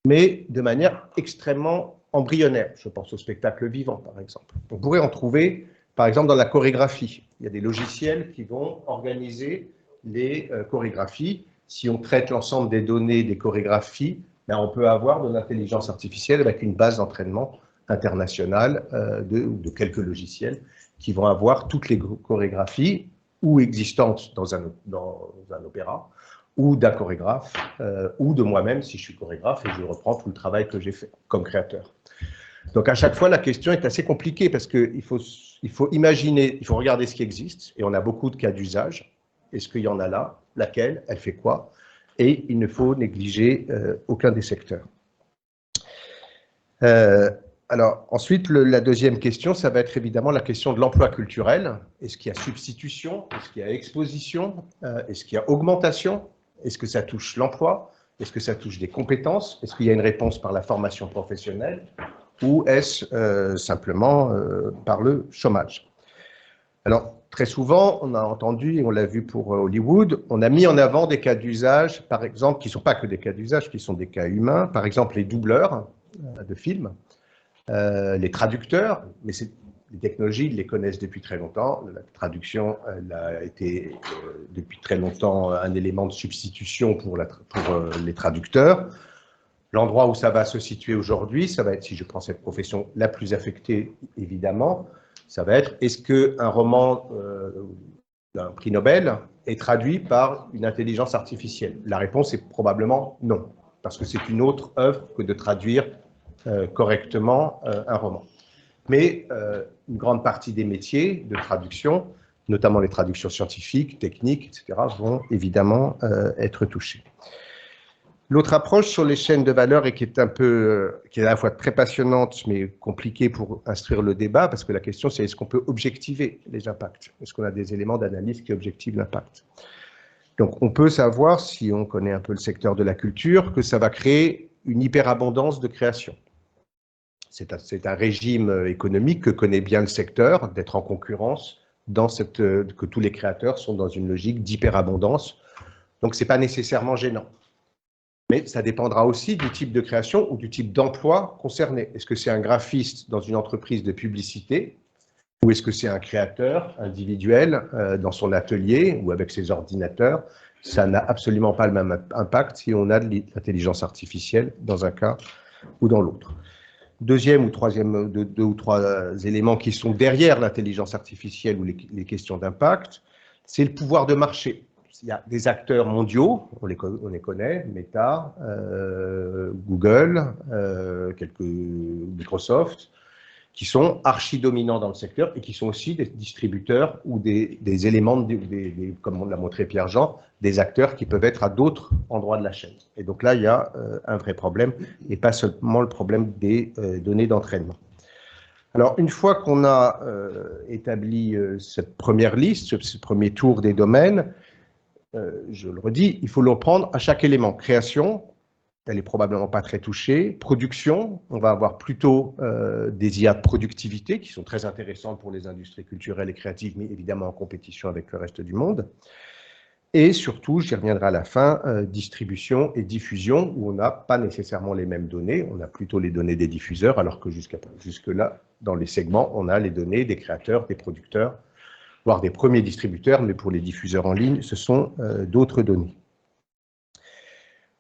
mais de manière extrêmement embryonnaire. Je pense au spectacle vivant, par exemple. On pourrait en trouver, par exemple, dans la chorégraphie. Il y a des logiciels qui vont organiser les chorégraphies. Si on traite l'ensemble des données des chorégraphies, ben, on peut avoir de l'intelligence artificielle avec une base d'entraînement internationale de quelques logiciels qui vont avoir toutes les chorégraphies ou existantes dans un opéra, ou d'un chorégraphe, ou de moi-même si je suis chorégraphe et je reprends tout le travail que j'ai fait comme créateur. Donc à chaque fois, la question est assez compliquée parce qu'il faut imaginer, il faut regarder ce qui existe, et on a beaucoup de cas d'usage. Est-ce qu'il y en a là? Laquelle? Elle fait quoi? Et il ne faut négliger aucun des secteurs. Alors ensuite, la deuxième question, ça va être évidemment la question de l'emploi culturel. Est-ce qu'il y a substitution? Est-ce qu'il y a exposition? Est-ce qu'il y a augmentation? Est-ce que ça touche l'emploi? Est-ce que ça touche des compétences? Est-ce qu'il y a une réponse par la formation professionnelle? Ou est-ce simplement par le chômage? Alors, très souvent, on a entendu, et on l'a vu pour Hollywood, on a mis en avant des cas d'usage, par exemple, qui ne sont pas que des cas d'usage, qui sont des cas humains, par exemple les doubleurs de films, les traducteurs, mais les technologies, ils les connaissent depuis très longtemps. La traduction, elle a été depuis très longtemps un élément de substitution pour les traducteurs. L'endroit où ça va se situer aujourd'hui, ça va être, si je prends cette profession la plus affectée, évidemment, ça va être, est-ce qu'un roman d'un prix Nobel est traduit par une intelligence artificielle? La réponse est probablement non, parce que c'est une autre œuvre que de traduire correctement un roman. Mais une grande partie des métiers de traduction, notamment les traductions scientifiques, techniques, etc., vont évidemment être touchés. L'autre approche sur les chaînes de valeur, et qui est qui est à la fois très passionnante, mais compliquée pour instruire le débat, parce que la question c'est est-ce qu'on peut objectiver les impacts? Est-ce qu'on a des éléments d'analyse qui objectivent l'impact? Donc on peut savoir, si on connaît un peu le secteur de la culture, que ça va créer une hyperabondance de création. C'est un régime économique que connaît bien le secteur, d'être en concurrence, que tous les créateurs sont dans une logique d'hyperabondance. Donc ce n'est pas nécessairement gênant. Mais ça dépendra aussi du type de création ou du type d'emploi concerné. Est-ce que c'est un graphiste dans une entreprise de publicité ou est-ce que c'est un créateur individuel dans son atelier ou avec ses ordinateurs? Ça n'a absolument pas le même impact si on a de l'intelligence artificielle dans un cas ou dans l'autre. Deuxième ou troisième, deux ou trois éléments qui sont derrière l'intelligence artificielle ou les questions d'impact, c'est le pouvoir de marché. Il y a des acteurs mondiaux, on les connaît, Meta, Google, Microsoft, qui sont archi-dominants dans le secteur et qui sont aussi des distributeurs ou des éléments, comme on l'a montré Pierre-Jean, des acteurs qui peuvent être à d'autres endroits de la chaîne. Et donc là, il y a un vrai problème, et pas seulement le problème des données d'entraînement. Alors, une fois qu'on a établi cette première liste, ce premier tour des domaines, je le redis, il faut le reprendre à chaque élément. Création, elle n'est probablement pas très touchée. Production, on va avoir plutôt des IA de productivité qui sont très intéressantes pour les industries culturelles et créatives, mais évidemment en compétition avec le reste du monde. Et surtout, j'y reviendrai à la fin, distribution et diffusion, où on n'a pas nécessairement les mêmes données, on a plutôt les données des diffuseurs, alors que jusque-là, dans les segments, on a les données des créateurs, des producteurs, voire des premiers distributeurs, mais pour les diffuseurs en ligne, ce sont d'autres données.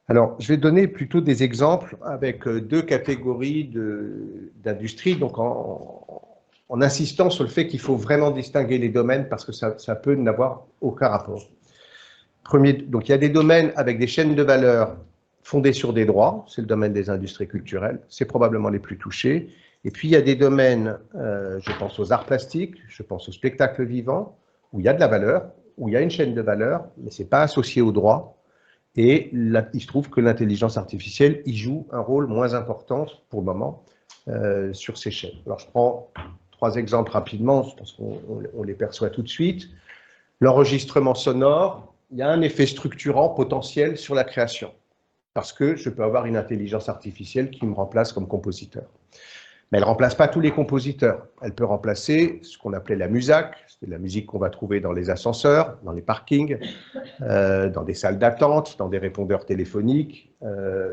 Alors, je vais donner plutôt des exemples avec deux catégories d'industries, donc en insistant sur le fait qu'il faut vraiment distinguer les domaines parce que ça peut n'avoir aucun rapport. Donc, il y a des domaines avec des chaînes de valeur fondées sur des droits, c'est le domaine des industries culturelles, c'est probablement les plus touchés. Et puis, il y a des domaines, je pense aux arts plastiques, je pense au spectacle vivant, où il y a de la valeur, où il y a une chaîne de valeur, mais ce n'est pas associé au droit. Et là, il se trouve que l'intelligence artificielle y joue un rôle moins important pour le moment sur ces chaînes. Alors, je prends trois exemples rapidement, je pense qu'on les perçoit tout de suite. L'enregistrement sonore, il y a un effet structurant potentiel sur la création, parce que je peux avoir une intelligence artificielle qui me remplace comme compositeur. Mais elle ne remplace pas tous les compositeurs. Elle peut remplacer ce qu'on appelait la musac, c'est la musique qu'on va trouver dans les ascenseurs, dans les parkings, dans des salles d'attente, dans des répondeurs téléphoniques.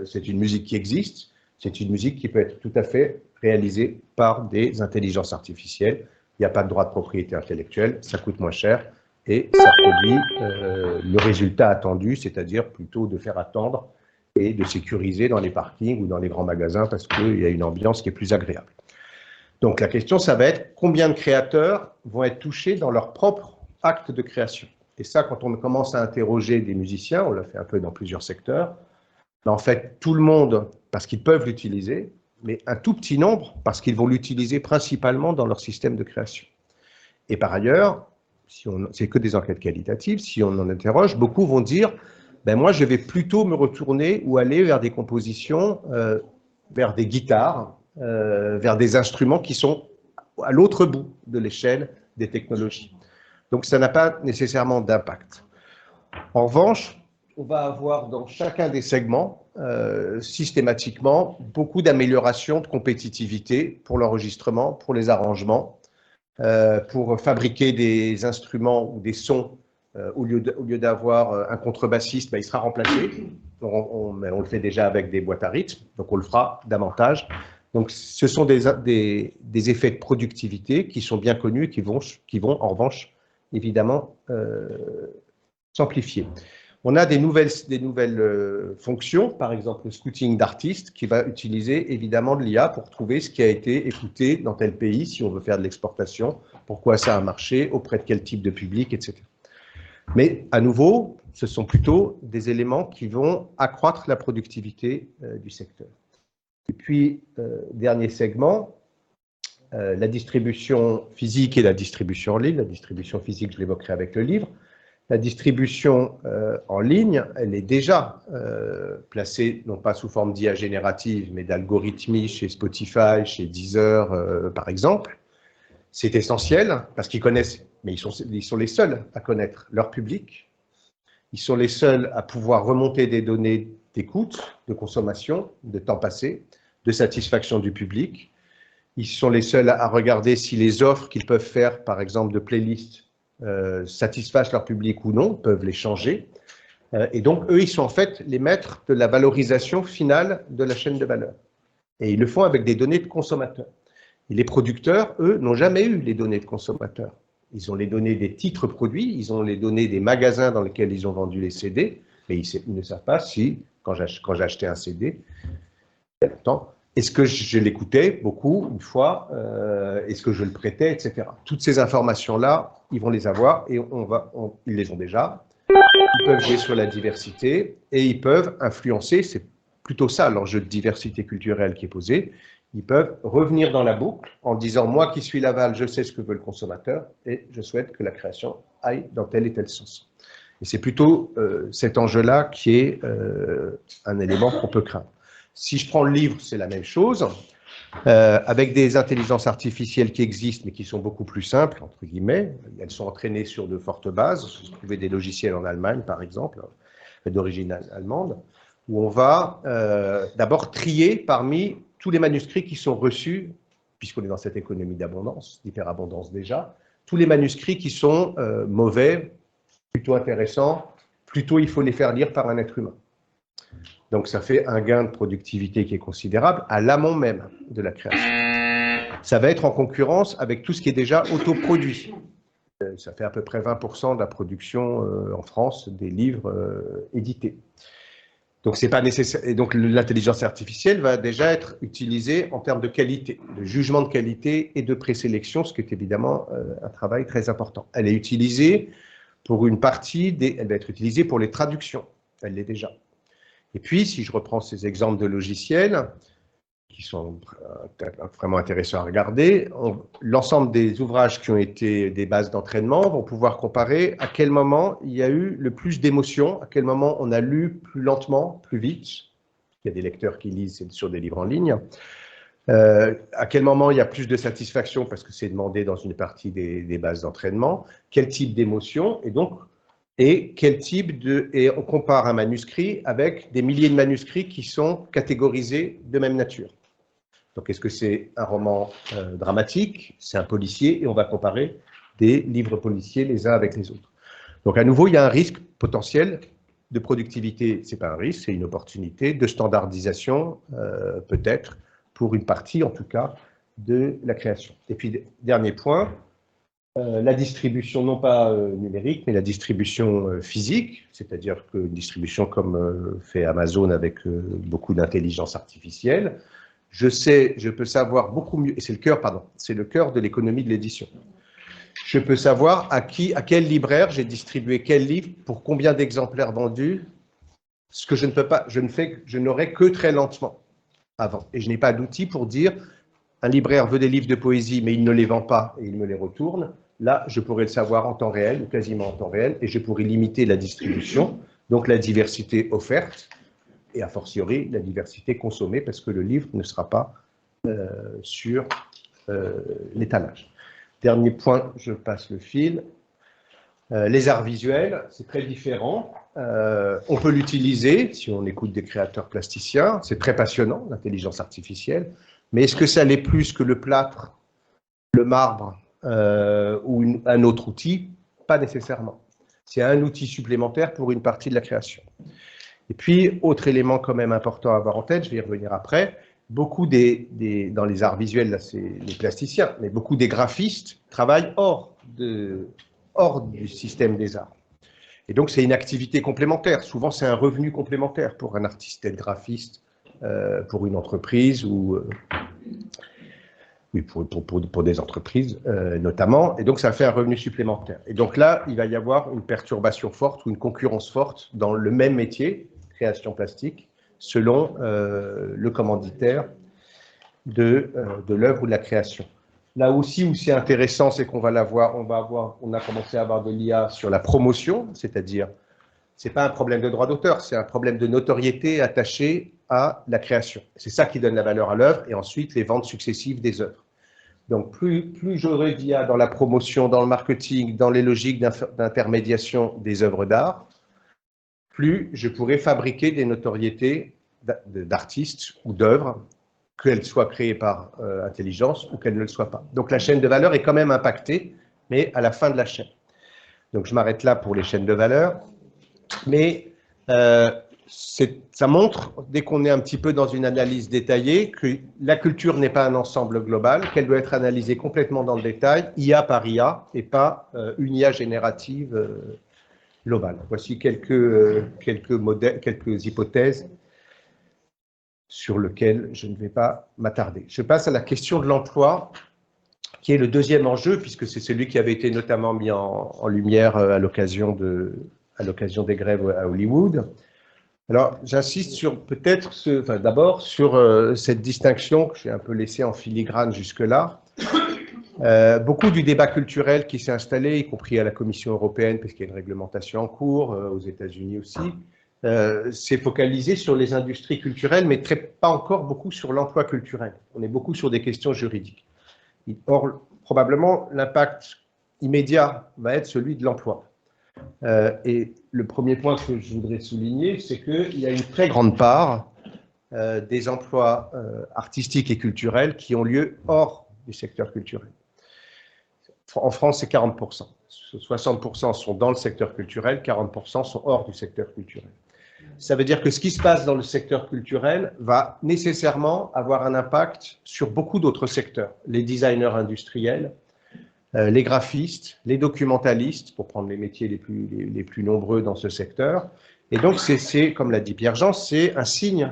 C'est une musique qui existe, c'est une musique qui peut être tout à fait réalisée par des intelligences artificielles. Il n'y a pas de droit de propriété intellectuelle, ça coûte moins cher et ça produit le résultat attendu, c'est-à-dire plutôt de faire attendre et de sécuriser dans les parkings ou dans les grands magasins parce qu'il y a une ambiance qui est plus agréable. Donc la question, ça va être combien de créateurs vont être touchés dans leur propre acte de création. Et ça, quand on commence à interroger des musiciens, on l'a fait un peu dans plusieurs secteurs, ben en fait, tout le monde, parce qu'ils peuvent l'utiliser, mais un tout petit nombre, parce qu'ils vont l'utiliser principalement dans leur système de création. Et par ailleurs, c'est que des enquêtes qualitatives, si on en interroge, beaucoup vont dire, ben moi, je vais plutôt me retourner ou aller vers des compositions, vers des guitares, vers des instruments qui sont à l'autre bout de l'échelle des technologies. Donc, ça n'a pas nécessairement d'impact. En revanche, on va avoir dans chacun des segments, systématiquement, beaucoup d'améliorations de compétitivité pour l'enregistrement, pour les arrangements, pour fabriquer des instruments ou des sons. Au lieu d'avoir un contrebassiste, ben, il sera remplacé. On le fait déjà avec des boîtes à rythme, donc on le fera davantage. Donc, ce sont des effets de productivité qui sont bien connus et qui vont en revanche, évidemment, s'amplifier. On a des nouvelles fonctions, par exemple le scouting d'artistes, qui va utiliser évidemment de l'IA pour trouver ce qui a été écouté dans tel pays, si on veut faire de l'exportation, pourquoi ça a marché, auprès de quel type de public, etc. Mais à nouveau, ce sont plutôt des éléments qui vont accroître la productivité du secteur. Et puis, dernier segment, la distribution physique et la distribution en ligne. La distribution physique, je l'évoquerai avec le livre. La distribution en ligne, elle est déjà placée, non pas sous forme d'IA générative, mais d'algorithmie chez Spotify, chez Deezer, par exemple. C'est essentiel parce qu'ils connaissent, mais ils sont les seuls à connaître leur public. Ils sont les seuls à pouvoir remonter des données d'écoute, de consommation, de temps passé, de satisfaction du public. Ils sont les seuls à regarder si les offres qu'ils peuvent faire, par exemple de playlists, satisfassent leur public ou non, peuvent les changer. Et donc, eux, ils sont en fait les maîtres de la valorisation finale de la chaîne de valeur. Et ils le font avec des données de consommateurs. Et les producteurs, eux, n'ont jamais eu les données de consommateurs. Ils ont les données des titres produits, ils ont les données des magasins dans lesquels ils ont vendu les CD, mais ils ne savent pas si, quand j'ai acheté un CD, il y a longtemps, est-ce que je l'écoutais beaucoup, une fois, est-ce que je le prêtais, etc. Toutes ces informations-là, ils vont les avoir et ils les ont déjà. Ils peuvent jouer sur la diversité et ils peuvent influencer, c'est plutôt ça l'enjeu de diversité culturelle qui est posé. Ils peuvent revenir dans la boucle en disant « moi qui suis l'aval, je sais ce que veut le consommateur et je souhaite que la création aille dans tel et tel sens ». Et c'est plutôt cet enjeu-là qui est un élément qu'on peut craindre. Si je prends le livre, c'est la même chose, avec des intelligences artificielles qui existent mais qui sont beaucoup plus simples, entre guillemets. Elles sont entraînées sur de fortes bases. Vous trouvez des logiciels en Allemagne, par exemple, d'origine allemande, où on va d'abord trier parmi tous les manuscrits qui sont reçus, puisqu'on est dans cette économie d'abondance, d'hyperabondance déjà, tous les manuscrits qui sont mauvais, plutôt intéressants, plutôt il faut les faire lire par un être humain. Donc ça fait un gain de productivité qui est considérable à l'amont même de la création. Ça va être en concurrence avec tout ce qui est déjà autoproduit. Ça fait à peu près 20% de la production en France des livres édités. Donc, c'est pas nécessaire. Et donc, l'intelligence artificielle va déjà être utilisée en termes de qualité, de jugement de qualité et de présélection, ce qui est évidemment un travail très important. Elle est utilisée pour une partie, elle va être utilisée pour les traductions. Elle l'est déjà. Et puis, si je reprends ces exemples de logiciels, qui sont vraiment intéressants à regarder, l'ensemble des ouvrages qui ont été des bases d'entraînement vont pouvoir comparer à quel moment il y a eu le plus d'émotions, à quel moment on a lu plus lentement, plus vite. Il y a des lecteurs qui lisent sur des livres en ligne. À quel moment il y a plus de satisfaction parce que c'est demandé dans une partie des bases d'entraînement. Quel type d'émotion et quel type et on compare un manuscrit avec des milliers de manuscrits qui sont catégorisés de même nature. Donc, est-ce que c'est un roman dramatique? C'est un policier et on va comparer des livres policiers les uns avec les autres. Donc, à nouveau, il y a un risque potentiel de productivité. Ce n'est pas un risque, c'est une opportunité de standardisation, peut-être, pour une partie, en tout cas, de la création. Et puis, dernier point, la distribution non pas numérique, mais la distribution physique, c'est-à-dire qu'une distribution comme fait Amazon avec beaucoup d'intelligence artificielle. Je peux savoir beaucoup mieux, et c'est le cœur, pardon, c'est le cœur de l'économie de l'édition. Je peux savoir à quel libraire j'ai distribué quel livre, pour combien d'exemplaires vendus, ce que je ne peux pas, je n'aurais que très lentement avant. Et je n'ai pas d'outil pour dire, un libraire veut des livres de poésie, mais il ne les vend pas et il me les retourne. Là, je pourrais le savoir en temps réel, ou quasiment en temps réel, et je pourrais limiter la distribution, donc la diversité offerte, et a fortiori la diversité consommée, parce que le livre ne sera pas sur l'étalage. Dernier point, je passe le fil. Les arts visuels, c'est très différent. On peut l'utiliser si on écoute des créateurs plasticiens. C'est très passionnant, l'intelligence artificielle. Mais est-ce que ça l'est plus que le plâtre, le marbre ou un autre outil? Pas nécessairement. C'est un outil supplémentaire pour une partie de la création. Et puis, autre élément quand même important à avoir en tête, je vais y revenir après, beaucoup dans les arts visuels, là c'est les plasticiens, mais beaucoup des graphistes travaillent hors du système des arts. Et donc c'est une activité complémentaire, souvent c'est un revenu complémentaire pour un artiste d'être graphiste, pour une entreprise ou oui, pour des entreprises notamment, et donc ça fait un revenu supplémentaire. Et donc là, il va y avoir une perturbation forte ou une concurrence forte dans le même métier, création plastique, selon le commanditaire de l'œuvre ou de la création. Là aussi où c'est intéressant, c'est qu'on va l'avoir, on a commencé à avoir de l'IA sur la promotion, c'est-à-dire, c'est pas un problème de droit d'auteur, c'est un problème de notoriété attaché à la création. C'est ça qui donne la valeur à l'œuvre, et ensuite les ventes successives des œuvres. Donc plus j'aurai d'IA dans la promotion, dans le marketing, dans les logiques d'intermédiation des œuvres d'art, plus je pourrai fabriquer des notoriétés d'artistes ou d'œuvres, qu'elles soient créées par intelligence ou qu'elles ne le soient pas. Donc la chaîne de valeur est quand même impactée, mais à la fin de la chaîne. Donc je m'arrête là pour les chaînes de valeur, mais ça montre, dès qu'on est un petit peu dans une analyse détaillée, que la culture n'est pas un ensemble global, qu'elle doit être analysée complètement dans le détail, IA par IA, et pas une IA générative globale. Voici quelques hypothèses sur lesquelles je ne vais pas m'attarder. Je passe à la question de l'emploi, qui est le deuxième enjeu, puisque c'est celui qui avait été notamment mis en lumière à l'occasion des grèves à Hollywood. Alors, j'insiste sur peut-être, d'abord sur cette distinction que j'ai un peu laissée en filigrane jusque-là. Beaucoup du débat culturel qui s'est installé, y compris à la Commission européenne, parce qu'il y a une réglementation en cours, aux États-Unis aussi, s'est focalisé sur les industries culturelles, mais pas encore beaucoup sur l'emploi culturel. On est beaucoup sur des questions juridiques. Or, probablement, l'impact immédiat va être celui de l'emploi. Et le premier point que je voudrais souligner, c'est qu'il y a une très grande part des emplois artistiques et culturels qui ont lieu hors du secteur culturel. En France, c'est 40%. 60% sont dans le secteur culturel, 40% sont hors du secteur culturel. Ça veut dire que ce qui se passe dans le secteur culturel va nécessairement avoir un impact sur beaucoup d'autres secteurs. Les designers industriels, les graphistes, les documentalistes, pour prendre les métiers les plus nombreux dans ce secteur. Et donc, c'est comme l'a dit Pierre-Jean, c'est un signe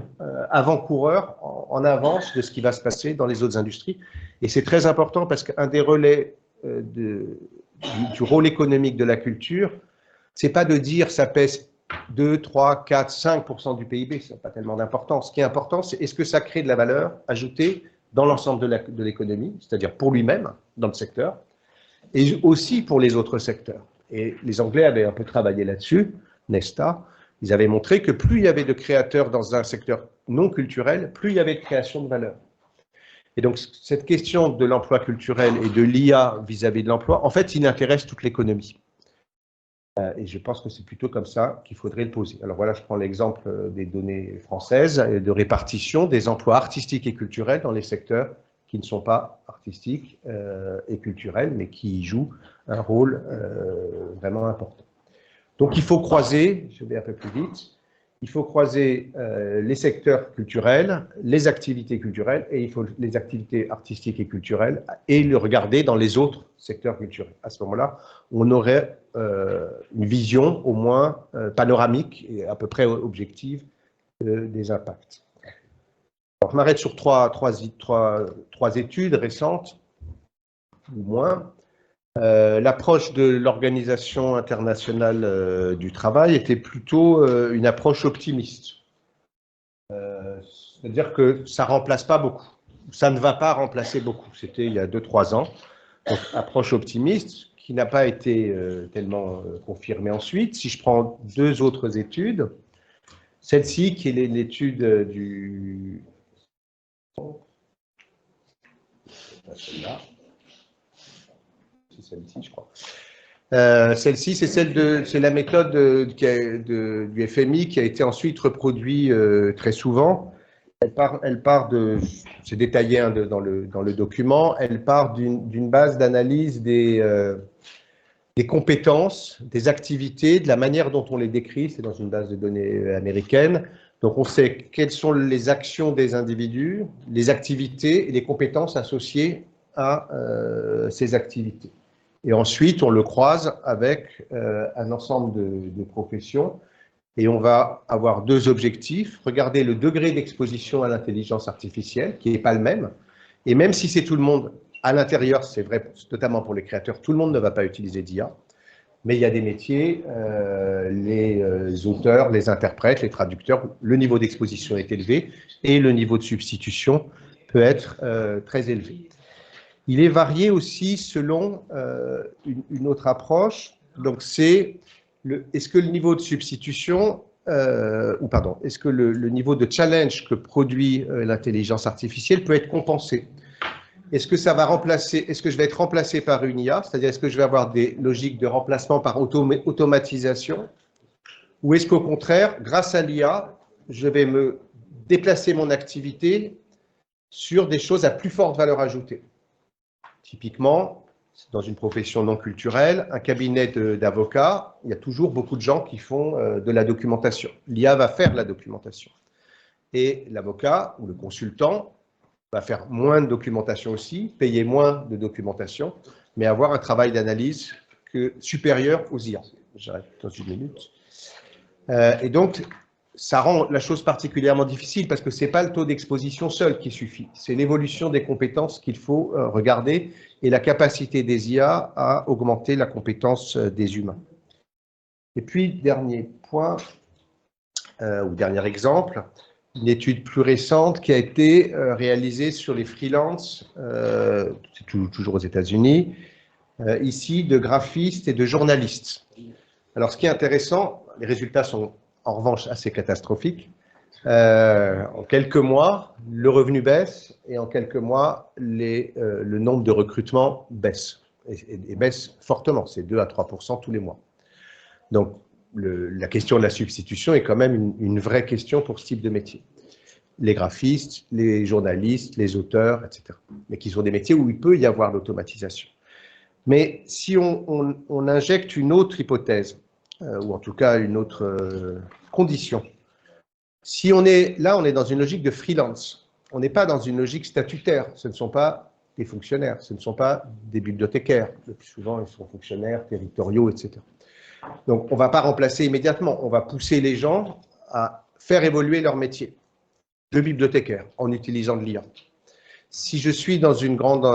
avant-coureur en avance de ce qui va se passer dans les autres industries. Et c'est très important parce qu'un des relais du rôle économique de la culture, c'est pas de dire ça pèse 2, 3, 4, 5% du PIB, ça n'a pas tellement d'importance. Ce qui est important, c'est est-ce que ça crée de la valeur ajoutée dans l'ensemble de l'économie, c'est-à-dire pour lui-même, dans le secteur, et aussi pour les autres secteurs. Et les Anglais avaient un peu travaillé là-dessus, Nesta, ils avaient montré que plus il y avait de créateurs dans un secteur non culturel, plus il y avait de création de valeur. Et donc, cette question de l'emploi culturel et de l'IA vis-à-vis de l'emploi, en fait, il intéresse toute l'économie. Et je pense que c'est plutôt comme ça qu'il faudrait le poser. Alors voilà, je prends l'exemple des données françaises de répartition des emplois artistiques et culturels dans les secteurs qui ne sont pas artistiques et culturels, mais qui jouent un rôle vraiment important. Donc il faut croiser, je vais un peu plus vite, il faut croiser les secteurs culturels, les activités culturelles, et il faut les activités artistiques et culturelles, et le regarder dans les autres secteurs culturels. À ce moment-là, on aurait une vision au moins panoramique et à peu près objective des impacts. Alors, je m'arrête sur trois études récentes, ou moins. L'approche de l'Organisation internationale du travail était plutôt une approche optimiste. C'est-à-dire que ça ne remplace pas beaucoup. Ça ne va pas remplacer beaucoup. C'était il y a 2-3 ans. Donc, approche optimiste qui n'a pas été tellement confirmée ensuite. Si je prends 2 autres études, celle-ci qui est l'étude du... Celle-là. C'est celle-ci, je crois. Celle-ci, c'est la méthode du FMI qui a été ensuite reproduite très souvent. Elle part de, c'est détaillé dans le document, elle part d'une base d'analyse des compétences, des activités, de la manière dont on les décrit, c'est dans une base de données américaine. Donc on sait quelles sont les actions des individus, les activités et les compétences associées à ces activités. Et ensuite, on le croise avec un ensemble de professions et on va avoir 2 objectifs. Regarder le degré d'exposition à l'intelligence artificielle, qui n'est pas le même. Et même si c'est tout le monde, à l'intérieur, c'est vrai, notamment pour les créateurs, tout le monde ne va pas utiliser d'IA. Mais il y a des métiers, les auteurs, les interprètes, les traducteurs, le niveau d'exposition est élevé et le niveau de substitution peut être très élevé. Il est varié aussi selon une autre approche. Donc, c'est est-ce que le niveau de substitution, est-ce que le niveau de challenge que produit l'intelligence artificielle peut être compensé? Est-ce que ça va remplacer, est-ce que je vais être remplacé par une IA, c'est-à-dire est-ce que je vais avoir des logiques de remplacement par automatisation, ou est-ce qu'au contraire, grâce à l'IA, je vais me déplacer mon activité sur des choses à plus forte valeur ajoutée? Typiquement, dans une profession non culturelle, un cabinet d'avocats, il y a toujours beaucoup de gens qui font de la documentation. L'IA va faire la documentation. Et l'avocat ou le consultant va faire moins de documentation aussi, payer moins de documentation, mais avoir un travail d'analyse supérieur aux IA. J'arrête dans une minute. Et donc, ça rend la chose particulièrement difficile parce que ce n'est pas le taux d'exposition seul qui suffit. C'est l'évolution des compétences qu'il faut regarder et la capacité des IA à augmenter la compétence des humains. Et puis, dernier point, ou dernier exemple, une étude plus récente qui a été réalisée sur les freelances, c'est toujours aux États-Unis, ici de graphistes et de journalistes. Alors, ce qui est intéressant, les résultats sont en revanche assez catastrophique. En quelques mois, le revenu baisse et en quelques mois, le nombre de recrutements baisse. Et baisse fortement, c'est 2 à 3% tous les mois. Donc, la question de la substitution est quand même une vraie question pour ce type de métier. Les graphistes, les journalistes, les auteurs, etc. Mais qui sont des métiers où il peut y avoir l'automatisation. Mais si on injecte une autre hypothèse, ou en tout cas une autre condition. Si on est là, on est dans une logique de freelance. On n'est pas dans une logique statutaire. Ce ne sont pas des fonctionnaires, ce ne sont pas des bibliothécaires. Le plus souvent, ils sont fonctionnaires, territoriaux, etc. Donc, on ne va pas remplacer immédiatement. On va pousser les gens à faire évoluer leur métier de bibliothécaire en utilisant de l'IA. Si je suis dans une grande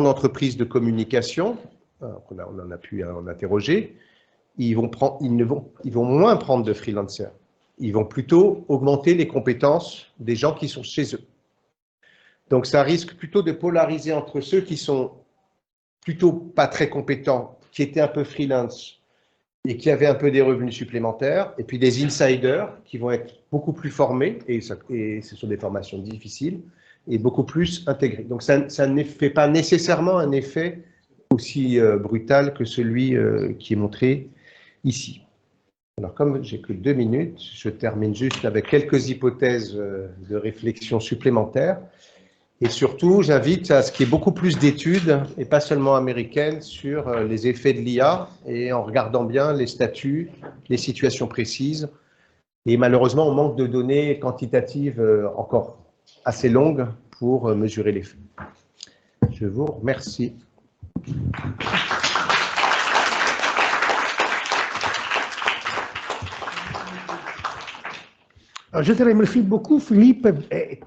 entreprise de communication, on en a pu en interroger, ils vont moins prendre de freelancers. Ils vont plutôt augmenter les compétences des gens qui sont chez eux. Donc, ça risque plutôt de polariser entre ceux qui sont plutôt pas très compétents, qui étaient un peu freelance et qui avaient un peu des revenus supplémentaires, et puis des insiders qui vont être beaucoup plus formés, et ce sont des formations difficiles, et beaucoup plus intégrés. Donc, ça ne fait pas nécessairement un effet aussi brutal que celui qui est montré ici. Alors, comme j'ai que 2 minutes, je termine juste avec quelques hypothèses de réflexion supplémentaires. Et surtout, j'invite à ce qu'il y ait beaucoup plus d'études, et pas seulement américaines, sur les effets de l'IA, et en regardant bien les statuts, les situations précises, Et malheureusement, on manque de données quantitatives encore assez longues pour mesurer l'effet. Je vous remercie. Je te remercie beaucoup, Philippe.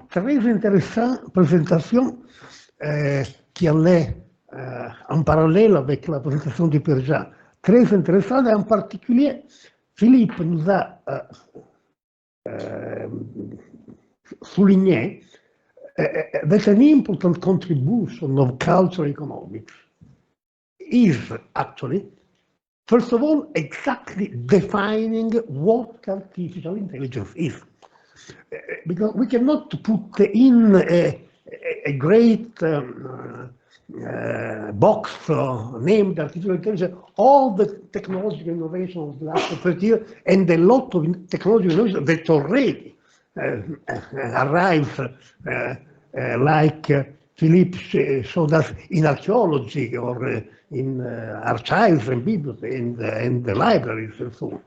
Très intéressante présentation qui allait en parallèle avec la présentation de Pierre-Jean. Très intéressante, et en particulier, Philippe nous a souligné that an important contribution of cultural economics is actually, first of all, exactly defining what artificial intelligence is. Because we cannot put in a great box named artificial intelligence all the technological innovation of the last 30 years and a lot of technological innovation that already arrives, like Philippe showed us in archaeology or in archives and bibliotheques and the libraries and so on.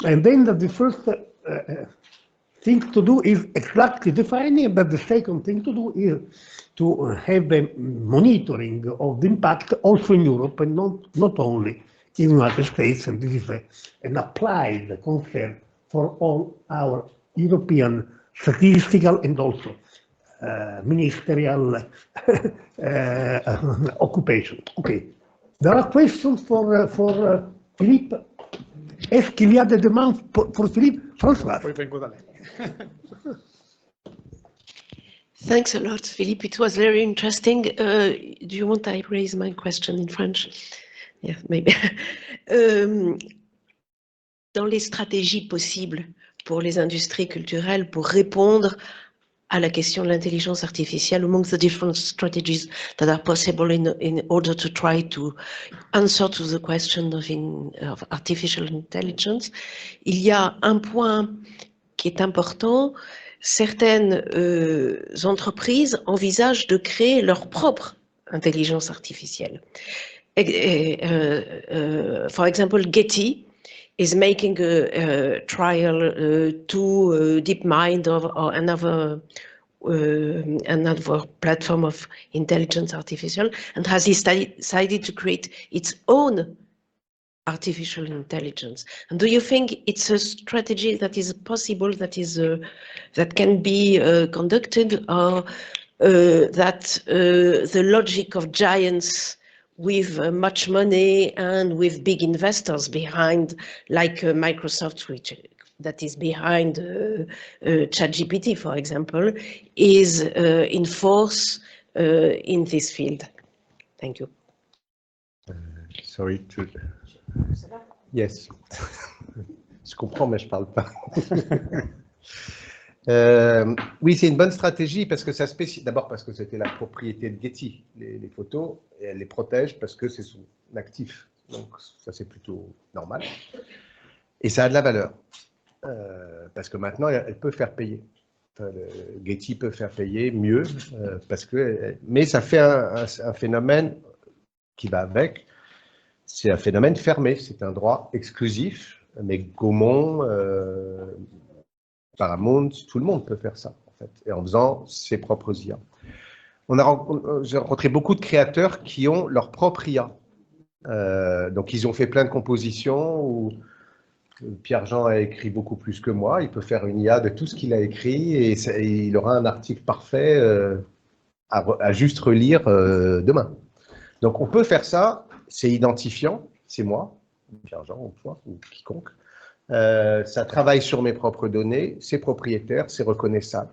And then the first thing to do is exactly defining, but the second thing to do is to have a monitoring of the impact also in Europe and not only in the United States. And this is an applied concept for all our European statistical and also ministerial occupation. Okay. There are questions for Philippe. Est-ce qu'il y a des demandes pour Philippe? François. Thanks a lot, Philippe. It was very interesting. Do you want I raise my question in French? Yeah, maybe. Dans les stratégies possibles pour les industries culturelles pour répondre à la question de l'intelligence artificielle, among the different strategies that are possible in order to try to answer to the question of artificial intelligence, il y a un point qui est important. Certaines entreprises envisagent de créer leur propre intelligence artificielle. For example, Getty is making a trial to DeepMind or another platform of intelligence artificial, and has decided to create its own artificial intelligence. And do you think it's a strategy that is possible, that can be conducted, or that the logic of giants with much money and with big investors behind, like Microsoft, that is behind ChatGPT, for example, is in force in this field? Thank you. Sorry to... Yes. Je comprends, mais je parle pas. Oui, c'est une bonne stratégie parce que ça d'abord parce que c'était la propriété de Getty, les photos, et elle les protège parce que c'est son actif. Donc ça, c'est plutôt normal. Et ça a de la valeur parce que maintenant, elle peut faire payer. Enfin, Getty peut faire payer mieux parce que... Mais ça fait un phénomène qui va avec. C'est un phénomène fermé, c'est un droit exclusif, mais Gaumont, Paramount, tout le monde peut faire ça, en fait, et en faisant ses propres IA. J'ai rencontré beaucoup de créateurs qui ont leur propre IA. Donc, ils ont fait plein de compositions où Pierre-Jean a écrit beaucoup plus que moi. Il peut faire une IA de tout ce qu'il a écrit et il aura un article parfait à juste relire demain. Donc, on peut faire ça. C'est identifiant, c'est moi, Pierre-Jean ou toi, ou quiconque. Ça travaille sur mes propres données, c'est propriétaire, c'est reconnaissable.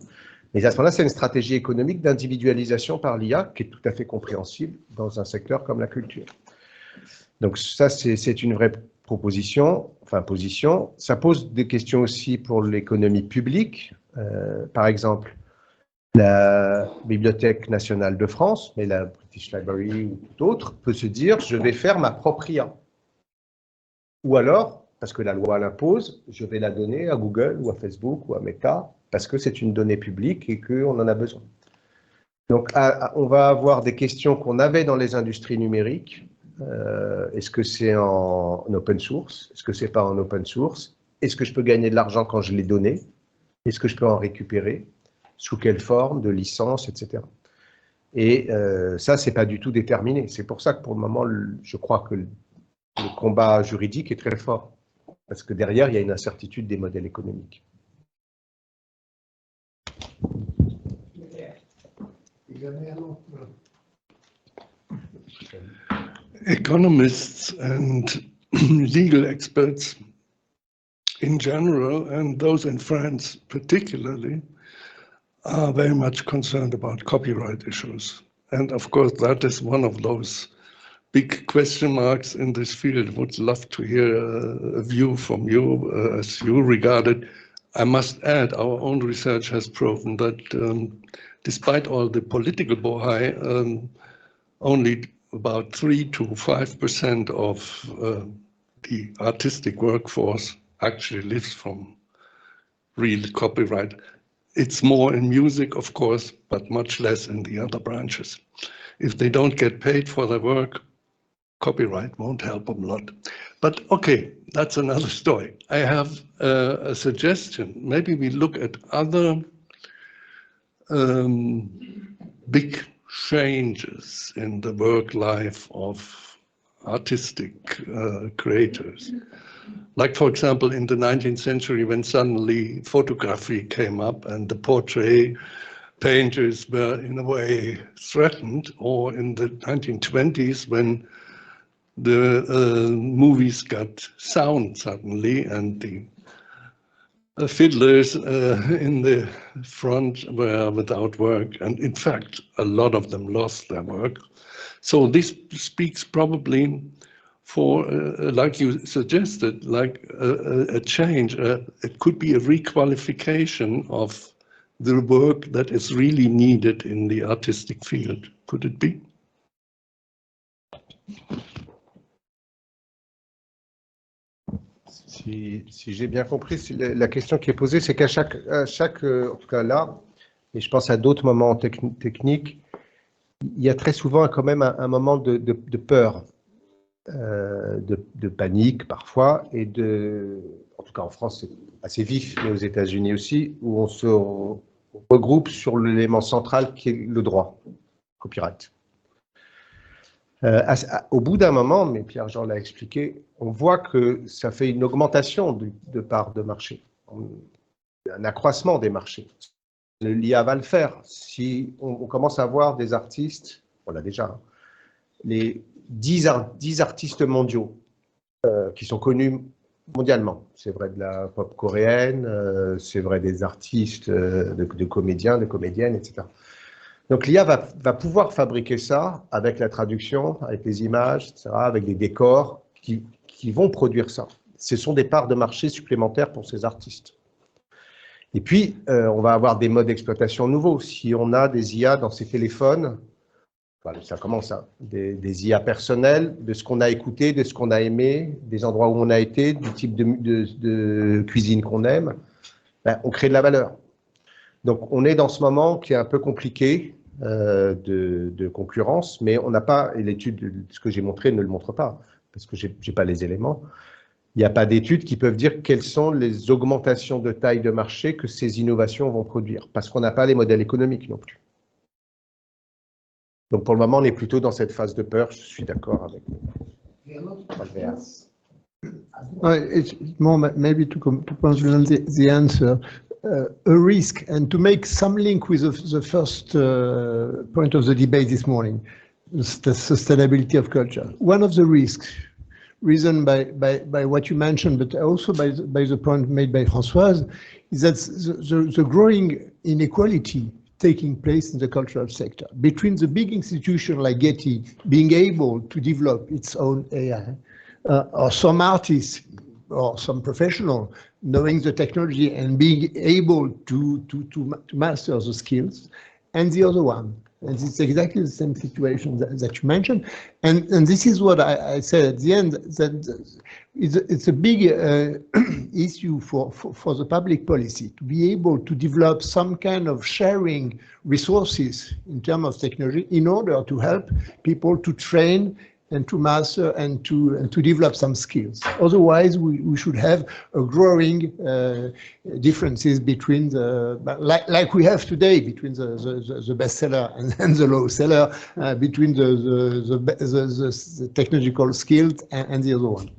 Mais à ce moment-là, c'est une stratégie économique d'individualisation par l'IA qui est tout à fait compréhensible dans un secteur comme la culture. Donc ça, c'est une vraie position. Ça pose des questions aussi pour l'économie publique. Par exemple, la Bibliothèque nationale de France, mais la British Library ou tout autre, peut se dire, je vais faire ma propre IA. Ou alors, parce que la loi l'impose, je vais la donner à Google ou à Facebook ou à Meta, parce que c'est une donnée publique et qu'on en a besoin. Donc, on va avoir des questions qu'on avait dans les industries numériques. Est-ce que c'est en open source? Est-ce que c'est pas en open source? est-ce que je peux gagner de l'argent quand je l'ai donné? Est-ce que je peux en récupérer? Sous quelle forme, de licence, etc. Et ça, c'est pas du tout déterminé. C'est pour ça que pour le moment, je crois que le combat juridique est très fort. Parce que derrière, il y a une incertitude des modèles économiques. Economists and legal experts in general, and those in France particularly, are very much concerned about copyright issues. And of course, that is one of those big question marks in this field. Would love to hear a view from you as you regard it. I must add, our own research has proven that despite all the political bohai, only about 3 to 5% of the artistic workforce actually lives from real copyright. It's more in music, of course, but much less in the other branches. If they don't get paid for their work, copyright won't help them a lot. But okay, that's another story. I have a suggestion. Maybe we look at other big changes in the work life of artistic creators. Like, for example, in the 19th century, when suddenly photography came up and the portrait painters were in a way threatened, or in the 1920s when the movies got sound suddenly and the fiddlers in the front were without work, and in fact a lot of them lost their work. So this speaks probably for, like you suggested, like a change. It could be a requalification of the work that is really needed in the artistic field. Could it be? Si j'ai bien compris, la question qui est posée, c'est qu'à chaque, en tout cas là, et je pense à d'autres moments techniques, il y a très souvent quand même un moment de peur, de panique parfois, et en tout cas en France c'est assez vif, mais aux États-Unis aussi, où on se regroupe sur l'élément central qui est le droit, copyright. Au bout d'un moment, mais Pierre-Jean l'a expliqué, on voit que ça fait une augmentation de parts de marché, un accroissement des marchés. L'IA va le faire. Si on commence à voir des artistes, on l'a déjà, les 10 artistes mondiaux qui sont connus mondialement. C'est vrai de la pop coréenne, c'est vrai des artistes, de comédiens, de comédiennes, etc. Donc l'IA va pouvoir fabriquer ça avec la traduction, avec les images, etc., avec des décors qui vont produire ça. Ce sont des parts de marché supplémentaires pour ces artistes. Et puis, on va avoir des modes d'exploitation nouveaux. Si on a des IA dans ces téléphones, voilà, ça commence, hein, des IA personnelles, de ce qu'on a écouté, de ce qu'on a aimé, des endroits où on a été, du type de cuisine qu'on aime, ben, on crée de la valeur. Donc, on est dans ce moment qui est un peu compliqué de concurrence, mais on n'a pas, et l'étude, ce que j'ai montré ne le montre pas, parce que je n'ai pas les éléments. Il n'y a pas d'études qui peuvent dire quelles sont les augmentations de taille de marché que ces innovations vont produire, parce qu'on n'a pas les modèles économiques non plus. Donc, pour le moment, on est plutôt dans cette phase de peur, je suis d'accord avec Andreas. It's more maybe to complement the answer. A risk, and to make some link with the first point of the debate this morning, the sustainability of culture. One of the risks, reasoned by what you mentioned, but also by the point made by Françoise, is that the growing inequality taking place in the cultural sector between the big institutions like Getty being able to develop its own AI, or some artists or some professional knowing the technology and being able to master the skills, and the other one. And it's exactly the same situation that you mentioned. And this is what I said at the end, that it's a big issue for the public policy to be able to develop some kind of sharing resources in terms of technology in order to help people to train and to master and to develop some skills. Otherwise, we should have a growing differences between like we have today between the bestseller and the low seller, between the technological skills and the other one.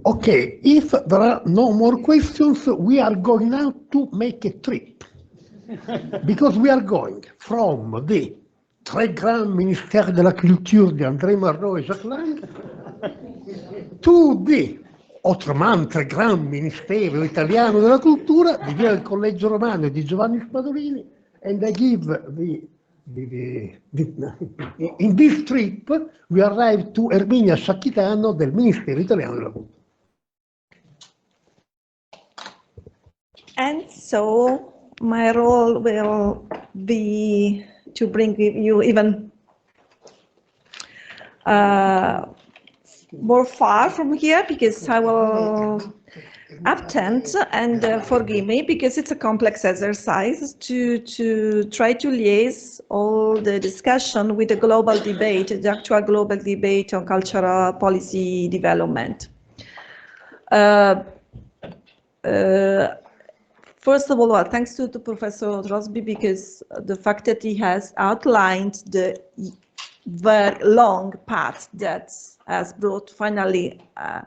Okay, if there are no more questions, we are going now to make a trip. Because we are going from the très grand ministère de la Culture di André Marot et Jacques Lang to the autrement très grand Ministero Italiano della Cultura di via del Collegio Romano e di Giovanni Spadolini, and I give in this trip we arrive to Erminia Sacchitano del Ministero Italiano della Cultura. And so my role will be to bring you even more far from here, because I will attempt, and forgive me, because it's a complex exercise to try to liaise all the discussion with the global debate, the actual global debate on cultural policy development. First of all, well, thanks to Professor Rosby, because the fact that he has outlined the very long path that has brought finally a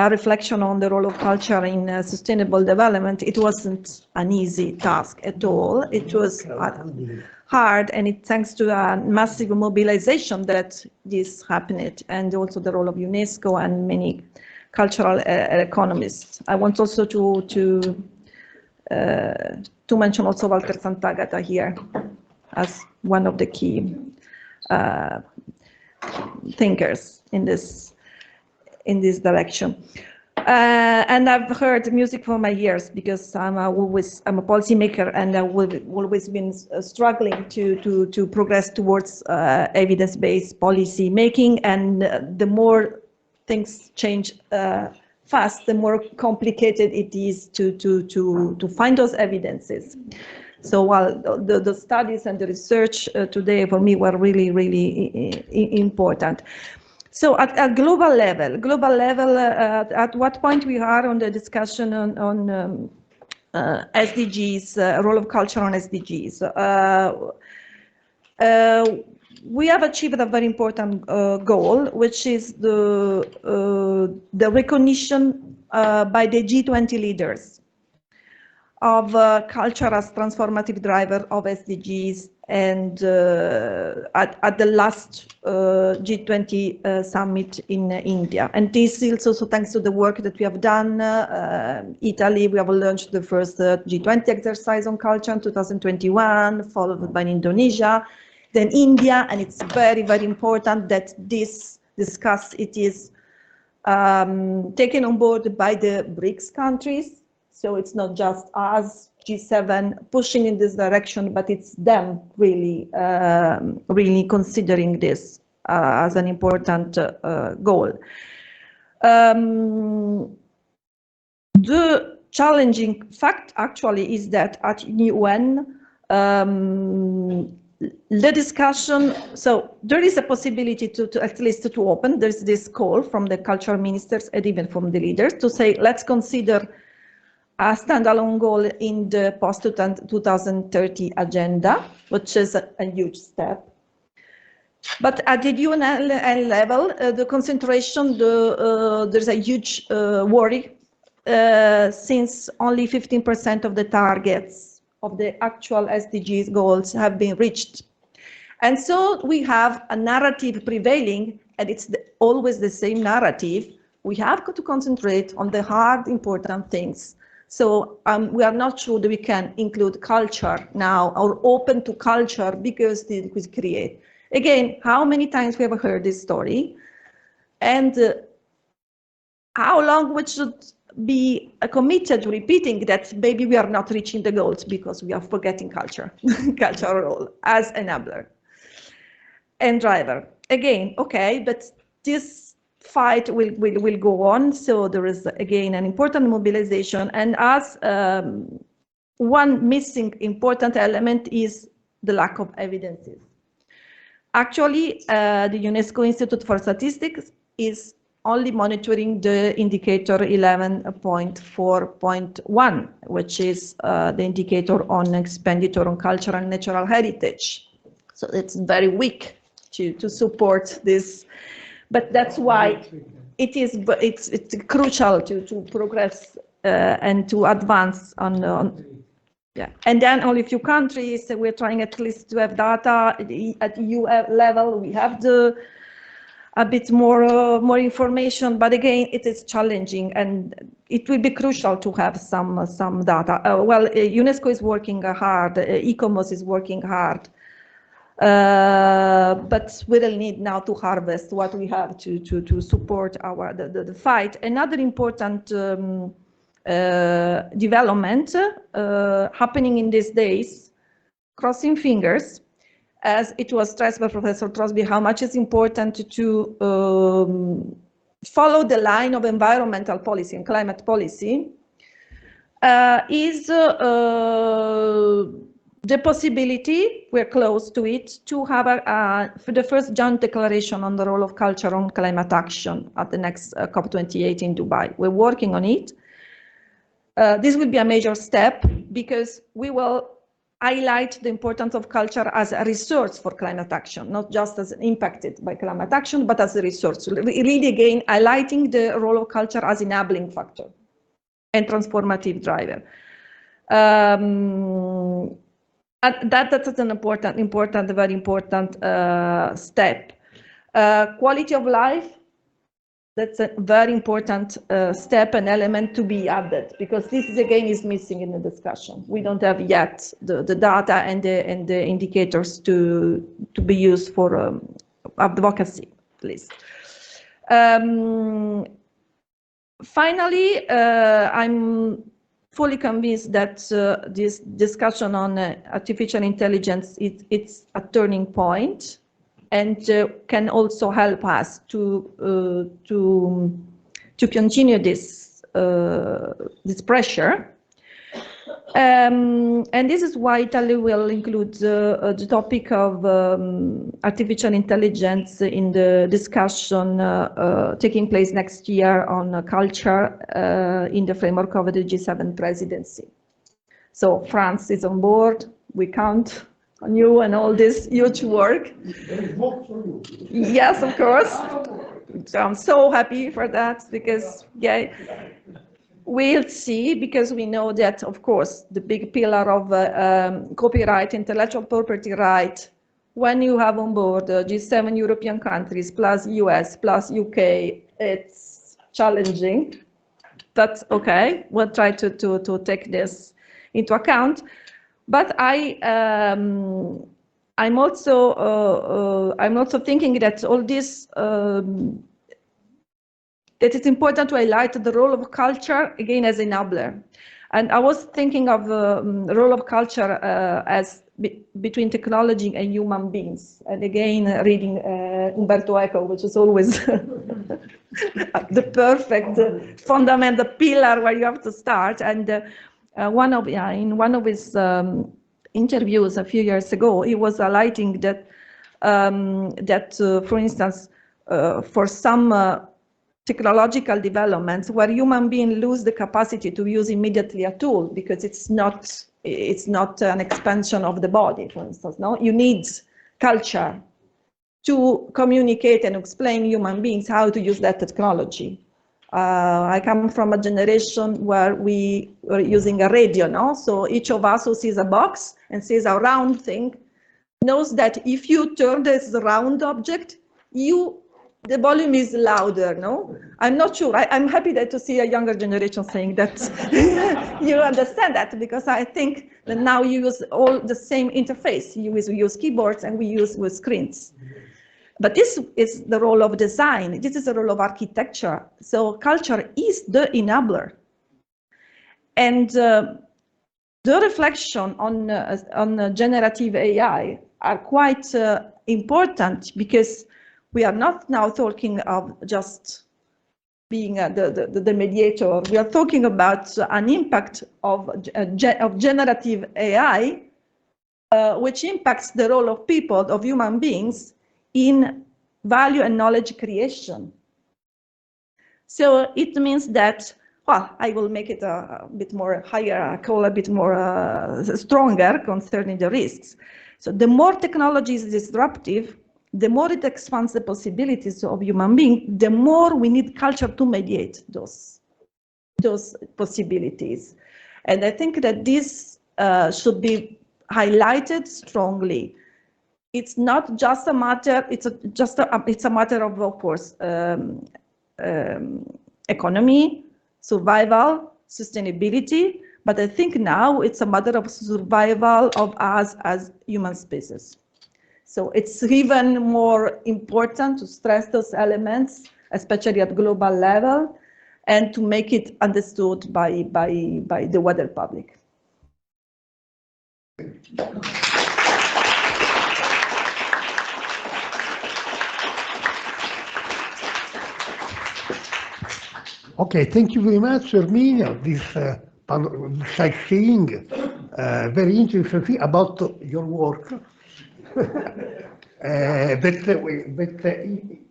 reflection on the role of culture in sustainable development. It wasn't an easy task at all. It was hard, and it thanks to a massive mobilization that this happened, and also the role of UNESCO and many cultural economists. I want also to mention also Walter Santagata here as one of the key thinkers in this direction. And I've heard music for my ears, because I'm a policymaker, and I've always been struggling to progress towards evidence-based policy making, and the more things change fast, the more complicated it is to find those evidences. So while the studies and the research today for me were really, really important. So at global level, at what point we are on the discussion on SDGs, role of culture on SDGs. We have achieved a very important goal, which is the recognition by the G20 leaders of culture as transformative driver of SDGs, and at the last G20 summit in India. And this is also thanks to the work that we have done. Italy, we have launched the first G20 exercise on culture in 2021, followed by Indonesia, then India, and it's very, very important that this discuss, it is taken on board by the BRICS countries. So it's not just us, G7, pushing in this direction, but it's them really, really considering this as an important goal. The challenging fact actually is that at UN, the discussion, so there is a possibility to at least to open, there's this call from the cultural ministers and even from the leaders to say, let's consider a standalone goal in the post-2030 agenda, which is a huge step. But at the UN level, the concentration, there's a huge worry, since only 15% of the targets of the actual SDGs goals have been reached. And so we have a narrative prevailing, and it's always the same narrative. We have to concentrate on the hard, important things. So we are not sure that we can include culture now or open to culture because it will create. Again, how many times we have heard this story, and how long we should be committed to repeating that maybe we are not reaching the goals because we are forgetting culture, cultural role as enabler and driver. Again, okay, but this fight will go on. So there is again an important mobilization, and as one missing important element is the lack of evidences. Actually, the UNESCO Institute for Statistics is only monitoring the indicator 11.4.1, which is the indicator on expenditure on cultural and natural heritage. So it's very weak to support this, but that's why it's crucial to progress and to advance on. Yeah, and then only a few countries. We're trying at least to have data at EU level. We have a bit more information, but again, it is challenging, and it will be crucial to have some data. Well, UNESCO is working hard. ECOMOS is working hard, but we will need now to harvest what we have to support the fight. Another important development happening in these days, crossing fingers, as it was stressed by Professor Trosby, how much it's important to follow the line of environmental policy and climate policy, is the possibility, we're close to it, to have for the first joint declaration on the role of culture on climate action at the next COP28 in Dubai. We're working on it. This will be a major step because we will highlight the importance of culture as a resource for climate action, not just as impacted by climate action, but as a resource. Really, again, highlighting the role of culture as enabling factor and transformative driver. That's an important, very important step. Quality of life. That's a very important step and element to be added, because this is again is missing in the discussion. We don't have yet the data and the indicators to be used for advocacy, at least. Finally, I'm fully convinced that this discussion on artificial intelligence it's a turning point, and can also help us to continue this pressure. And this is why Italy will include the topic of artificial intelligence in the discussion taking place next year on culture in the framework of the G7 presidency. So France is on board. We count on you and all this huge work. Yes, of course. So I'm so happy for that, because yeah, we'll see, because we know that, of course, the big pillar of copyright, intellectual property right, when you have on board G7 European countries plus US plus UK, it's challenging. That's okay. We'll try to take this into account. But I'm also thinking that all this that it's important to highlight the role of culture again as enabler. And I was thinking of the role of culture as between technology and human beings. And again, reading Umberto Eco, which is always the perfect fundamental pillar where you have to start. And in one of his interviews a few years ago, he was highlighting that for instance, for some technological developments where human beings lose the capacity to use immediately a tool because it's not an expansion of the body, for instance. No, you need culture to communicate and explain human beings how to use that technology. I come from a generation where we were using a radio, no? So each of us who sees a box and sees a round thing knows that if you turn this round object, the volume is louder, no? I'm not sure. I'm happy to see a younger generation saying that you understand that, because I think that now you use all the same interface. We use keyboards and we use with screens. But this is the role of design. This is the role of architecture. So culture is the enabler. And the reflection on generative AI are quite important, because we are not now talking of just being the mediator. We are talking about an impact of generative AI, which impacts the role of people, of human beings, in value and knowledge creation. So it means that, well, I will make it a bit more hierarchical, a bit more stronger concerning the risks. So the more technology is disruptive, the more it expands the possibilities of human beings, the more we need culture to mediate those possibilities. And I think that this should be highlighted strongly. It's not just a matter, it's a matter of course, economy, survival, sustainability, but I think now it's a matter of survival of us as human species. So it's even more important to stress those elements, especially at global level, and to make it understood by the wider public. Okay, thank you very much, Erminia. This sightseeing, very interesting thing about your work. But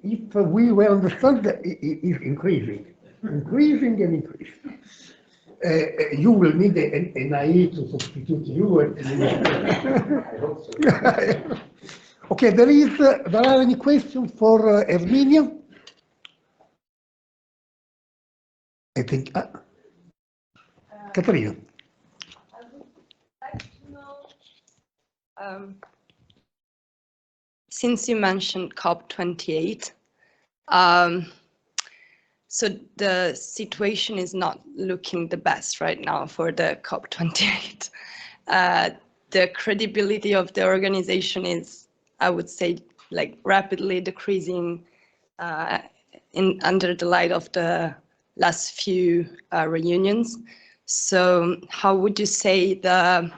if we will understand, it is increasing and increasing. You will need an AI to substitute you. I hope so. Okay, there are any questions for Erminia? I think, Caterina. I would like to know, since you mentioned COP28, so the situation is not looking the best right now for the COP28. The credibility of the organization is, I would say, like rapidly decreasing under the light of the last few reunions. So how would you say the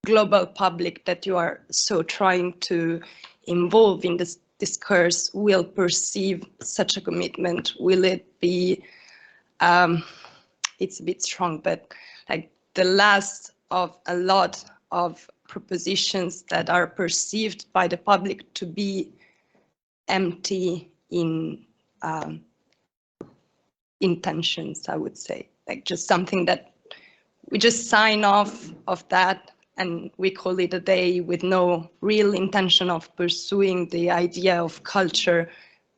global public that you are so trying to involve in this discourse will perceive such a commitment? Will it be, it's a bit strong, but like the last of a lot of propositions that are perceived by the public to be empty in intentions, I would say, like just something that we just sign off of that and we call it a day with no real intention of pursuing the idea of culture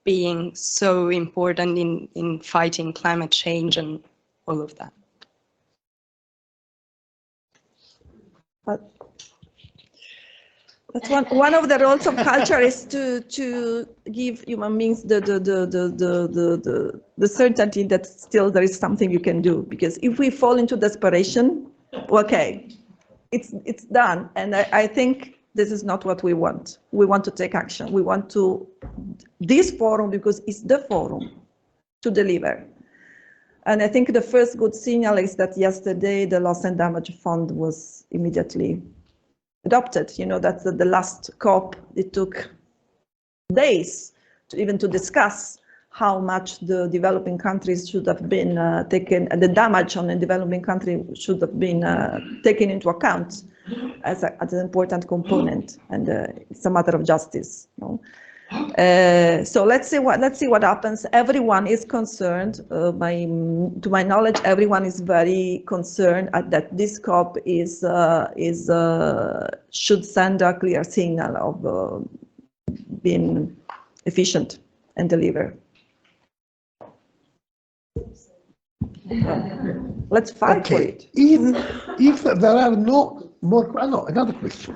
being so important in fighting climate change and all of that. That's one of the roles of culture is to give human beings the certainty that still there is something you can do. Because if we fall into desperation, okay, it's done. And I think this is not what we want. We want to take action. We want to this forum because it's the forum to deliver. And I think the first good signal is that yesterday the loss and damage fund was immediately adopted. You know, that's the last COP. It took days to discuss how much the developing countries should have been taken, the damage on the developing country should have been taken into account as an important component, and it's a matter of justice. You know? So let's see what happens. Everyone is concerned. To my knowledge, everyone is very concerned that this COP should send a clear signal of being efficient and deliver. Let's fight for it. If there are no more, another question.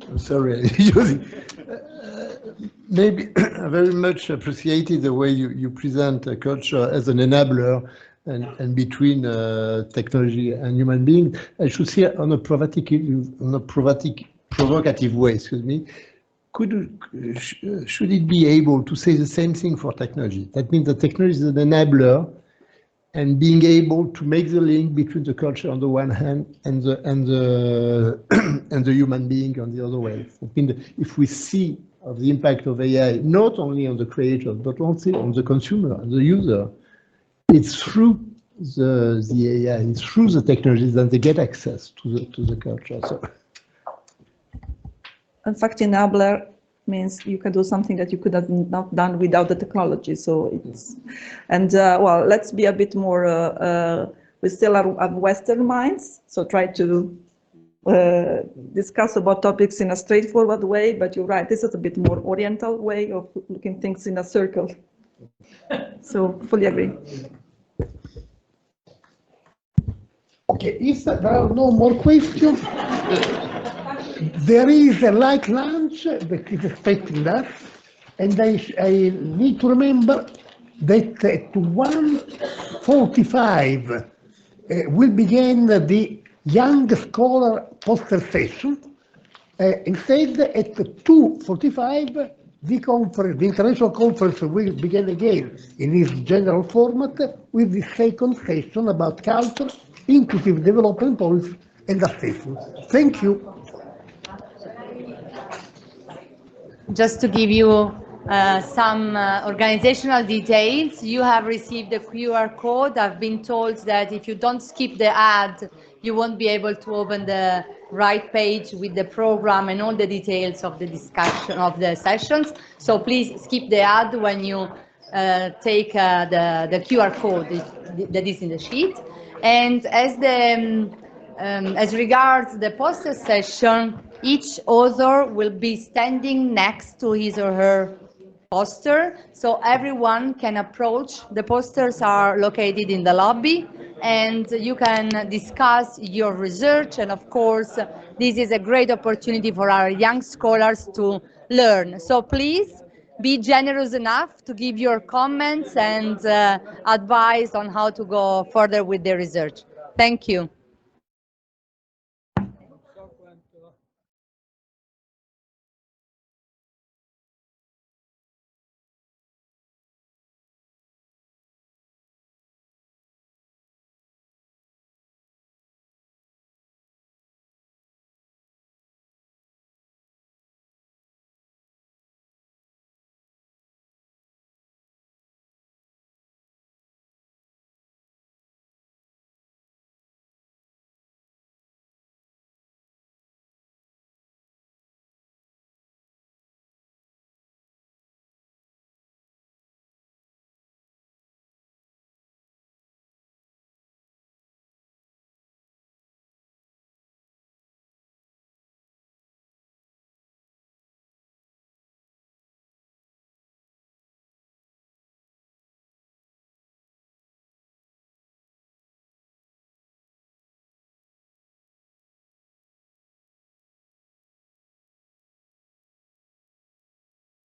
I'm sorry, maybe I very much appreciated the way you present culture as an enabler and between technology and human beings. I should say on a provocative way, excuse me. Should it be able to say the same thing for technology? That means that technology is an enabler, and being able to make the link between the culture on the one hand and the human being on the other way. I mean, if we see of the impact of AI not only on the creator but also on the consumer and the user, it's through the AI, it's through the technologies that they get access to the culture. So. In fact, enabler means you can do something that you could have not done without the technology. So it's, and well, let's be a bit more, we still have Western minds, so try to discuss about topics in a straightforward way, but you're right, this is a bit more Oriental way of looking things in a circle. So fully agree. Okay, if there are no more questions, there is a light lunch that is expecting us, and I need to remember that at 1:45 will begin the Young Scholar poster session. Instead, at 2:45, the international conference will begin again in its general format with the second session about culture, inclusive development policy and assessment. Thank you. Just to give you some organizational details, you have received a QR code. I've been told that if you don't skip the ad, you won't be able to open the right page with the program and all the details of the discussion of the sessions. So please skip the ad when you take the QR code that is in the sheet. And as regards the poster session, each author will be standing next to his or her poster, so everyone can approach. The posters are located in the lobby, and you can discuss your research. And of course, this is a great opportunity for our young scholars to learn. So please be generous enough to give your comments and advice on how to go further with the research. Thank you.